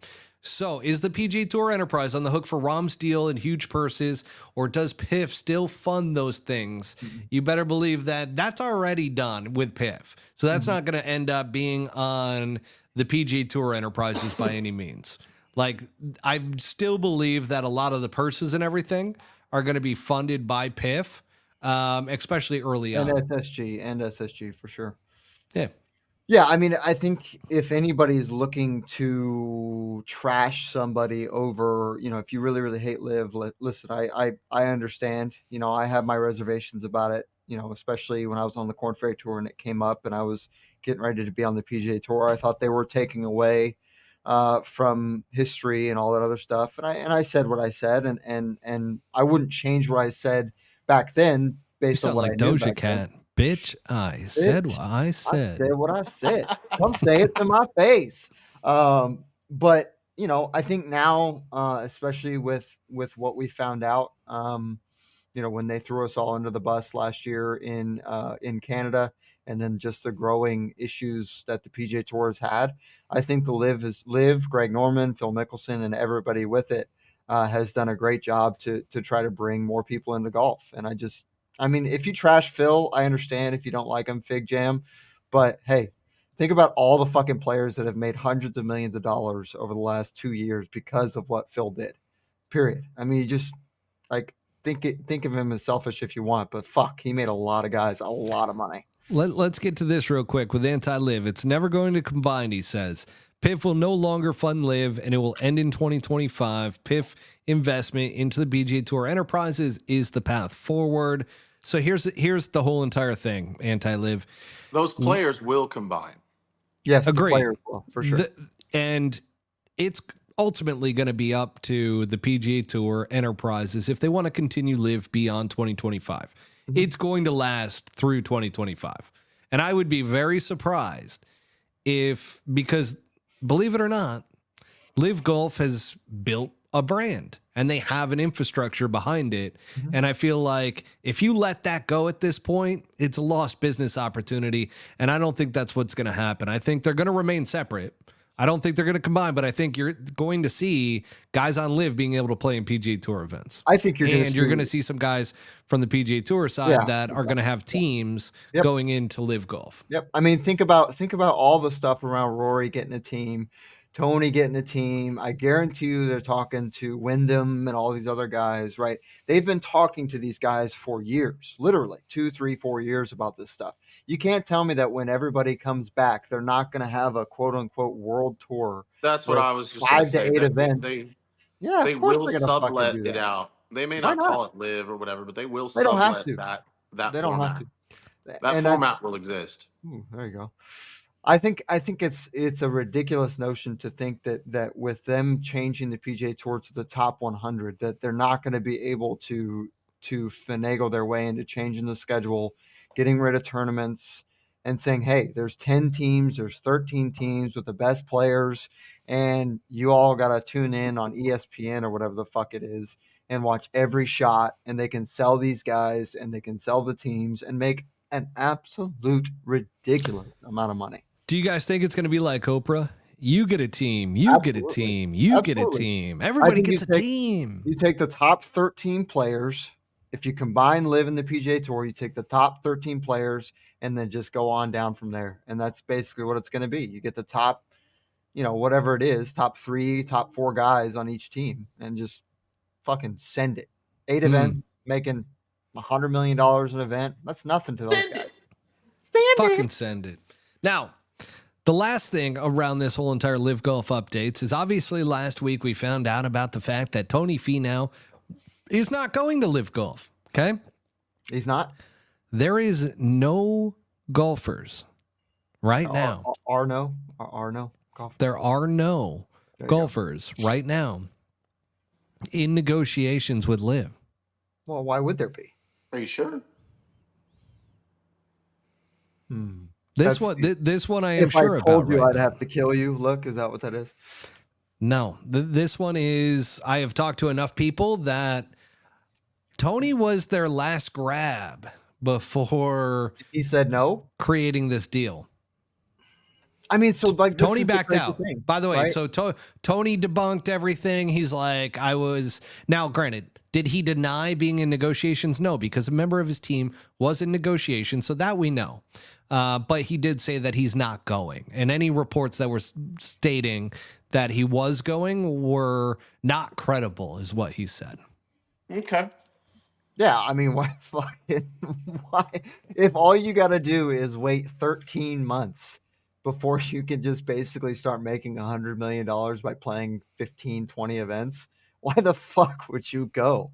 So, is the PGA Tour Enterprise on the hook for ROM steel and huge purses, or does PIF still fund those things? You better believe that that's already done with PIF. So that's not going to end up being on the PGA Tour Enterprises by any means. Like, I still believe that a lot of the purses and everything are going to be funded by PIF, especially early on. And SSG for sure. Yeah. Yeah, I mean, I think if anybody's looking to trash somebody over, if you really, really hate LIV, listen, I understand. I have my reservations about it, especially when I was on the Korn Ferry Tour and it came up and I was getting ready to be on the PGA Tour. I thought they were taking away from history and all that other stuff. And I said what I said, and I wouldn't change what I said back then based on what I knew Doja Cat. Then. Bitch, I said what I said. I said what I said. Come say it to my face. But I think now, especially with what we found out, when they threw us all under the bus last year in Canada, and then just the growing issues that the PGA Tour has had, I think the LIV, Greg Norman, Phil Mickelson, and everybody with it has done a great job to try to bring more people into golf. And I mean, if you trash Phil, I understand. If you don't like him, fig jam. But hey, Think about all the fucking players that have made hundreds of millions of dollars over the last 2 years because of what Phil did. Period. I mean, you just like think of him as selfish if you want, but fuck, he made a lot of guys a lot of money. Let's get to this real quick with anti-LIV. It's never going to combine, he says. PIF will no longer fund LIV, and it will end in 2025. PIF investment into the PGA Tour Enterprises is the path forward. So here's the whole entire thing, anti-LIV. Those players will combine. Yes, Agreed. the players will, for sure. And it's ultimately going to be up to the PGA Tour Enterprises if they want to continue LIV beyond 2025. Mm-hmm. It's going to last through 2025. And I would be very surprised because believe it or not, LIV Golf has built a brand and they have an infrastructure behind it. Mm-hmm. And I feel like if you let that go at this point, it's a lost business opportunity. And I don't think that's what's going to happen. I think they're going to remain separate. I don't think they're going to combine, but I think you're going to see guys on LIV being able to play in PGA Tour events. I think you're going to see some guys from the PGA Tour side that are going to have teams going into LIV Golf. Yep. I mean, think about all the stuff around Rory getting a team, Tony getting a team. I guarantee you they're talking to Wyndham and all these other guys, right? They've been talking to these guys for years, literally 2, 3, 4 years about this stuff. You can't tell me that when everybody comes back, they're not going to have a quote unquote world tour. That's what I was just 5 to 8 events. They will sublet it out. They may not call it LIV or whatever, but they will sublet that they don't format. have to. That format will exist. There you go. I think it's a ridiculous notion to think that with them changing the PGA Tour to the top 100, that they're not going to be able to finagle their way into changing the schedule, getting rid of tournaments, and saying, hey, there's 10 teams, there's 13 teams with the best players, and you all got to tune in on ESPN or whatever the fuck it is and watch every shot, and they can sell these guys and they can sell the teams and make an absolute ridiculous amount of money. Do you guys think it's going to be like Oprah? You get a team, you get a team, you get a team. Everybody gets a team. You take the top 13 players. If you combine LIV and the PGA Tour, you take the top 13 players and then just go on down from there. And that's basically what it's going to be. You get the top, whatever it is, top 3, top 4 guys on each team and just fucking send it. 8 events, making $100 million an event. That's nothing to those guys. Send it. Now, the last thing around this whole entire LIV Golf updates is obviously last week we found out about the fact that Tony Finau is not going to LIV Golf. Okay? He's not? There is no golfers right now. There are no golfers right now in negotiations with LIV. Well, why would there be? Are you sure? This one I am sure about. If I told you, I'd have to kill you. Look, is that what that is? No, this one is. I have talked to enough people that Tony was their last grab before he said no, creating this deal. I mean, so like Tony backed out. Thing, by the way, right? so Tony debunked everything. He's like, I was. Now, granted, did he deny being in negotiations? No, because a member of his team was in negotiations, so that we know. But he did say that he's not going, and any reports that were stating that he was going were not credible, is what he said. Okay. Yeah, I mean, why? If all you got to do is wait 13 months before you can just basically start making $100 million by playing 15, 20 events, why the fuck would you go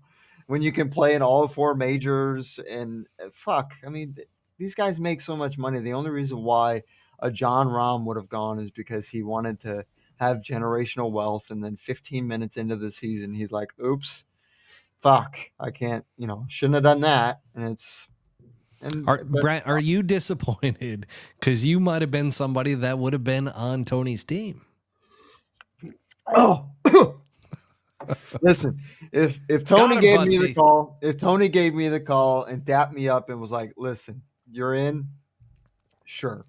when you can play in all 4 majors? And fuck, I mean, these guys make so much money. The only reason why a John Rahm would have gone is because he wanted to have generational wealth. And then 15 minutes into the season, he's like, oops, fuck, I can't, shouldn't have done that. Brent, are you disappointed? Because you might have been somebody that would have been on Tony's team. Oh, listen, if Tony gave me the call, and dapped me up and was like, listen, you're in, sure.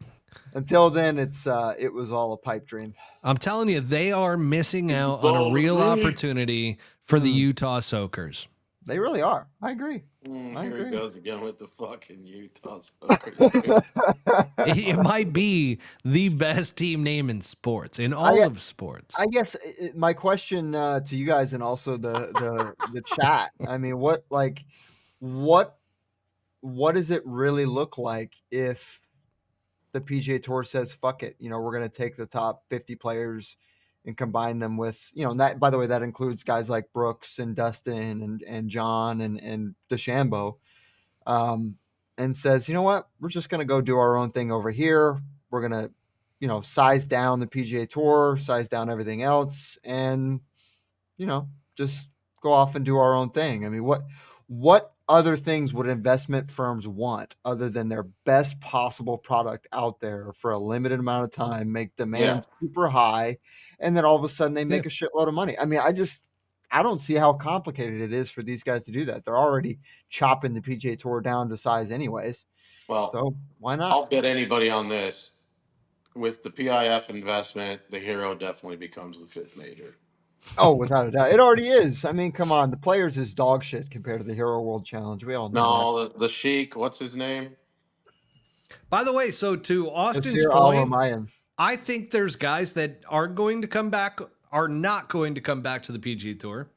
Until then, it was all a pipe dream. I'm telling you, they are missing out on a real opportunity for the Utah Soakers. They really are. I agree. I Here he agree. goes again with the fucking Utah Soakers. It might be the best team name in sports, in I all of sports. I guess my question to you guys and also the chat. I mean, what what does it really look like if the PGA Tour says fuck it? We're going to take the top 50 players and combine them with, and that, by the way, that includes guys like Brooks and Dustin and John and DeChambeau, and says, you know what, we're just going to go do our own thing over here. We're going to, size down the PGA Tour, size down everything else, and just go off and do our own thing. I mean, what other things would investment firms want other than their best possible product out there for a limited amount of time, make demand super high, and then all of a sudden they make a shitload of money? I mean, I don't see how complicated it is for these guys to do that. They're already chopping the PGA Tour down to size anyways. Well, So why not? I'll bet anybody on this. With the PIF investment, the Hero definitely becomes the 5th major. Oh, without a doubt. It already is. I mean, come on. The Players is dog shit compared to the Hero World Challenge. We all know that. No, the Sheik, what's his name? By the way, so to Austin's Nasir point, Al-Rumayyan. I think there's guys that are going to come back, are not going to come back to the PGA Tour.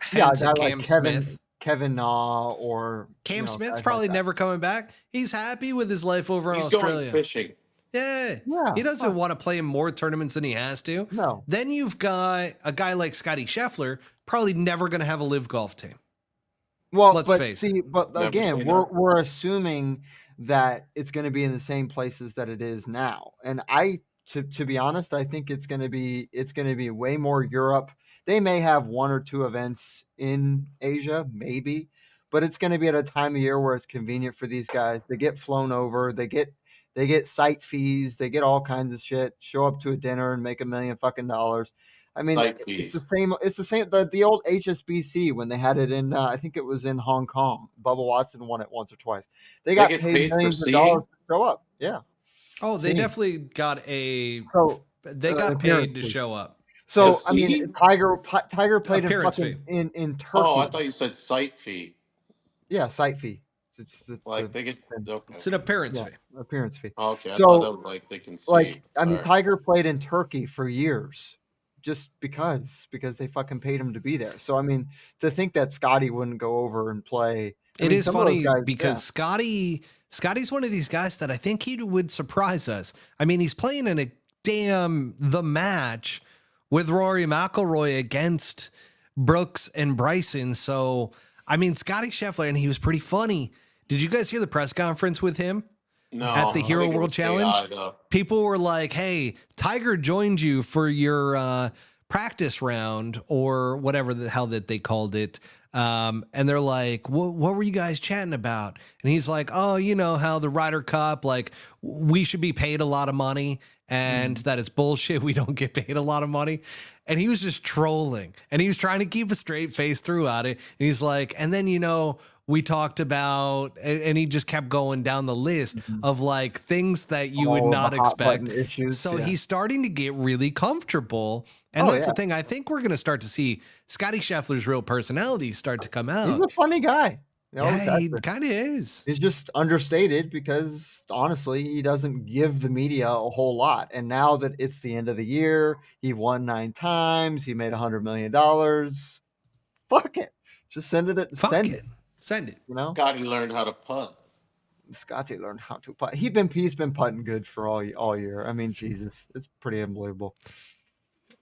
Hence Yeah, Cam like Smith. Kevin Na or Cam Smith's probably never coming back. He's happy with his life over in He's Australia. going fishing. Yeah. He doesn't want to play in more tournaments than he has to. No. Then you've got a guy like Scottie Scheffler, probably never going to have a LIV Golf team. Well, Let's but face see, but again, we're assuming that it's going to be in the same places that it is now. And to be honest, I think it's going to be way more Europe. They may have one or two events in Asia, maybe, but it's going to be at a time of year where it's convenient for these guys. They get flown over, they get site fees, they get all kinds of shit, show up to a dinner and make $1 million fucking dollars. I mean, it's the same. The old HSBC when they had it in, I think it was in Hong Kong. Bubba Watson won it once or twice. They got paid millions of dollars to show up. Yeah. Oh, they definitely got they got paid to show up. So I mean, Tiger played in Turkey. Oh, I thought you said site fee. Yeah, site fee. It's an appearance fee. Appearance fee. Oh, okay, I thought that was like they can see. I mean, Tiger played in Turkey for years, just because they fucking paid him to be there. So I mean, to think that Scottie wouldn't go over and play. It is funny because Scottie's one of these guys that I think he would surprise us. I mean, he's playing in a the match with Rory McIlroy against Brooks and Bryson. So I mean, Scottie Scheffler, and he was pretty funny. Did you guys hear the press conference with him? No, at the Hero World Challenge? People were like, hey, Tiger joined you for your practice round or whatever the hell that they called it. And they're like, what were you guys chatting about? And he's like, oh, you know how the Ryder Cup, like we should be paid a lot of money and that it's bullshit. We don't get paid a lot of money. And he was just trolling and he was trying to keep a straight face throughout it. And he's like, and then, we talked about, and he just kept going down the list of like things that you would not expect. So he's starting to get really comfortable. And that's the thing. I think we're going to start to see Scottie Scheffler's real personality start to come out. He's a funny guy. Yeah, he kind of is. He's just understated because honestly, he doesn't give the media a whole lot. And now that it's the end of the year, he won 9 times. He made $100 million. Fuck it. Just send it. Send it. Scottie learned how to putt. Scottie learned how to putt. He's been putting good for all year. I mean, Jesus, it's pretty unbelievable.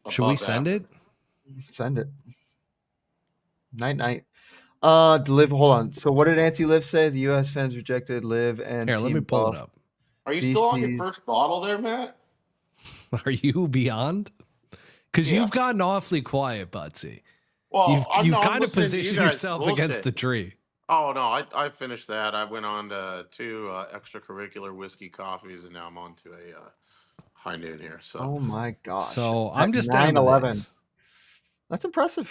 Should we send it? Send it. Night. LIV. Hold on. So what did anti-LIV say? The U.S. fans rejected LIV and here. Let me pull it up. Are you still on your first bottle there, Matt? Are you beyond? Because you've gotten awfully quiet, Buttsy. Well, you've kind of positioned yourself against the tree. Oh, no, I finished that. I went on to 2 extracurricular whiskey coffees, and now I'm on to a high noon here. So. Oh, my gosh. So I'm just 9/11. That's impressive.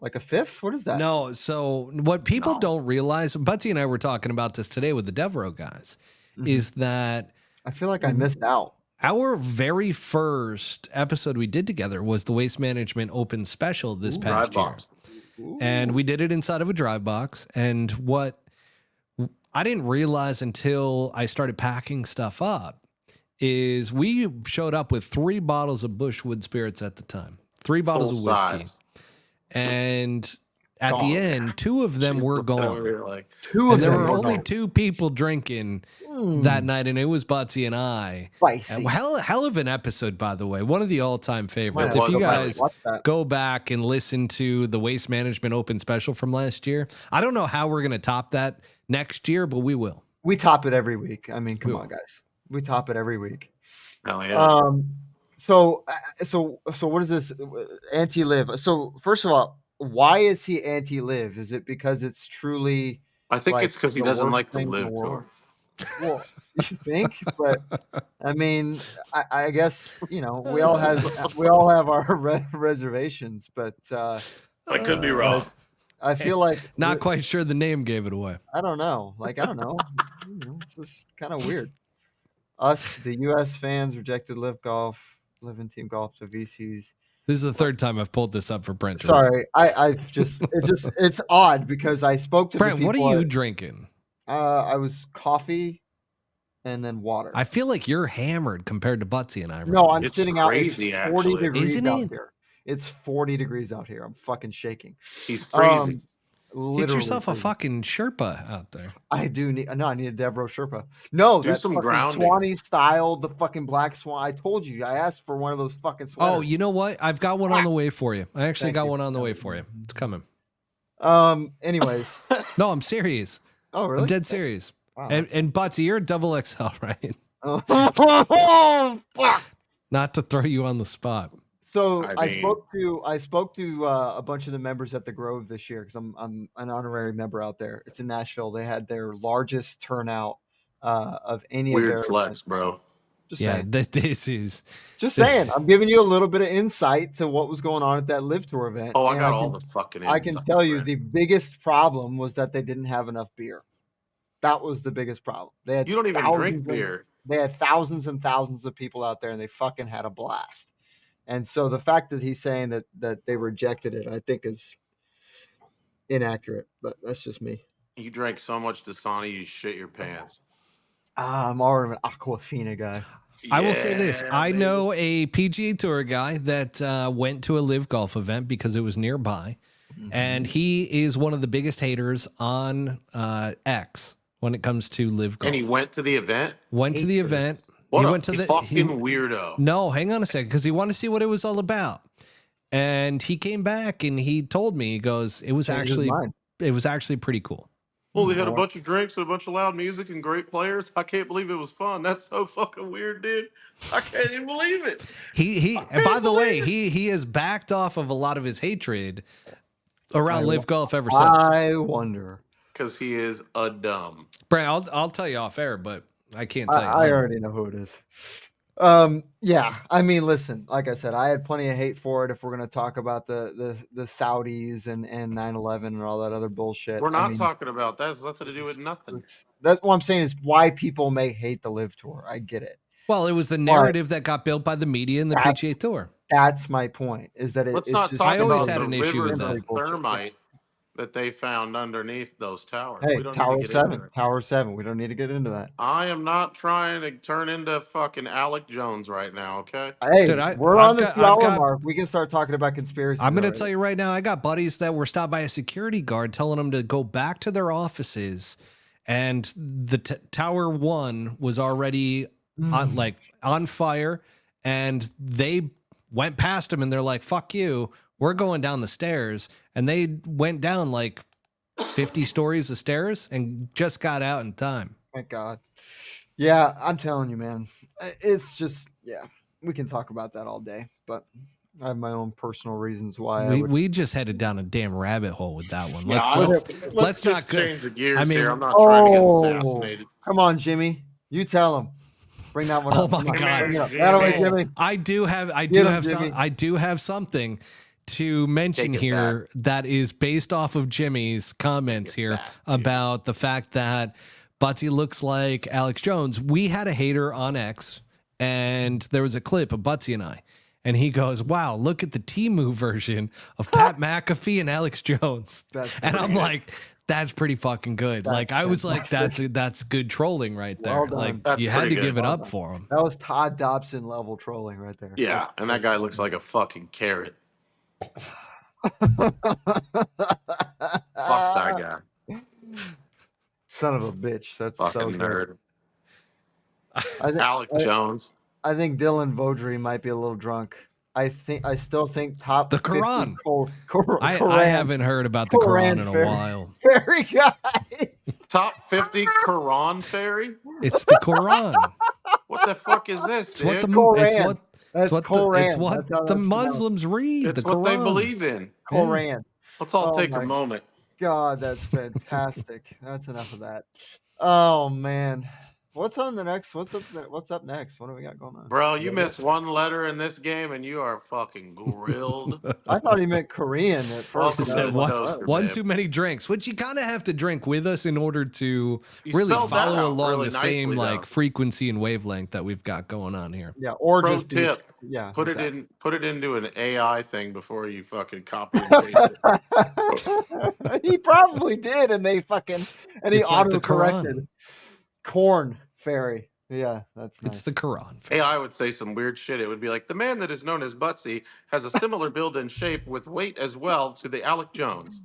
Like a 5th? What is that? No, so what people don't realize, Buttsy and I were talking about this today with the Devereux guys, is that... I feel like I missed out. Our very first episode we did together was the Waste Management Open Special this past year. and we did it inside of a drive box. And what I didn't realize until I started packing stuff up is we showed up with 3 bottles of Bushwood spirits at the time, 3 bottles Full of whiskey. size. And at Gone. the end, 2 of them were gone. Like, 2 of And there them were were only gone. 2 people drinking that night, and it was Buttsy and I. Spicy. And hell of an episode, by the way. One of the all-time favorites. It If you was. guys Watch that. go back and listen to the Waste Management Open Special from last year, I don't know how we're going to top that next year, but we will. We top it every week. I mean, come Cool. on, guys. We top it every week. hell yeah. So what is this anti-live? So first of all, why is he anti-live? Is it because it's truly? I think it's because he the doesn't worst like the thing in LIV the world? tour. Well, you think, but I mean, I guess we all have our reservations, but I could be wrong. I feel like Not quite sure the name gave it away. I don't know. Like, I don't know. It's just kind of weird. Us, the U.S. fans, rejected LIV Golf, LIV and Team Golf to VCs. This is the 3rd time I've pulled this up for Brent. Sorry, it's odd because I spoke to Brent, the what people are you drinking? I was coffee and then water. I feel like you're hammered compared to Buttsy and I. Right No, now. I'm It's sitting out. It's crazy, 40 actually. degrees Isn't out it? here. It's 40 degrees out here. I'm fucking shaking. He's freezing. Get Literally yourself a freezing. fucking Sherpa out there. I do need. No, I need a Devereux Sherpa. No, Do that's some fucking grounding. Swanee style. The fucking black swan. I told you. I asked for one of those fucking sweaters. Oh, you know what? I've got one on the way for you. I actually Thank got you. one on the way for you. It's coming. Anyways. No, I'm serious. Oh, really? I'm dead serious. Wow. And Buttsy, you're a double XL, right? Oh, fuck. Not to throw you on the spot. So I I mean- spoke to a bunch of the members at the Grove this year because I'm an honorary member out there. It's in Nashville. They had their largest turnout of any of Weird their flex, events. bro. Just Yeah, saying. this is. Just saying. I'm giving you a little bit of insight to what was going on at that LIV Tour event. Oh, I and got all the fucking I can insight, tell you Brent. the biggest problem was that they didn't have enough beer. That was the biggest problem. They had You don't even drink thousands beer. They had thousands and thousands of people out there, and they fucking had a blast. And so the fact that he's saying that they rejected it, I think is inaccurate. But that's just me. You drank so much Dasani, you shit your pants. I'm already an Aquafina guy. I will say this. Yeah, I baby. know a PGA Tour guy that went to a LIV Golf event because it was nearby. And he is one of the biggest haters on X when it comes to LIV Golf. And he went to the event? Went to the Hatred. event. What he a went to the fucking weirdo. No, hang on a second, because he wanted to see what it was all about. And he came back and he told me, he goes, it was Changed his actually mind. pretty cool. Well, they had a bunch of drinks and a bunch of loud music and great players. I can't believe it was fun. That's so fucking weird, dude. I can't even believe it. He and by the way, he has backed off of a lot of his hatred around LIV Golf ever since. I wonder. Because he is a dumb. Brent, I'll tell you off air, but I can't tell you. I already know who it is. Yeah, I mean, listen, like I said, I had plenty of hate for it. If we're going to talk about the Saudis and 9/11 and all that other bullshit, We're I not mean, talking about that. It's nothing to do with nothing. That's what I'm saying is why people may hate the LIV Tour. I get it. Well, it was the narrative that got built by the media and the That's- PGA Tour. That's my point. Is that Let's it's not just talk I always about had the an issue with rivers that. of thermite that they found underneath those towers. Hey, We don't Tower need to get into 7. it. Tower 7. We don't need to get into that. I am not trying to turn into fucking Alec Jones right now, okay? Hey, Dude, we're I've on the got- 2 hour I've got- mark. We can start talking about conspiracy. I'm going to tell you right now, I got buddies that were stopped by a security guard telling them to go back to their offices, and the Tower 1 was already on fire, and they went past him and they're like, fuck you, we're going down the stairs. And they went down like 50 stories of stairs and just got out in time. Thank God. Yeah, I'm telling you, man. It's just, yeah, we can talk about that all day, but I have my own personal reasons why. We just headed down a damn rabbit hole with that one. Let's Let's not just go- change the gears I mean- here. I'm not trying to get Oh, assassinated. come on, Jimmy. You tell him. Bring that one Oh up. my Come on. God. Bring it up. That way, Jimmy. I do have Jimmy. something to mention Take it here that is based off of Jimmy's comments Take it here back, Jimmy. about the fact that Buttsy looks like Alex Jones. We had a hater on X, and there was a clip of Buttsy and I, And he goes, wow, look at the Temu version of Pat McAfee and Alex Jones. And I'm like, that's pretty fucking good. Like, I was like, that's good trolling right there. Well done. Like, That's you had pretty to good. give it Well up done. for him. That was Todd Dobson level trolling right there. Yeah, and that guy looks like a fucking carrot. Fuck that guy. Son of a bitch. That's Fucking so nerd. good. Alec Jones. I think Dylan Vodry might be a little drunk. I still think top The 50 Quran. Quran. I haven't heard about the Quran in a while. Fairy guy. Top 50 Quran fairy? It's the Quran. What the fuck is this, It's what dude? the That's Quran. it's what That's how the that's Muslims read. It's the what Quran. they believe in. Quran. Let's all Oh take a my moment. God, that's fantastic. That's enough of that. Oh man. What's up next? What's up next? What do we got going on? Bro, you missed one letter in this game and you are fucking grilled. I thought he meant Korean at first. Welcome and I to was the like, toaster. what? One babe. too many drinks, which you kind of have to drink with us in order to You really spelled that follow out along really the same nicely, like though. frequency and wavelength that we've got going on here. Yeah, or Pro just tip. Yeah. Put it into an AI thing before you fucking copy and paste it. He probably did, and he It's like the auto corrected. Corn fairy. Yeah, that's nice. It's the Quran. AI would say some weird shit. It would be like, the man that is known as Buttsy has a similar build and shape with weight as well to the Alec Jones.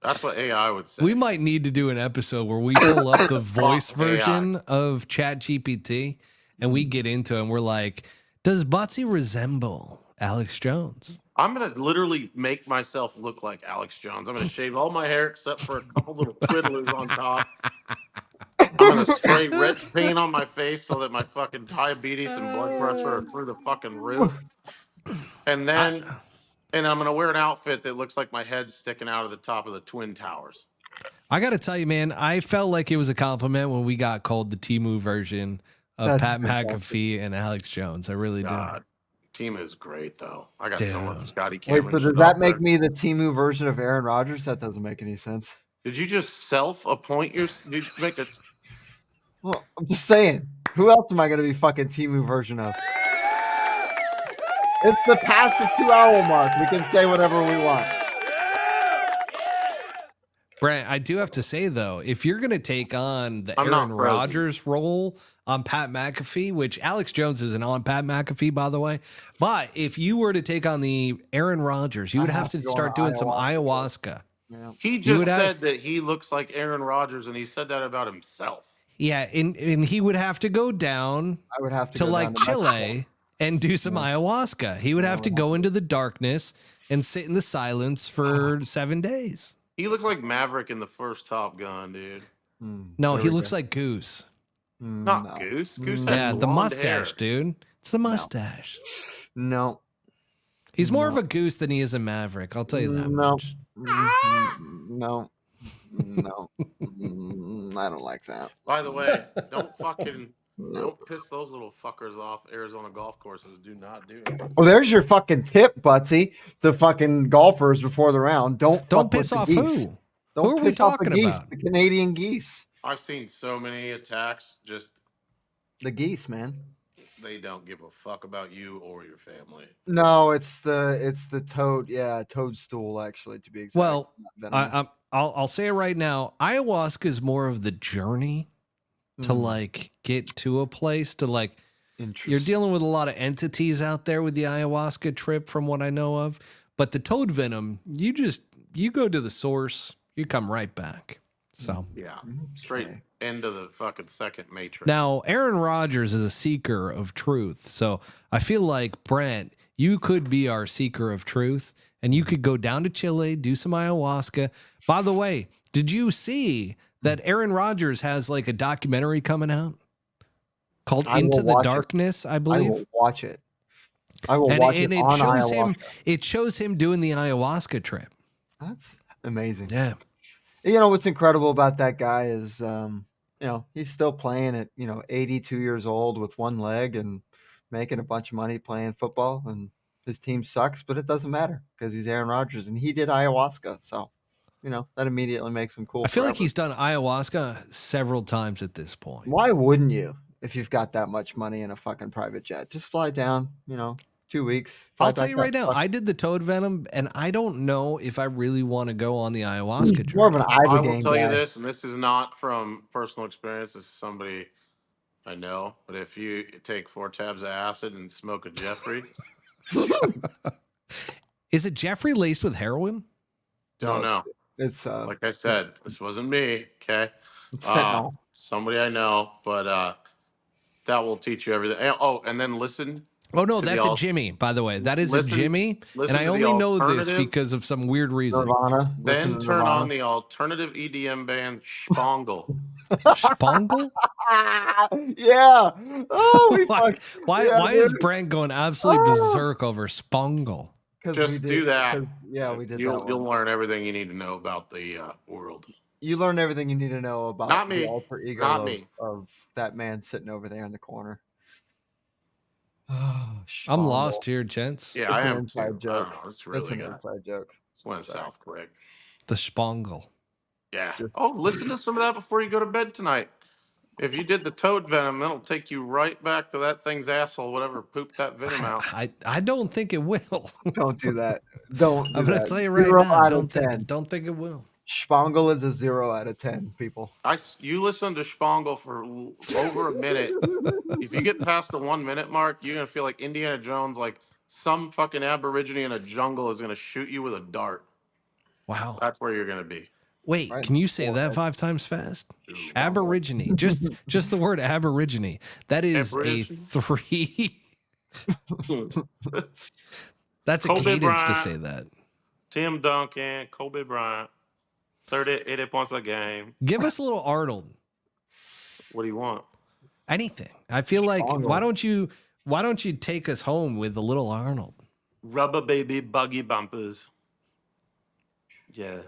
That's what AI would say. We might need to do an episode where we pull up the voice Fuck AI. version of ChatGPT and we get into it and we're like, does Buttsy resemble Alex Jones? I'm going to literally make myself look like Alex Jones. I'm going to shave all my hair except for a couple little twiddlers on top. I'm going to spray red paint on my face so that my fucking diabetes and blood pressure are through the fucking roof. And then I'm going to wear an outfit that looks like my head's sticking out of the top of the Twin Towers. I got to tell you, man, I felt like it was a compliment when we got called the Temu version of That's Pat fantastic. McAfee and Alex Jones. I really do. God, team is great, though. I got Dude. so much Scottie Wait, Cameron so does shit that off make there. me the Temu version of Aaron Rodgers? That doesn't make any sense. Did you just self-appoint your... Did you make a... Well, I'm just saying. Who else am I going to be fucking Temu version of? It's the past the 2-hour mark. We can say whatever we want. Brent, I do have to say, though, if you're going to take on the I'm not Aaron frozen. Rodgers role on Pat McAfee, which Alex Jones isn't on Pat McAfee, by the way, but if you were to take on the Aaron Rodgers, you would have to go on start doing some ayahuasca. ayahuasca. Yeah. He You just would have- said that he looks like Aaron Rodgers, and he said that about himself. Yeah, and he would have to go down I would have to to go like down to Mexico. Chile and do some ayahuasca. He would have to go into the darkness and sit in the silence for 7 days. He looks like Maverick in the first Top Gun, dude. No, There he we looks go. like Goose. Not No. Goose. Goose Yeah, has the blonde mustache, hair. dude. It's the mustache. No. He's more of a Goose than he is a Maverick. I'll tell you that No. much. No. No. I don't like that. By the way, don't piss those little fuckers off. Arizona golf courses do not do it. Well, there's your fucking tip, Buttsy. The fucking golfers before the round. Don't fuck Don't piss with off the geese. who? Don't Who are we piss off the talking geese, about? the Canadian geese. I've seen so many attacks. Just The geese, man. they don't give a fuck about you or your family. No, it's the toad. Yeah, toadstool actually, to be exact. Well, not venom. I'll say it right now. Ayahuasca is more of the journey to like get to a place to like. You're Interesting. dealing with a lot of entities out there with the ayahuasca trip, from what I know of. But the toad venom, you go to the source, you come right back. So Yeah, straight Okay. into the fucking second matrix. now Aaron Rodgers is a seeker of truth. So I feel like, Brent, you could be our seeker of truth and you could go down to Chile, do some ayahuasca. By the way, did you see that Aaron Rodgers has like a documentary coming out called I will Into the watch it. Darkness, I I believe? will watch it. I will And, watch and it it on shows ayahuasca. it shows him doing the ayahuasca trip. That's amazing. Yeah. You know what's incredible about that guy is, he's still playing at 82 years old with one leg and making a bunch of money playing football. And his team sucks, but it doesn't matter because he's Aaron Rodgers and he did ayahuasca. So, that immediately makes him cool. I feel like forever. he's done ayahuasca several times at this point. Why wouldn't you? if you've got that much money in a fucking private jet. Just fly down, 2 weeks. Fly I'll tell back you right up. now, I did the toad venom, and I don't know if I really want to go on the ayahuasca More of an journey. I will Ibogaine tell you guy. this, and this is not from personal experience. This is somebody I know. But if you take 4 tabs of acid and smoke a Jeffrey, Is it Jeffrey laced with heroin? don't No, know. it's Like I said, this wasn't me. Okay, fentanyl. somebody I know, but that will teach you everything. And then listen. Oh, no, To the that's a al- Jimmy, by the way. That is a Listen- Jimmy, listen and I to the only know this alternative. because of some weird reason. Nirvana. Listen Then to turn Nirvana. on the alternative EDM band Spangle. Spangle? Yeah. Oh, we Why, fucked. why is Brent going absolutely berserk over Spangle? Just do that. Yeah, we did You'll that. you'll learn everything you need to know about the world. You learn everything you need to know about Not the me. alter ego Not of, me. of that man sitting over there in the corner. I'm lost here, gents. Yeah, It's I an am inside too. joke. Oh, it's It's really an good. inside joke. It's went Sorry. south quick. The Spangle. Yeah. Oh, listen to some of that before you go to bed tonight. If you did the toad venom, that'll take you right back to that thing's asshole, whatever pooped that venom out. I don't think it will. Don't do that. Don't do I'm going that. to tell you right 0 now, out of 10. don't think it will. Spangle is a 0 out of 10, people. You listen to Spangle for over a minute. If you get past the 1 minute mark, you're gonna feel like Indiana Jones, like some fucking aborigine in a jungle is gonna shoot you with a dart. Wow. That's where you're gonna be. Wait, Right. can you say that 5 times fast? Aborigine. Just the word aborigine. That is Aborigine? a 3. That's a Kobe cadence to Bryant. say that. Tim Duncan, Kobe Bryant, 80 points a game. Give us a little Arnold. What do you want? Anything. I feel like Arnold. why don't you take us home with a little Arnold? Rubber baby buggy bumpers. Yeah.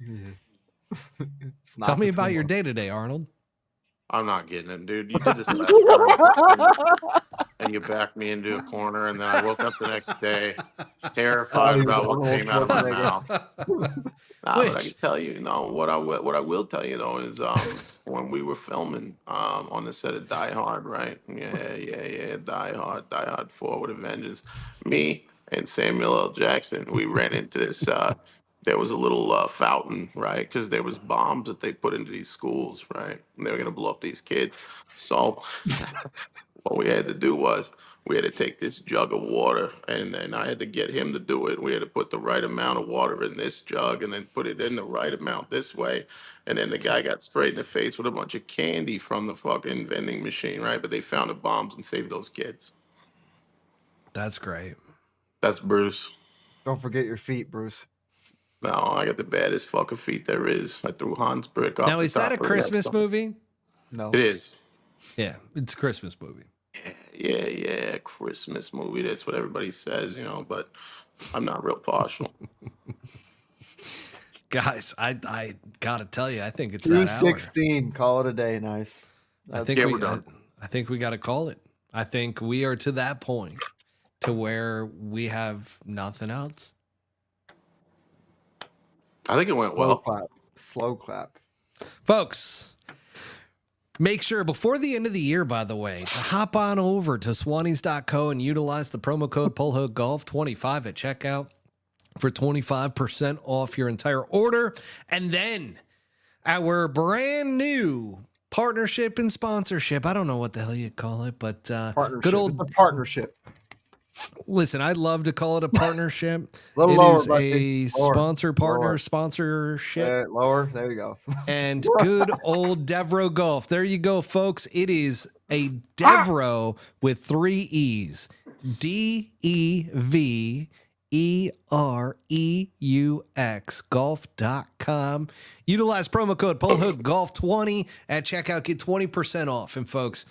It's not Tell me the about your Tuma. day today, Arnold. I'm not getting it, dude. You did this last time, and you backed me into a corner, and then I woke up the next day terrified Oh, about what Arnold came out of my Schwarzenegger. mouth. But I Which? can tell you, what I will tell you though is when we were filming on the set of Die Hard, right? Yeah, Die Hard 4 with a Vengeance. Me and Samuel L. Jackson, we ran into this. There was a little fountain, right? Because there was bombs that they put into these schools, right? And they were gonna blow up these kids. So what we had to do was we had to take this jug of water and I had to get him to do it. We had to put the right amount of water in this jug and then put it in the right amount this way. And then the guy got sprayed in the face with a bunch of candy from the fucking vending machine, right? But they found the bombs and saved those kids. That's great. That's Bruce. Don't forget your feet, Bruce. No, I got the baddest fucking feet there is. I threw Hans Brick off. Now, the is that top a of the Christmas roof. movie? No. It is. Yeah, it's a Christmas movie. Yeah, Christmas movie. That's what everybody says, but I'm not real partial. Guys, I gotta tell you, I think it's that hour. 216. Call it a day. Nice. I think Yeah, we we're done. I think we got to call it. I think we are to that point to where we have nothing else. I think it went Slow well. clap. Slow clap. Folks, make sure before the end of the year, by the way, to hop on over to swannies.co and utilize the promo code PullHookGolf25 at checkout for 25% off your entire order. And then our brand new partnership and sponsorship. I don't know what the hell you call it, but Partnership. good old. It's a partnership. Listen, I'd love to call it a partnership. Little It lower, is a Buttsy. Lower. sponsor partner Lower. sponsorship. Lower. There you go. And good old Devereux Golf. There you go, folks. It is a Devereux with 3 E's. DEVEREUX golf.com. Utilize promo code PullHookGolf20 at checkout. Get 20% off. And folks,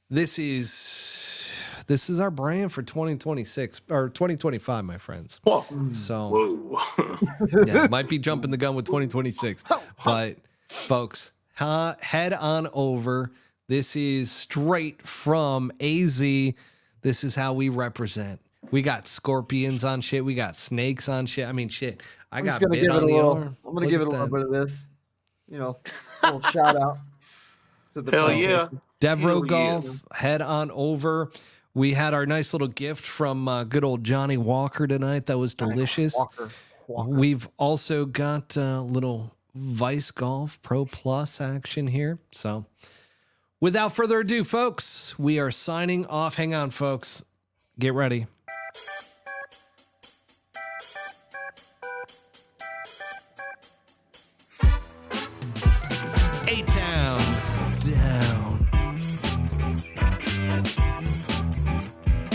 this is our brand for 2026 or 2025, my friends. Whoa. So Whoa. yeah, might be jumping the gun with 2026, but folks, head on over. This is straight from AZ. This is how we represent. We got scorpions on shit. We got snakes on shit. I mean, shit. I got bit on the arm. I'm gonna give it a little bit of this. A little shout out. to the Hell PlayStation. yeah. Devereux Hell yeah. Golf, head on over. We had our nice little gift from good old Johnny Walker tonight. That was delicious. Walker. We've also got a little Vice Golf Pro Plus action here. So without further ado, folks, we are signing off. Hang on, folks. Get ready.